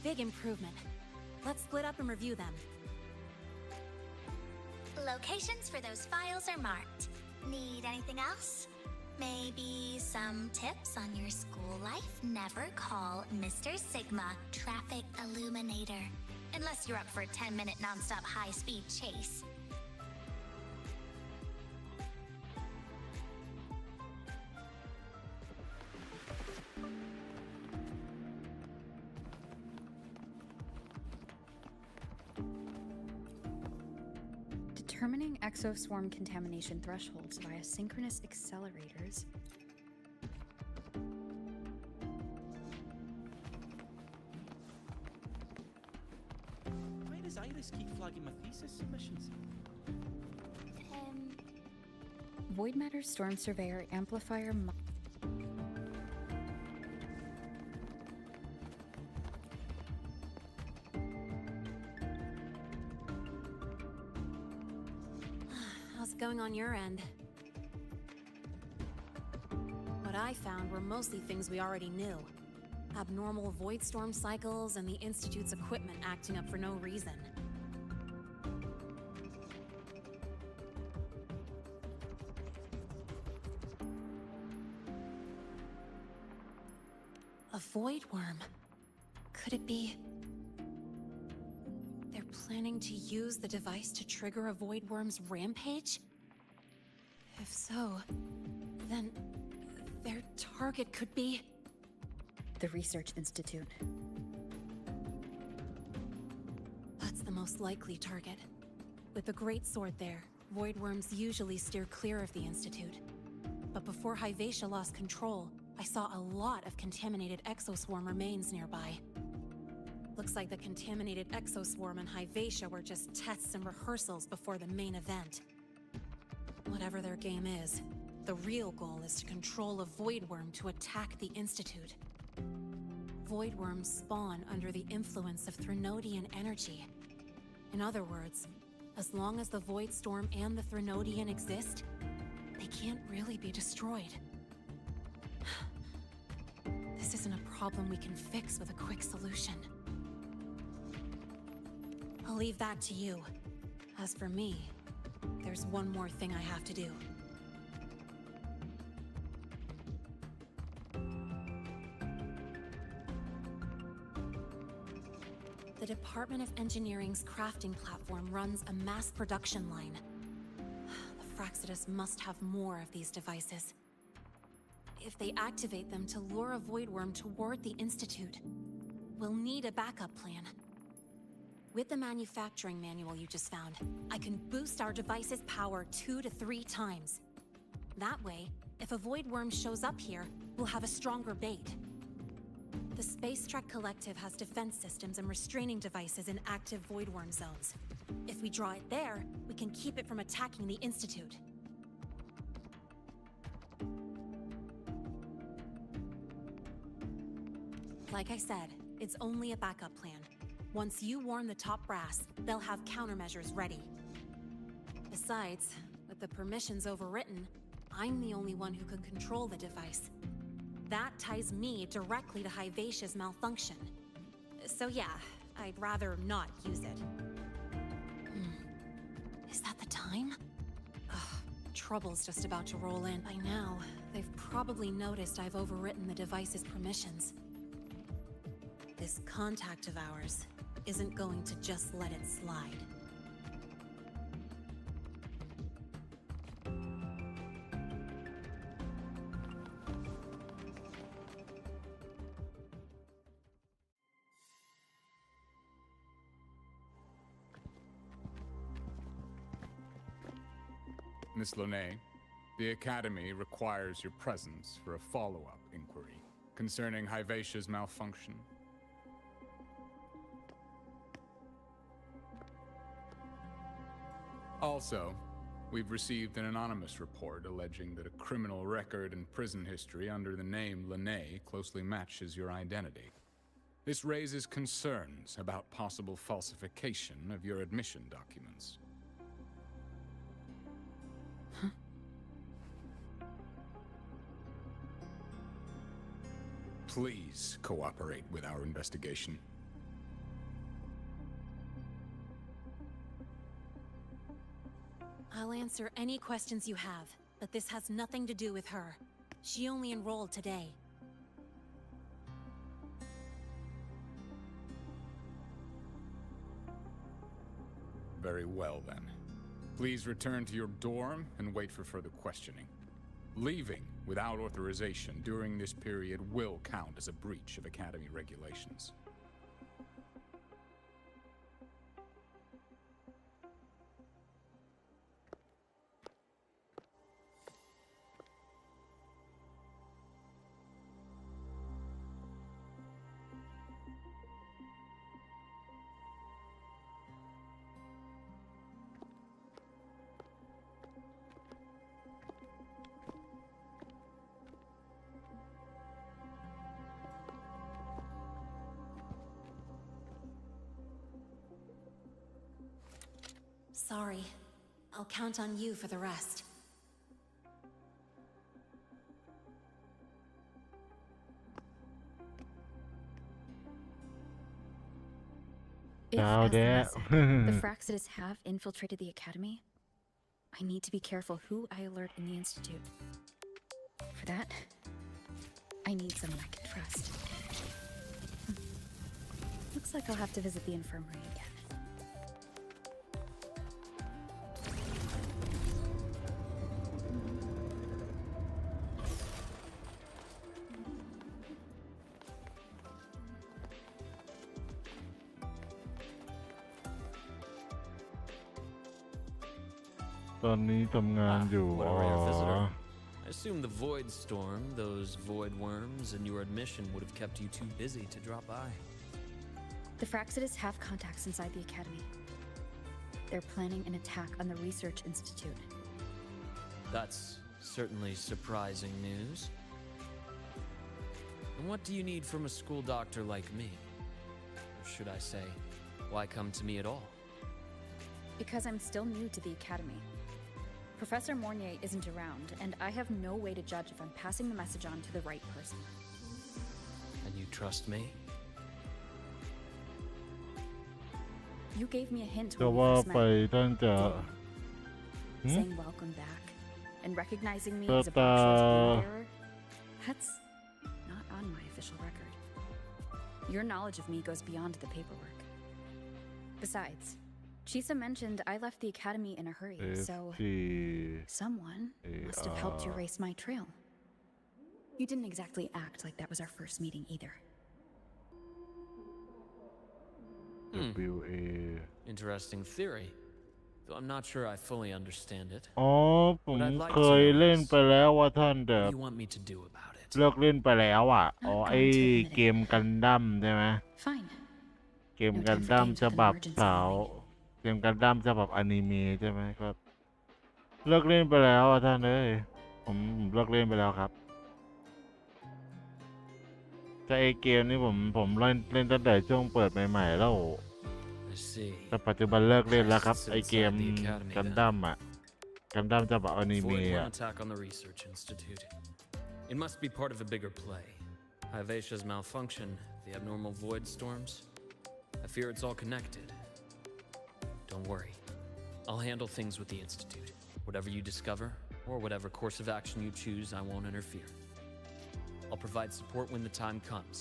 Big improvement. Let's split up and review them. Locations for those files are marked. Need anything else? Maybe some tips on your school life? Never call Mr. Sigma Traffic Illuminator. Unless you're up for a 10-minute non-stop high-speed chase. Determining exoswarm contamination thresholds via synchronous accelerators. Why does Iris keep flagging my thesis submissions? Void matter storm surveyor amplifier. How's it going on your end? What I found were mostly things we already knew. Abnormal void storm cycles and the Institute's equipment acting up for no reason. A void worm. Could it be... they're planning to use the device to trigger a void worm's rampage? If so, then their target could be... The Research Institute. That's the most likely target. With the Great Sword there, void worms usually steer clear of the Institute. But before Hyvatia lost control, I saw a lot of contaminated exoswarm remains nearby. Looks like the contaminated exoswarm and Hyvatia were just tests and rehearsals before the main event. Whatever their game is, The real goal is to control a void worm to attack the Institute. Void worms spawn under the influence of Threnodian energy. In other words, as long as the Void Storm and the Threnodian exist, they can't really be destroyed. This isn't a problem we can fix with a quick solution. I'll leave that to you. As for me, there's one more thing I have to do. The Department of Engineering's crafting platform runs a mass production line. The Fraxidus must have more of these devices. If they activate them to lure a void worm toward the Institute, we'll need a backup plan. With the manufacturing manual you just found, I can boost our device's power 2 to 3 times. That way, if a void worm shows up here, we'll have a stronger bait. The Space Trek Collective has defense systems and restraining devices in active void worm zones. If we draw it there, we can keep it from attacking the Institute. Like I said, it's only a backup plan. Once you warn the top brass, they'll have countermeasures ready. Besides, with the permissions overwritten, I'm the only one who can control the device. That ties me directly to Hyvatia's malfunction. So yeah, I'd rather not use it. Is that the time? Ugh, trouble's just about to roll in. By now, they've probably noticed I've overwritten the device's permissions. This contact of ours isn't going to just let it slide. Miss Lene, the Academy requires your presence for a follow-up inquiry concerning Hyvatia's malfunction. Also, we've received an anonymous report alleging that a criminal record and prison history under the name Lene closely matches your identity. This raises concerns about possible falsification of your admission documents. Please cooperate with our investigation. I'll answer any questions you have, but this has nothing to do with her. She only enrolled today. Very well, then. Please return to your dorm and wait for further questioning. Leaving without authorization during this period will count as a breach of Academy regulations. Sorry. I'll count on you for the rest. If, as the mess said, the Fraxidus have infiltrated the Academy, I need to be careful who I alert in the Institute. For that, I need someone I can trust. Looks like I'll have to visit the infirmary again. What a rare visitor. I assume the Void Storm, those void worms, and your admission would have kept you too busy to drop by. The Fraxidus have contacts inside the Academy. They're planning an attack on the Research Institute. That's Certainly surprising news. And what do you need from a school doctor like me? Or should I say, why come to me at all? Because I'm still new to the academy. Professor Mornier isn't around, and I have no way to judge if I'm passing the message on to the right person. And you trust me? You gave me a hint ก็ when we ว่า first ไป met, ท่านจะ saying welcome back and recognizing me ตา as a ตา Brockshaw's bearer. That's not on my official record. Your knowledge of me goes beyond the paperwork. Besides, Chisa mentioned I left the academy in a hurry, so someone must have helped you erase my trail. You didn't exactly act like that was our first meeting either. WA Interesting theory, though I'm not sure I fully understand it. อ๋อผมเคยเล่นไปแล้วว่าท่านแต่ What do you want me to do about it? เลิกเล่นไปแล้วอ่ะอ๋อไอเกมกันดั้มใช่ไหม Fine. เกมกันดั้มฉบับสาวเกมกันดั้มฉบับอนิเมะใช่ไหมครับเลิกเล่นไปแล้วอ่ะท่านเอ้ยผมเลิกเล่นไปแล้วครับแต่ไอเกมนี้ผมเล่นตั้งแต่ช่วงเปิดใหม่ๆแล้วแต่ปัจจุบันเลิกเล่นแล้วครับไอเกมกันดั้มอ่ะกันดั้มฉบับอนิเมะ Avoid อ่ะ one attack on the research institute. It must be part of a bigger play. Hivatia's malfunction, the abnormal void storms. I fear it's all connected. Don't worry. I'll handle things with the institute. Whatever you discover, or whatever course of action you choose, I won't interfere. I'll provide support when the time comes.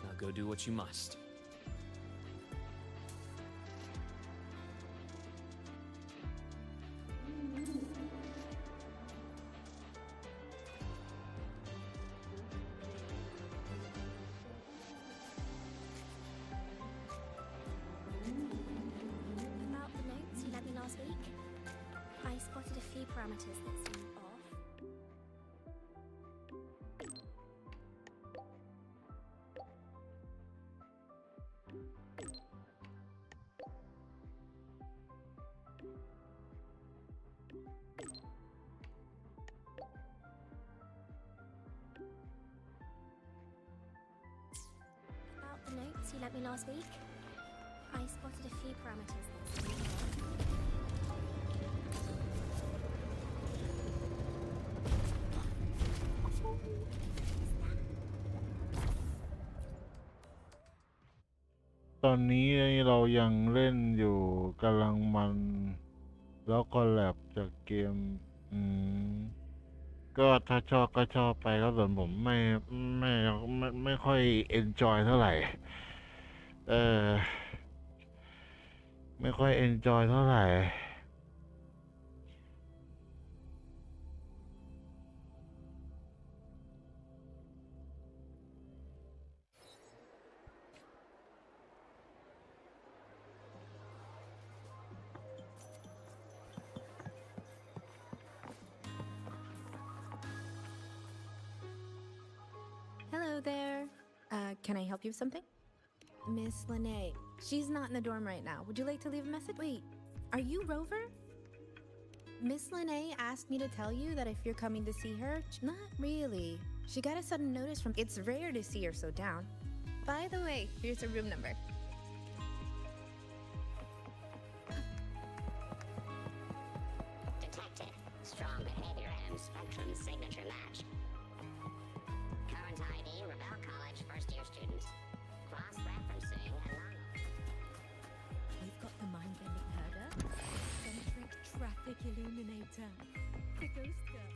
Now go do what you must. About the notes you lent me last week, I spotted a few parameters that seem off. About the notes you lent me last week, I spotted a few parameters that seem off.ๆตอนนี้เรายังเล่นอยู่กำลังมันแล้วคอลแลบจากเกมก็ถ้าชอบก็ชอบไปแล้วส่วนผมไม่ค่อยเอนจอยเท่าไหร่ไม่ค่อยเอนจอยเท่าไหร่ Hello there. Can I help you with something? Miss Lene. She's not in the dorm right now. Would you like to leave a message? Wait, are you Rover? Miss Lene asked me to tell you that if you're coming to see her, not really. She got a sudden notice from. It's rare to see her so down. By the way, here's her room number. Detected. Strong behavior and spectrum signature match. Current ID, Rebel College first-year student. Cross-referencing anomaly. We've got the mind-bending herder, eccentric traffic illuminator, the ghost girl.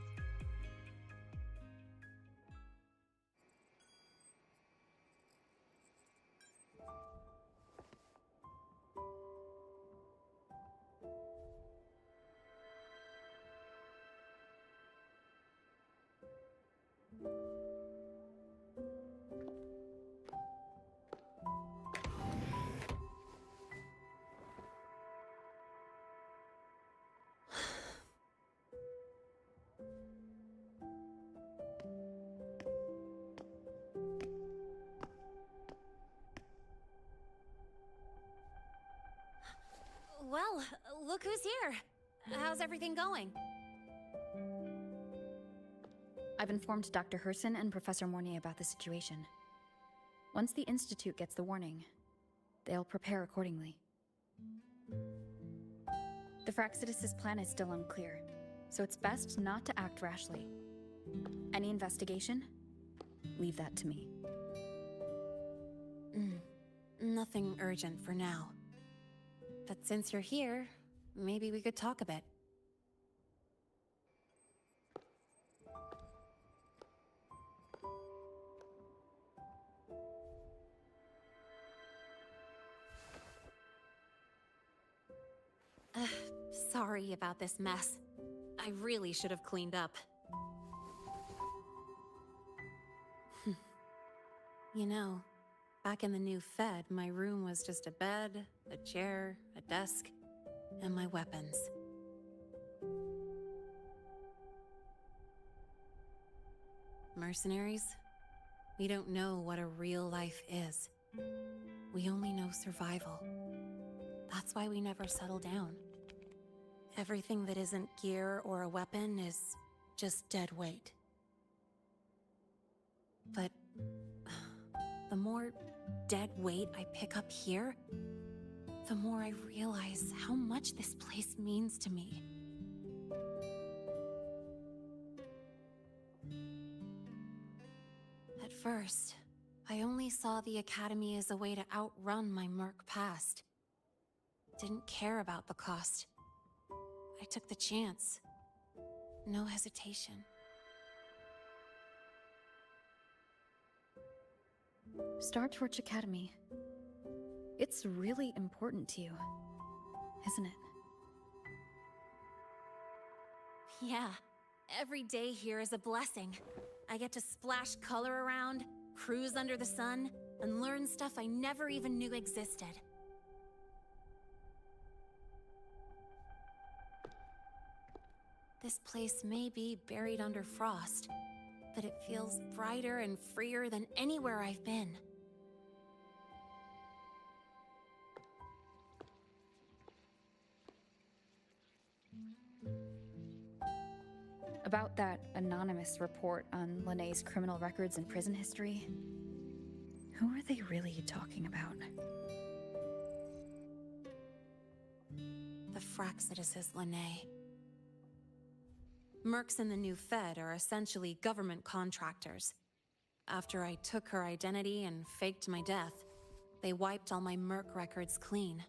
Well, look who's here. how's everything going? I've informed Dr. Herson and Professor Mornay about the situation. Once the Institute gets the warning, they'll prepare accordingly. The Fraxidus' plan is still unclear, so it's best not to act rashly. Any investigation? Leave that to me. Nothing urgent for now. But since you're here, maybe we could talk a bit. Sorry about this mess. I really should have cleaned up. You know, back in the new Fed, my room was just a bed, a chair, a desk, and my weapons. Mercenaries? We don't know what a real life is. We only know survival. That's why we never settle down. Everything that isn't gear or a weapon is just dead weight. But the more dead weight I pick up here, the more I realize how much this place means to me. At first, I only saw the Academy as a way to outrun my merc past. Didn't care about the cost. I took the chance. No hesitation. Star Torch Academy. It's really important to you, isn't it? Yeah, every day here is a blessing. I get to splash color around, cruise under the sun, and learn stuff I never even knew existed. This place may be buried under frost, but it feels brighter and freer than anywhere I've been. About that anonymous report on Linné's criminal records and prison history, who are they really talking about? The Fraxidus is Linné. Mercs in the new Fed are essentially government contractors. After I took her identity and faked my death, they wiped all my merc records clean.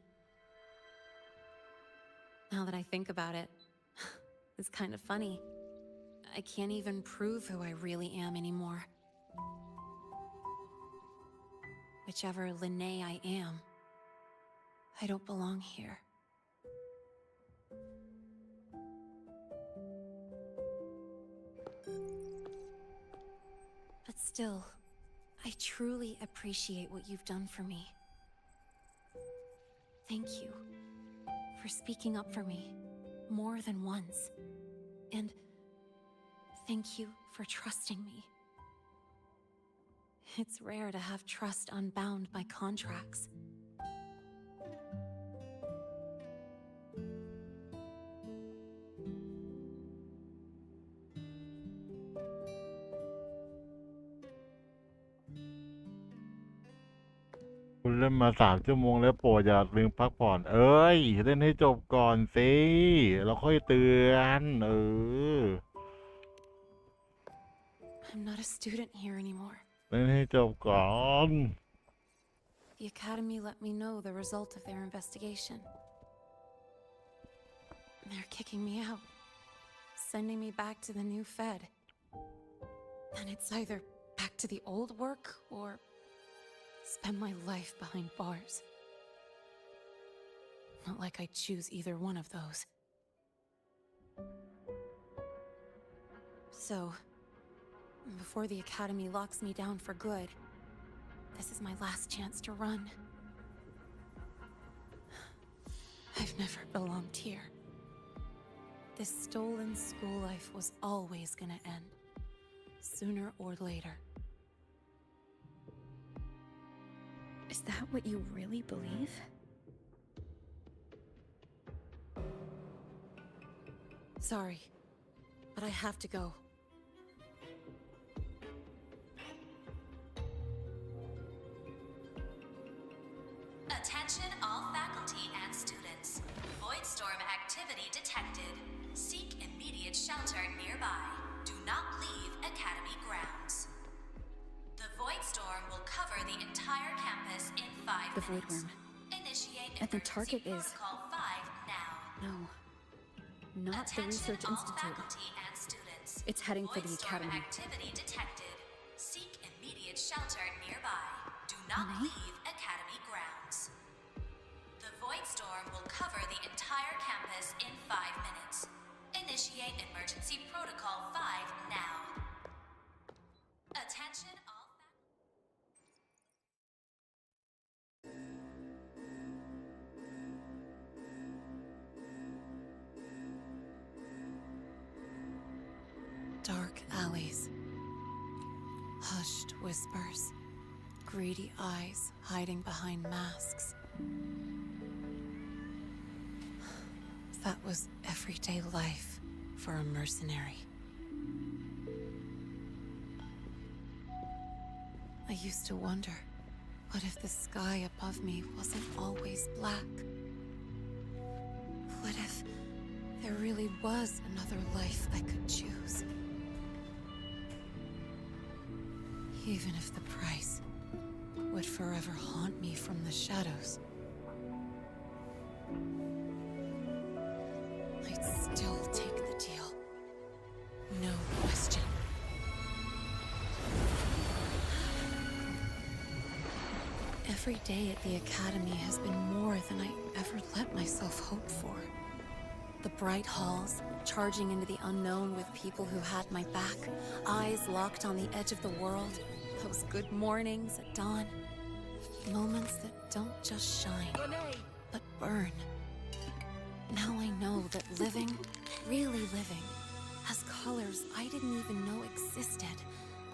Now that I think about it, it's kind of funny. I can't even prove who I really am anymore. Whichever Linné I am, I don't belong here. But still, I truly appreciate what you've done for me. Thank you for speaking up for me more than once. And thank you for trusting me. It's rare to have trust unbound by contracts.คุณเล่นมา3 ชั่วโมงแล้วโปรดอย่าลืมพักผ่อน เอ้ยเล่นให้จบก่อนสิเราค่อยเตือนI'm not a student here anymore. เล่นให้จบก่อน The Academy let me know the result of their investigation. They're kicking me out, sending me back to the new Fed. And it's either back to the old work or spend my life behind bars. Not like I choose either one of those. So, before the Academy locks me down for good, this is my last chance to run. I've never belonged here. This stolen school life was always gonna end, sooner or later. Is that what you really believe? Sorry, but I have to go. Attention all faculty and students. Void storm activity detected. Seek immediate shelter nearby. Do not leave Academy grounds. The void storm will cover the entire campus in 5 The void minutes. worm. Initiate And the emergency target is... protocol 5 now. No. Not the Attention research all institute. faculty and students. It's heading for Void the storm academy. activity detected. Seek immediate shelter nearby. Do not leave Academy grounds. The void storm will cover the entire campus in 5 minutes. Initiate emergency protocol 5 now. Attention all Dark alleys. Hushed whispers. Greedy eyes hiding behind masks. That was everyday life for a mercenary. I used to wonder, what if the sky above me wasn't always black? What if there really was another life I could choose? Even if the price would forever haunt me from the shadows, I'd still take the deal. No question. Every day at the Academy has been more than I ever let myself hope for. The bright halls, charging into the unknown with people who had my back, eyes locked on the edge of the world, those good mornings at dawn, moments that don't just shine, but burn. Now I know that living, really living, has colors I didn't even know existed.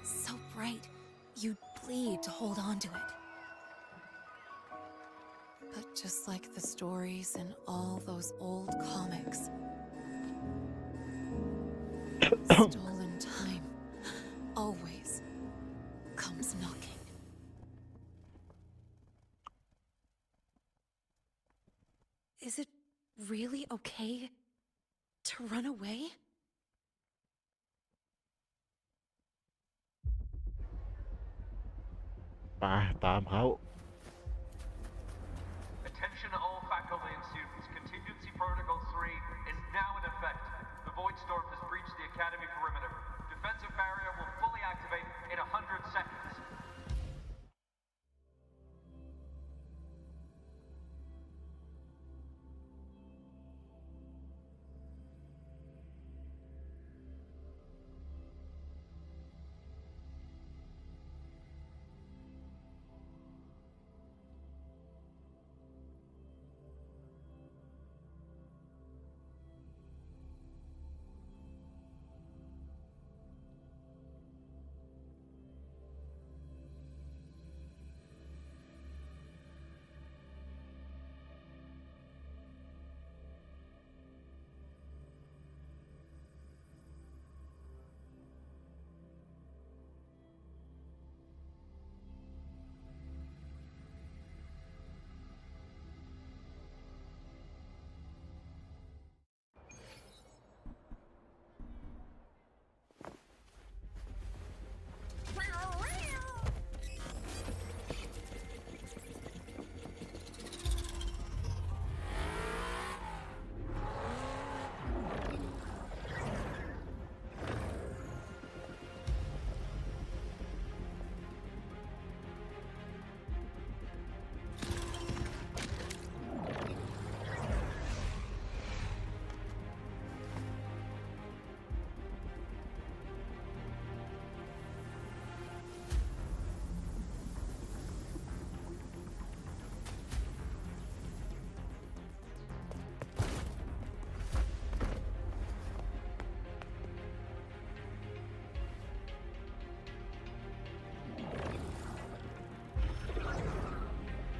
So bright, you'd bleed to hold on to it. But just like the stories in all those old comics, stolen time always comes knocking. Is it really okay to run away? ไปตามเขา Attention all faculty and students. Contingency Protocol 3 is now in effect. The Void Storm has breached the Academy perimeter. Defensive barrier will fully activate in 100 seconds.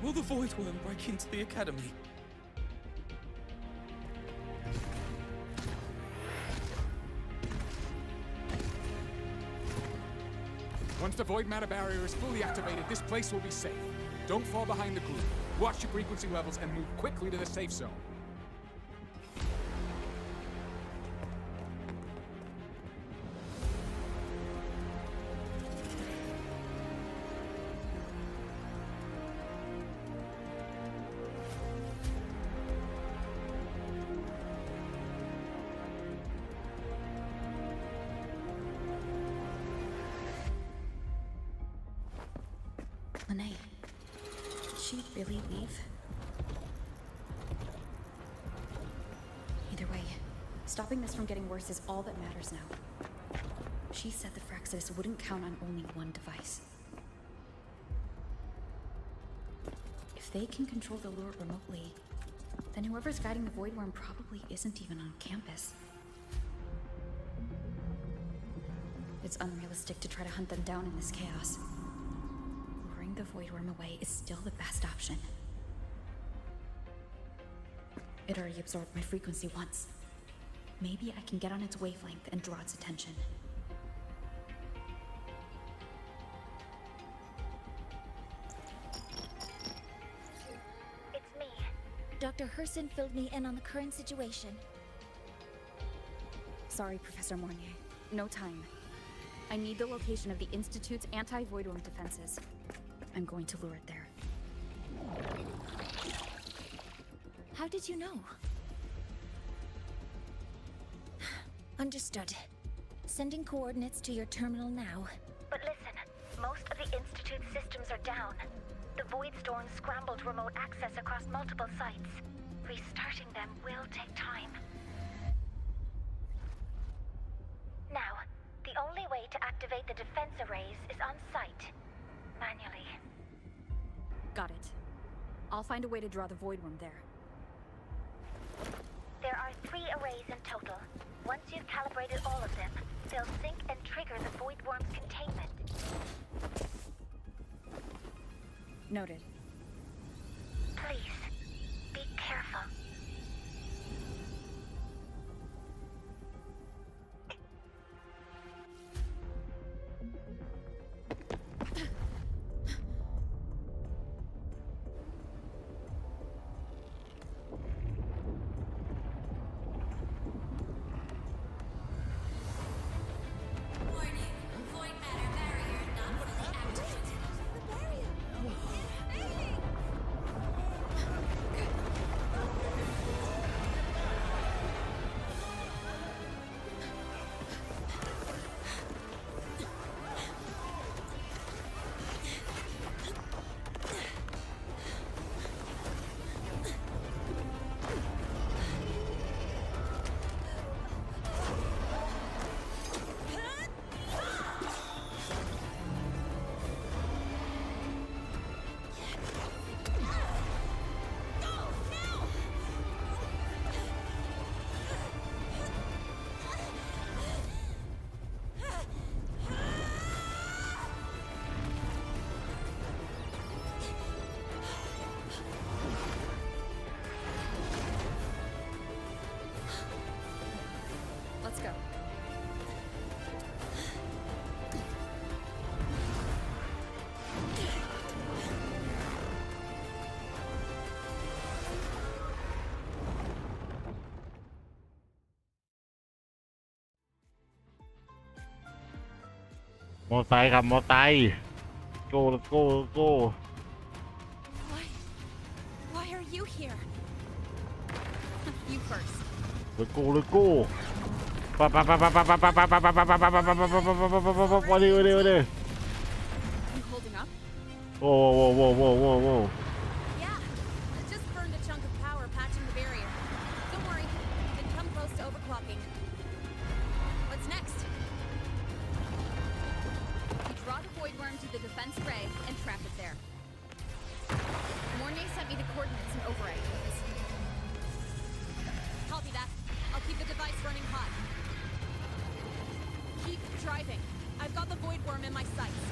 Will the Void Worm break into the Academy? Once the void matter barrier is fully activated, this place will be safe. Don't fall behind the group. Watch your frequency levels and move quickly to the safe zone. Lene, did she really leave? Either way, stopping this from getting worse is all that matters now. She said the Fraxis wouldn't count on only one device. If they can control the lure remotely, then whoever's guiding the Void Worm probably isn't even on campus. It's unrealistic to try to hunt them down in this chaos. Luring the Void Worm away is still the best option. It already absorbed my frequency once. Maybe I can get on its wavelength and draw its attention. It's me. Dr. Herson filled me in on the current situation. Sorry, Professor Mornier. No time. I need the location of the Institute's anti-Void Worm defenses. I'm going to lure it there. How did you know? Understood. Sending coordinates to your terminal now. But listen, most of the Institute's systems are down. The Void Storm scrambled remote access across multiple sites. Restarting them will take time. Now, the only way to activate the defense arrays is on site. Manually. Got it. I'll find a way to draw the Void Worm there. There are 3 arrays in total. Once you've calibrated all of them, they'll sync and trigger the Void Worm's containment. Noted. Please, be careful. Let's go. มอไซค์ครับมอไซค์ go let's go let's go Why are you here? You first. let's go let's go ไปไปไปไปไปไปไปไปไปไปไปไปไปไปดิดิดิ You holding up? โอ้โหโว้โว้โว้โว้ Yeah, I just burned a chunk of power patching the barrier. Don't worry, didn't come close to overclocking. What's next? You draw the Void Worm to the defense array and trap it there. Mornay sent me the coordinates and override codes. Copy that. I'll keep the device running hot. Keep driving. I've got the Void Worm in my sights.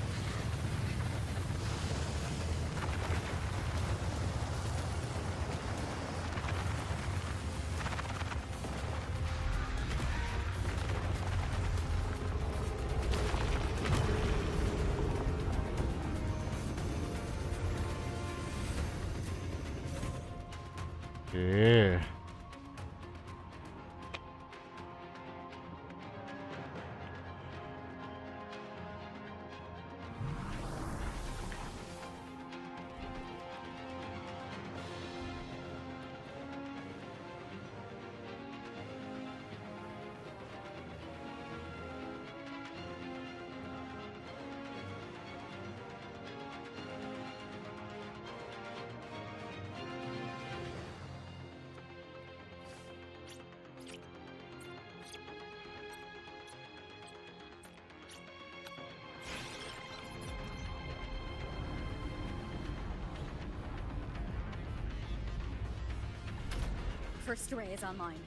First array is online.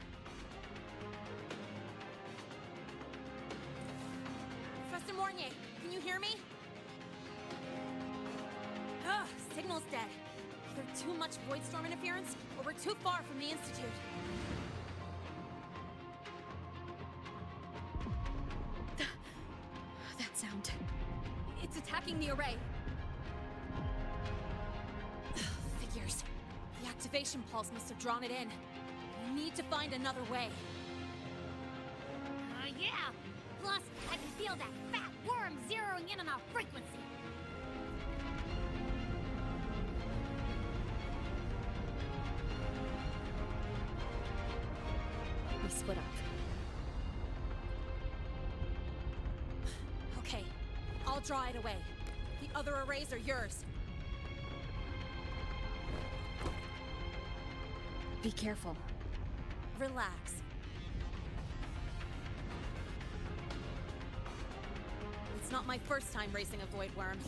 Professor Mornier, can you hear me? Ugh, signal's dead. Either too much void storm interference, or we're too far from the Institute. That sound. It's attacking the array. Figures. The activation pulse must have drawn it in. We need to find another way. Yeah! Plus, I can feel that fat worm zeroing in on our frequency. We split up. Okay, I'll draw it away. The other arrays are yours. Be careful. Relax. It's not my first time racing a void worm.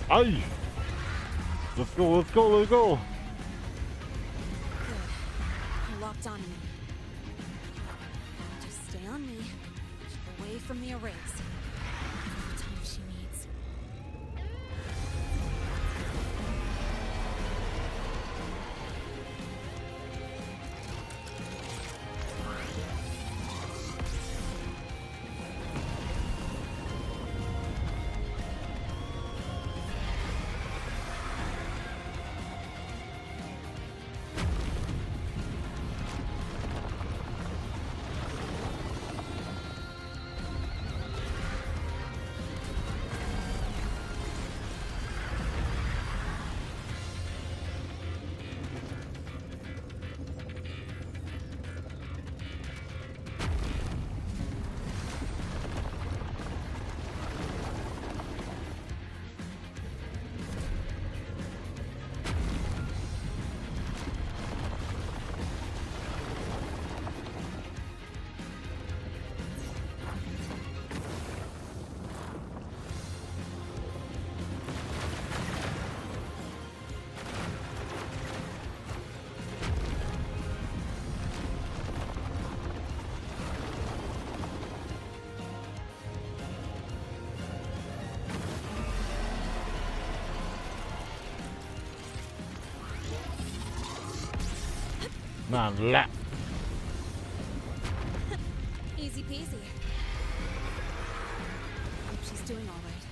Ay! Let's go, let's go, let's go! Good. You're locked on me. Just stay on me. Keep away from the arrays. All the time she needs. Nah, Easy peasy. Hope she's doing all right.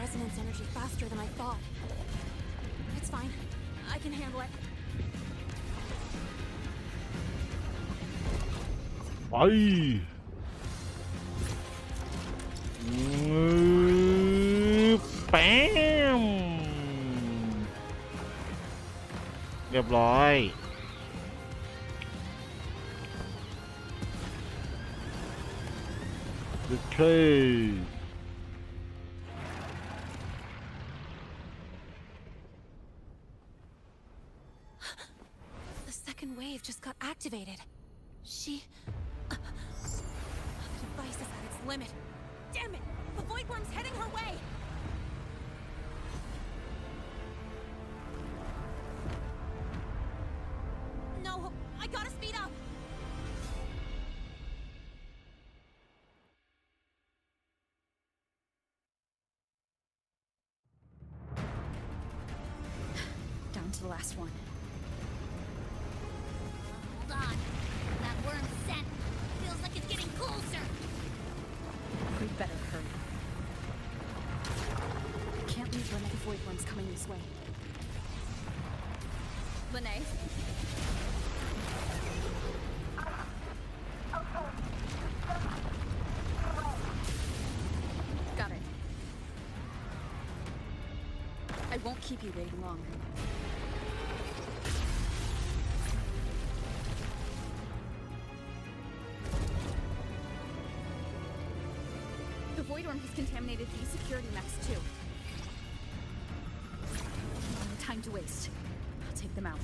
resonance energy faster than I thought. It's fine. I can handle it. ไปแป๊มเรียบร้อยโอเค The second wave just got activated. The device is at its limit. Damn it! The void worm's heading her way! No, I gotta speed up! Down to the last one. Hold on. That worm scent feels like it's getting closer. We better hurry. I can't leave Lene. The void worm's coming this way. Lene? Got it. I won't keep you waiting long. The void worm has contaminated these security mechs too. No time to waste. I'll take them out.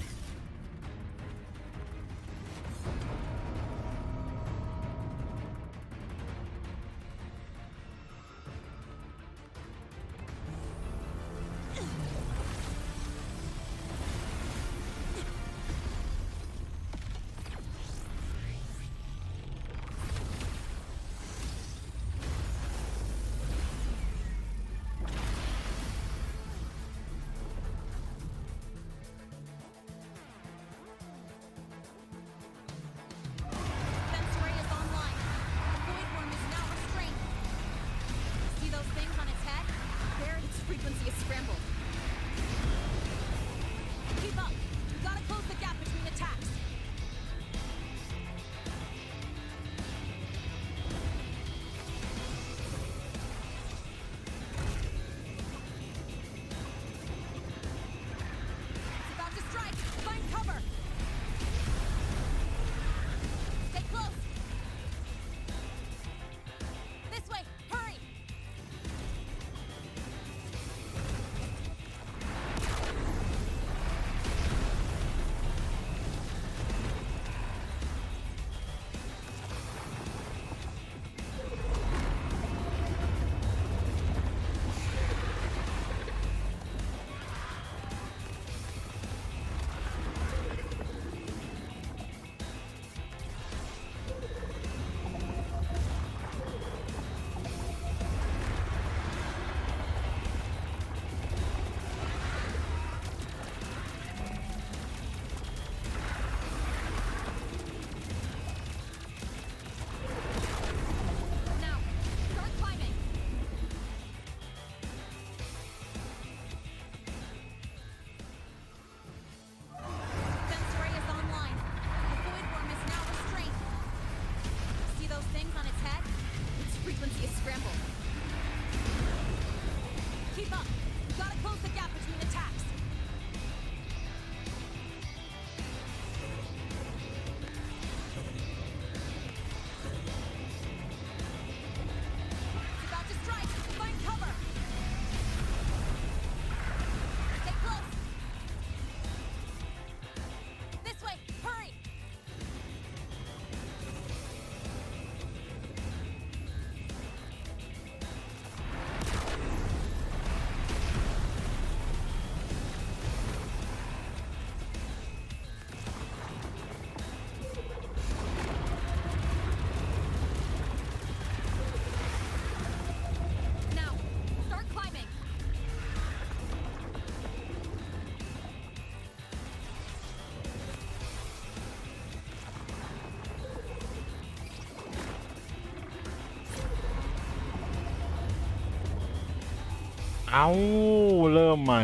เอาเริ่มใหม่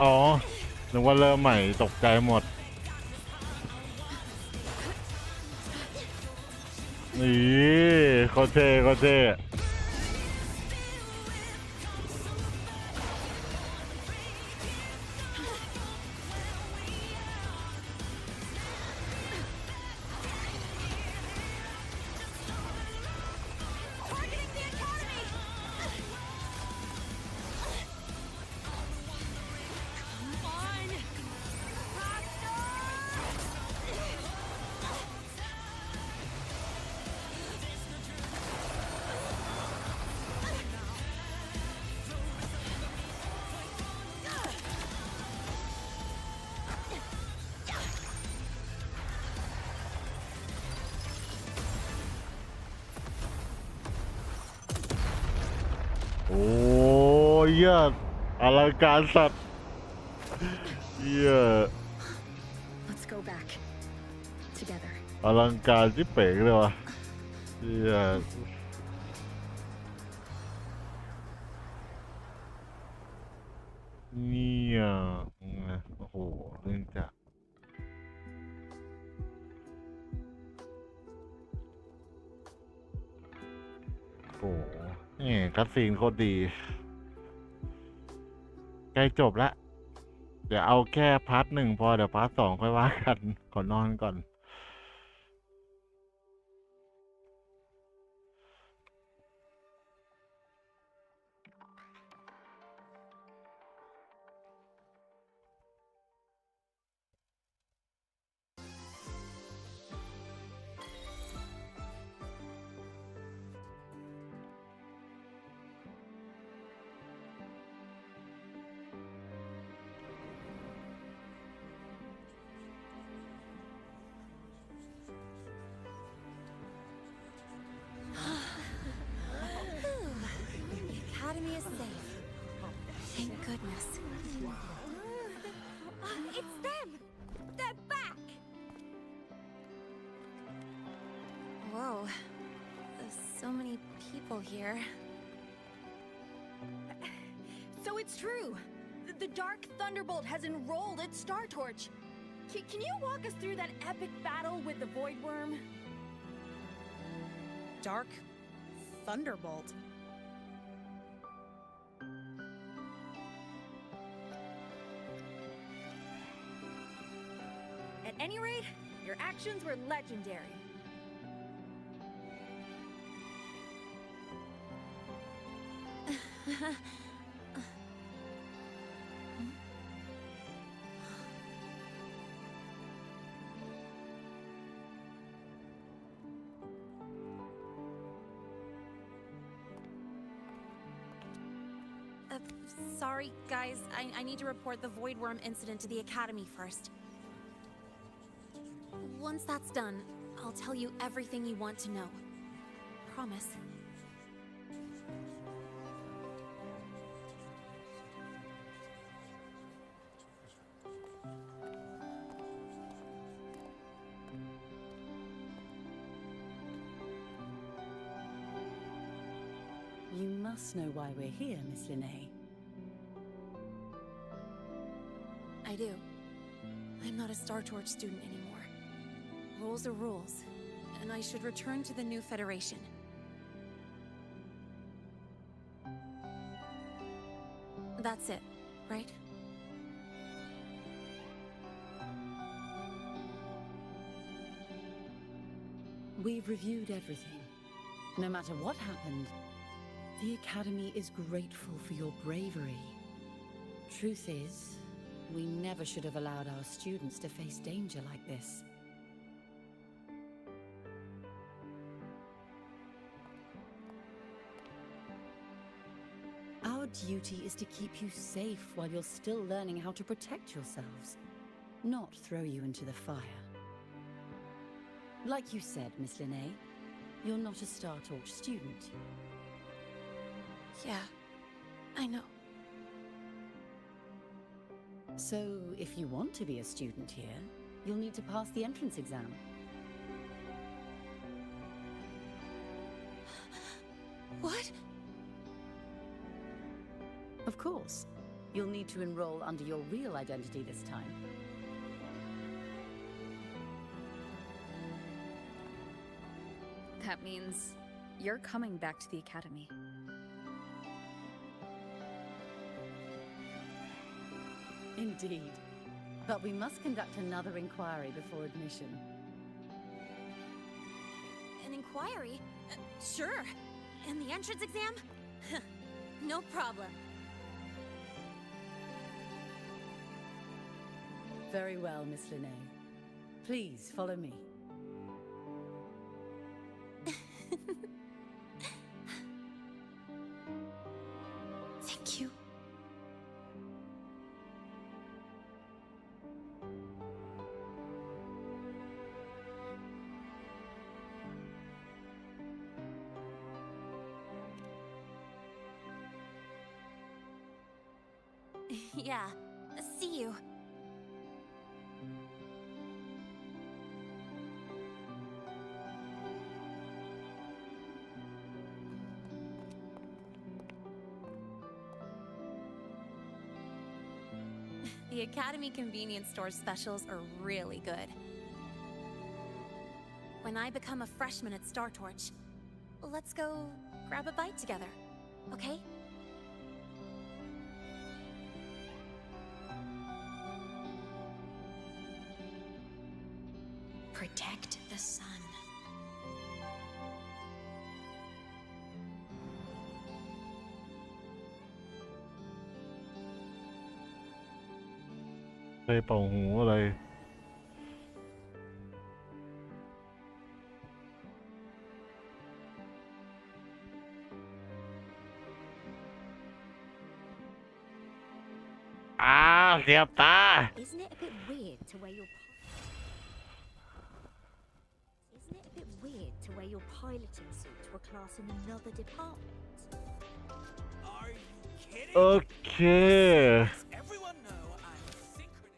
อ๋อนึกว่าเริ่มใหม่ตกใจหมดนี่โคตรเท่โคตรเท่โอ้ยเหี้ยอลังการสัตว์เหี้ย Let's go back together. อลังการที่เป๋งเลยวะเหี้ยเนี่ยโอ้โหเรื่องจากโอ้โหนี่คัสซีนโคตรดีใกล้จบแล้วเดี๋ยวเอาแค่พาร์ทหนึ่งพอเดี๋ยวพาร์ทสองค่อยว่ากันขอนอนก่อน The academy is safe. Thank goodness. It's them! They're back! Whoa. There's so many people here. So it's true. The Dark Thunderbolt has enrolled at Star Torch. Can you walk us through that epic battle with the Void Worm? Dark Thunderbolt. At any rate, your actions were legendary. Sorry, guys. I need to report the Void Worm incident to the Academy first. Once that's done, I'll tell you everything you want to know. Promise. You must know why we're here, Miss Linnae. I do. I'm not a Star Torch student anymore. Rules are rules, and I should return to the new Federation. That's it, right? We've reviewed everything. No matter what happened, the Academy is grateful for your bravery. Truth is, we never should have allowed our students to face danger like this. Our duty is to keep you safe while you're still learning how to protect yourselves, not throw you into the fire. Like you said, Miss Linnae, you're not a Star Torch student. Yeah, I know. So, if you want to be a student here, you'll need to pass the entrance exam. What? Of course. You'll need to enroll under your real identity this time. That means you're coming back to the academy. Indeed. But we must conduct another inquiry before admission. An inquiry? Sure. And the entrance exam? No problem. Very well, Miss Linnae. Please follow me. Thank you. Yeah, see you. The Academy convenience store specials are really good. When I become a freshman at Star Torch, let's go grab a bite together, okay? Protect the sun. Đây bầu hủ ở đây. À, đẹp ta. Isn't it a bit weird to wear your piloting suit to a class in another department? Are you kidding? Okay. Everyone know I'm synchronous.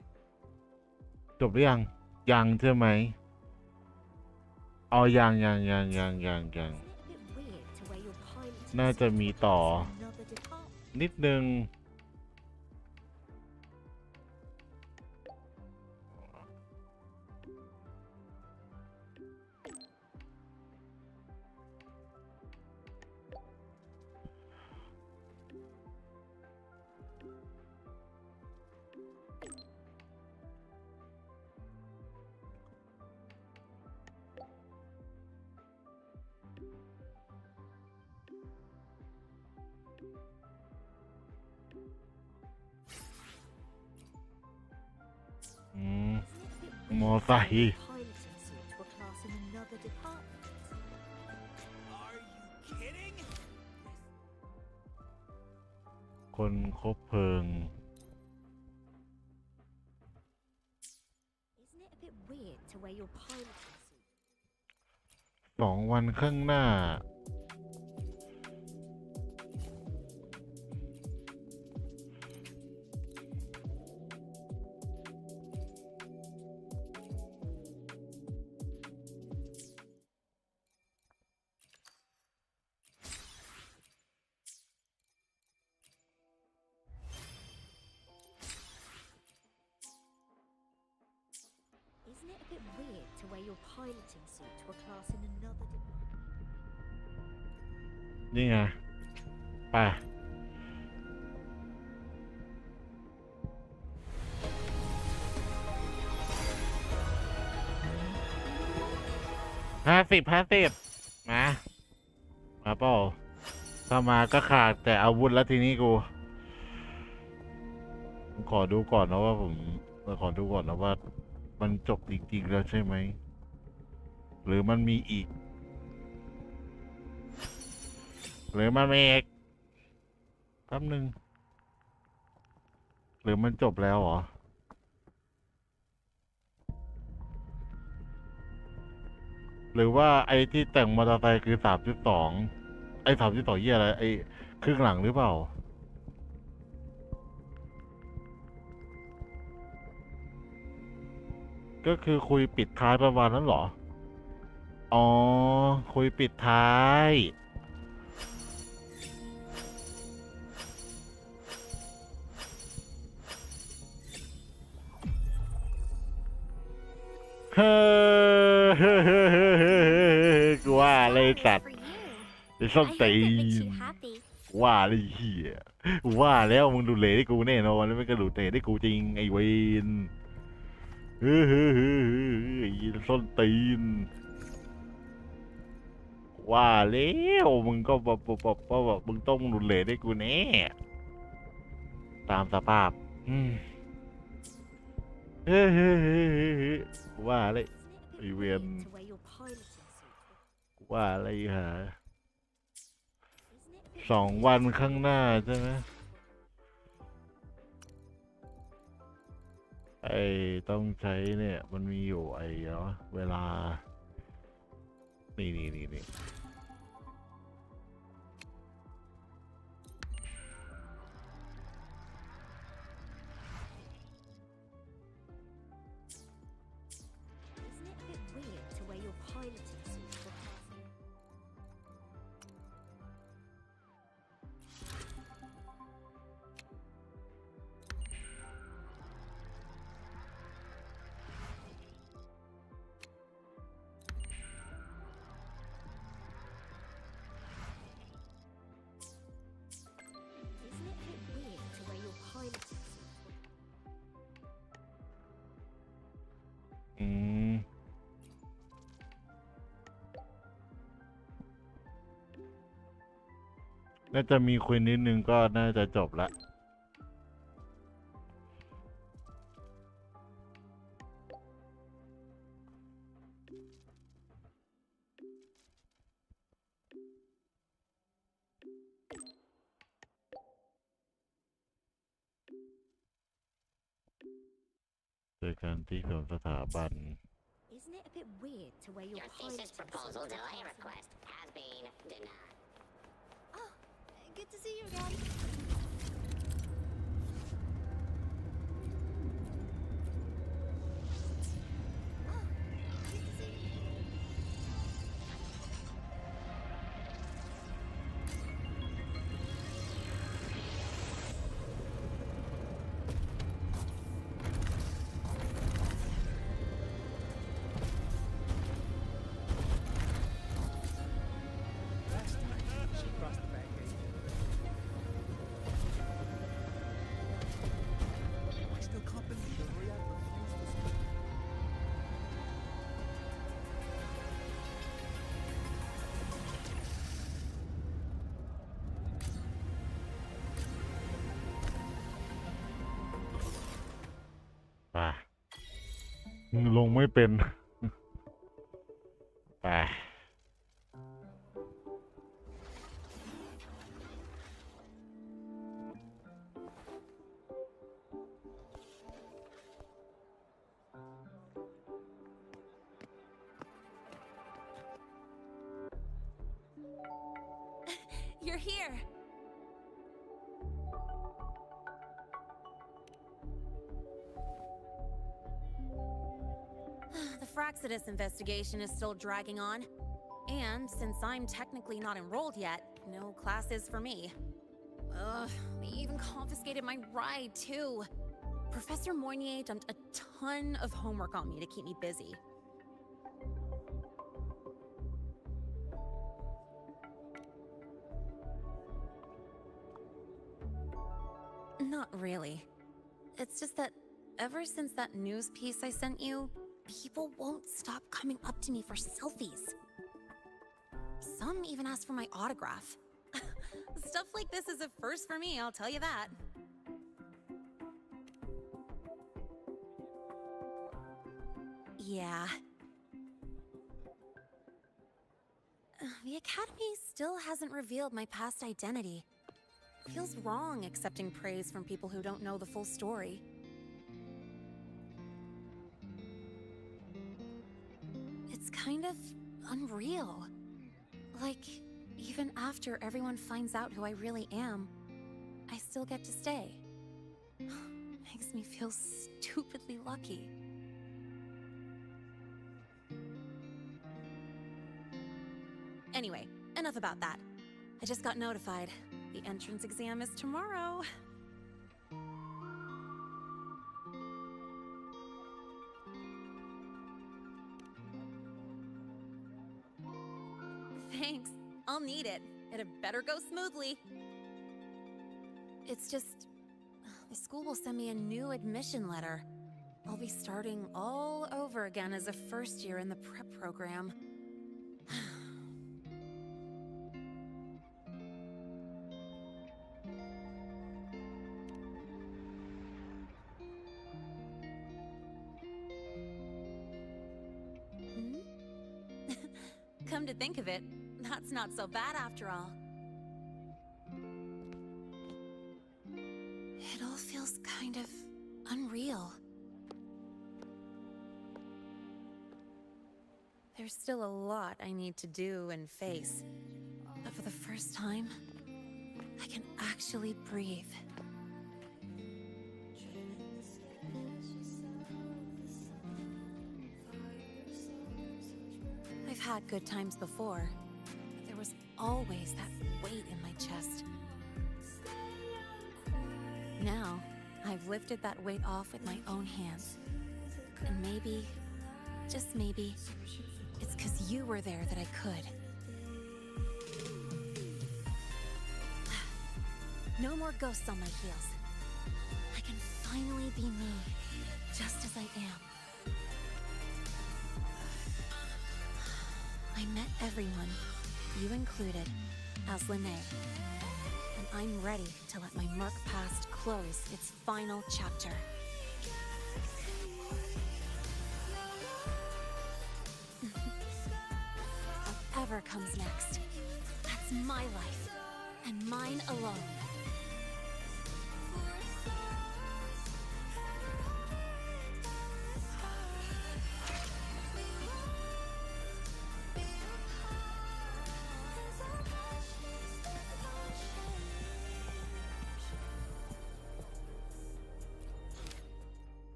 จบหรือยังยังใช่ไหมอ๋อยังน่าจะมีต่อนิดนึงมอไซค์ คนคบเพลิง2 วันข้างหน้านี่ไงไป50มาเปล่าถ้ามาก็ขาดแต่อาวุธแล้วทีนี้กูขอดูก่อนนะว่ามันจบจริงๆแล้วใช่ไหมหรือมันมีอีกหรือมันมีอีกแป๊บนึงหรือมันจบแล้วเหรอหรือว่าไอ้ที่แต่งมอเตอร์ไซค์คือ 3.2 ไอ้ 3.2 เหี้ยอะไรไอ้ครึ่งหลังหรือเปล่าก็คือคุยปิดท้ายประมาณนั้นเหรออ๋อคุยปิดท้าย เฮ้ยกูว่าเลยสัตว์ไอ้ส้นตีนว่าเลยเหี้ยว่าแล้วมึงดูเลให้กูแน่นอนแล้วไม่ก็ดูเตะให้กูจริงไอ้เวนไอ้ส้นตีนว่าแล้วมึงก็แบบมึงต้องดูเลให้กูแน่ตามสภาพว่าเลยไอ้เวนว่าอะไรฮะ2 วันข้างหน้าใช่ไหมไอ้ต้องใช้เนี่ยมันมีอยู่ไอ้เนาะเวลานี่น่าจะมีคุยนิดนึงก็น่าจะจบละเจอกันที่สวนสถาบัน Isn't it a bit weird to wear your thesis proposal delay request has been denied. Oh, good to see you again.ลงไม่เป็นไปYou're here. The Fraxidus investigation is still dragging on. And since I'm technically not enrolled yet, no classes for me. They even confiscated my ride, too. Professor Moynier dumped a ton of homework on me to keep me busy. Not really. It's just that ever since that news piece I sent you, people won't stop coming up to me for selfies. Some even ask for my autograph. Stuff like this is a first for me, I'll tell you that. Yeah. The Academy still hasn't revealed my past identity. Feels wrong accepting praise from people who don't know the full story. It's kind of unreal. Like, even after everyone finds out who I really am, I still get to stay. Makes me feel stupidly lucky. Anyway, enough about that. I just got notified. The entrance exam is tomorrow. Thanks. I'll need it. It had better go smoothly. It's just, the school will send me a new admission letter. I'll be starting all over again as a first year in the prep program. Come to think of it, that's not so bad after all. It all feels kind of unreal. There's still a lot I need to do and face, but for the first time, I can actually breathe. I've had good times before, but there was always that weight in my chest. Now, I've lifted that weight off with my own hands. And maybe, just maybe, it's 'cause you were there that I could. No more ghosts on my heels. I can finally be me, just as I am. I met everyone, you included, as Lene. And I'm ready to let my murk past close its final chapter. Whatever comes next, that's my life, and mine alone.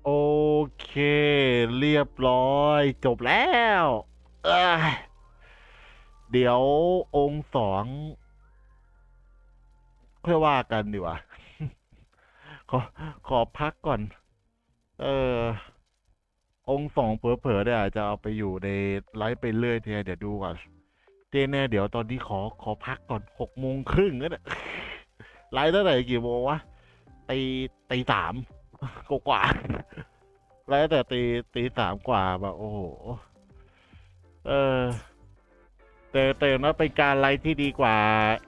โอเค เรียบร้อยจบแล้วเดี๋ยวองค์สองค่อยว่ากันดีกว่า ขอพักก่อน องค์สองเผลอๆเนี่ยอาจจะเอาไปอยู่ในไลฟ์ไปเรื่อยเทียเดี๋ยวดูก่อนเจแน่เดี๋ยวตอนนี้ขอพักก่อน6:30นั่นแหละไลฟ์เท่าไหร่กี่โมงวะตี 3กว่าแล้วแต่ตี 3กว่าแบบโอ้โหแต่นะเป็นการไลฟ์ที่ดีกว่า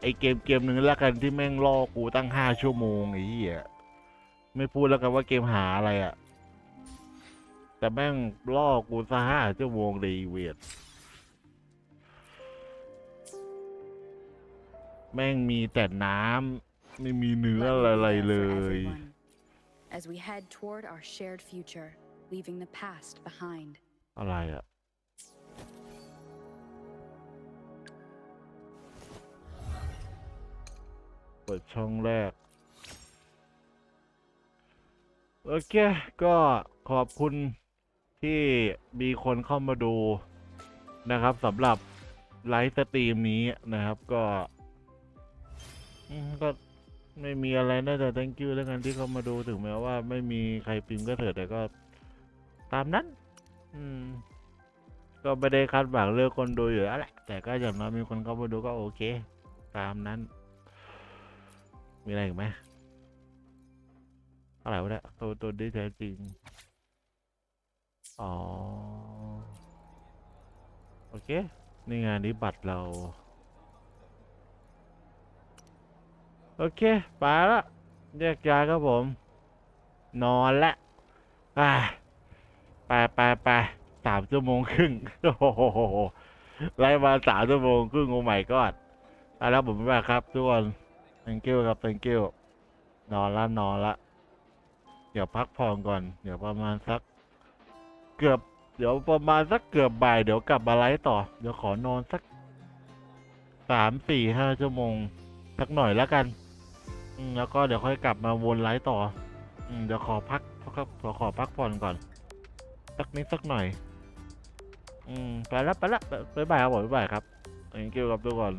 ไอเกมหนึ่งแล้วกันที่แม่งล่อกูตั้ง5 ชั่วโมงไอ้เหี้ยไม่พูดแล้วกันว่าเกมหาอะไรอ่ะแต่แม่งล่อกูซะ5 ชั่วโมงเลยเวียดแม่งมีแต่น้ำไม่มีเนื้ออะไรเลย As we head toward our shared future, leaving the past behind. อะไรอ่ะเปิดช่องแรกโอเคก็ขอบคุณที่มีคนเข้ามาดูนะครับสำหรับไลฟ์สตรีมนี้นะครับก็ไม่มีอะไรน่าจะ thank you แล้วกันที่เข้ามาดูถึงแม้ว่าไม่มีใครพิมพ์ก็เถอะแต่ก็ตามนั้นก็ไม่ได้คาดหวังเรื่องคนดูอยู่แล้วแหละแต่ก็อย่างน้อยมีคนเข้ามาดูก็โอเคตามนั้นมีอะไรอีกไหมอะไรวะเนี่ยตัวที่แท้จริงอ๋อโอเคนี่งานนี้บัตรเราโอเคไปละแยกย้ายครับผมนอนละไป3 ชั่วโมงครึ่งโอ้โหไล่มา3 ชั่วโมงครึ่งโอ้ my god ไปแล้วผมไปครับทุกคน thank you ครับ thank you นอนละเดี๋ยวพักผ่อนก่อนเดี๋ยวประมาณสักเกือบบ่ายเดี๋ยวกลับมาไลฟ์ต่อเดี๋ยวขอนอนสัก3-4-5 ชั่วโมงสักหน่อยแล้วกันแล้วก็เดี๋ยวค่อยกลับมาวนไลฟ์ต่อเดี๋ยวขอพักผ่อนก่อนสักนิดสักหน่อยไปละบ๊ายบายครับผมบ๊ายบายครับ thank you ครับทุกคน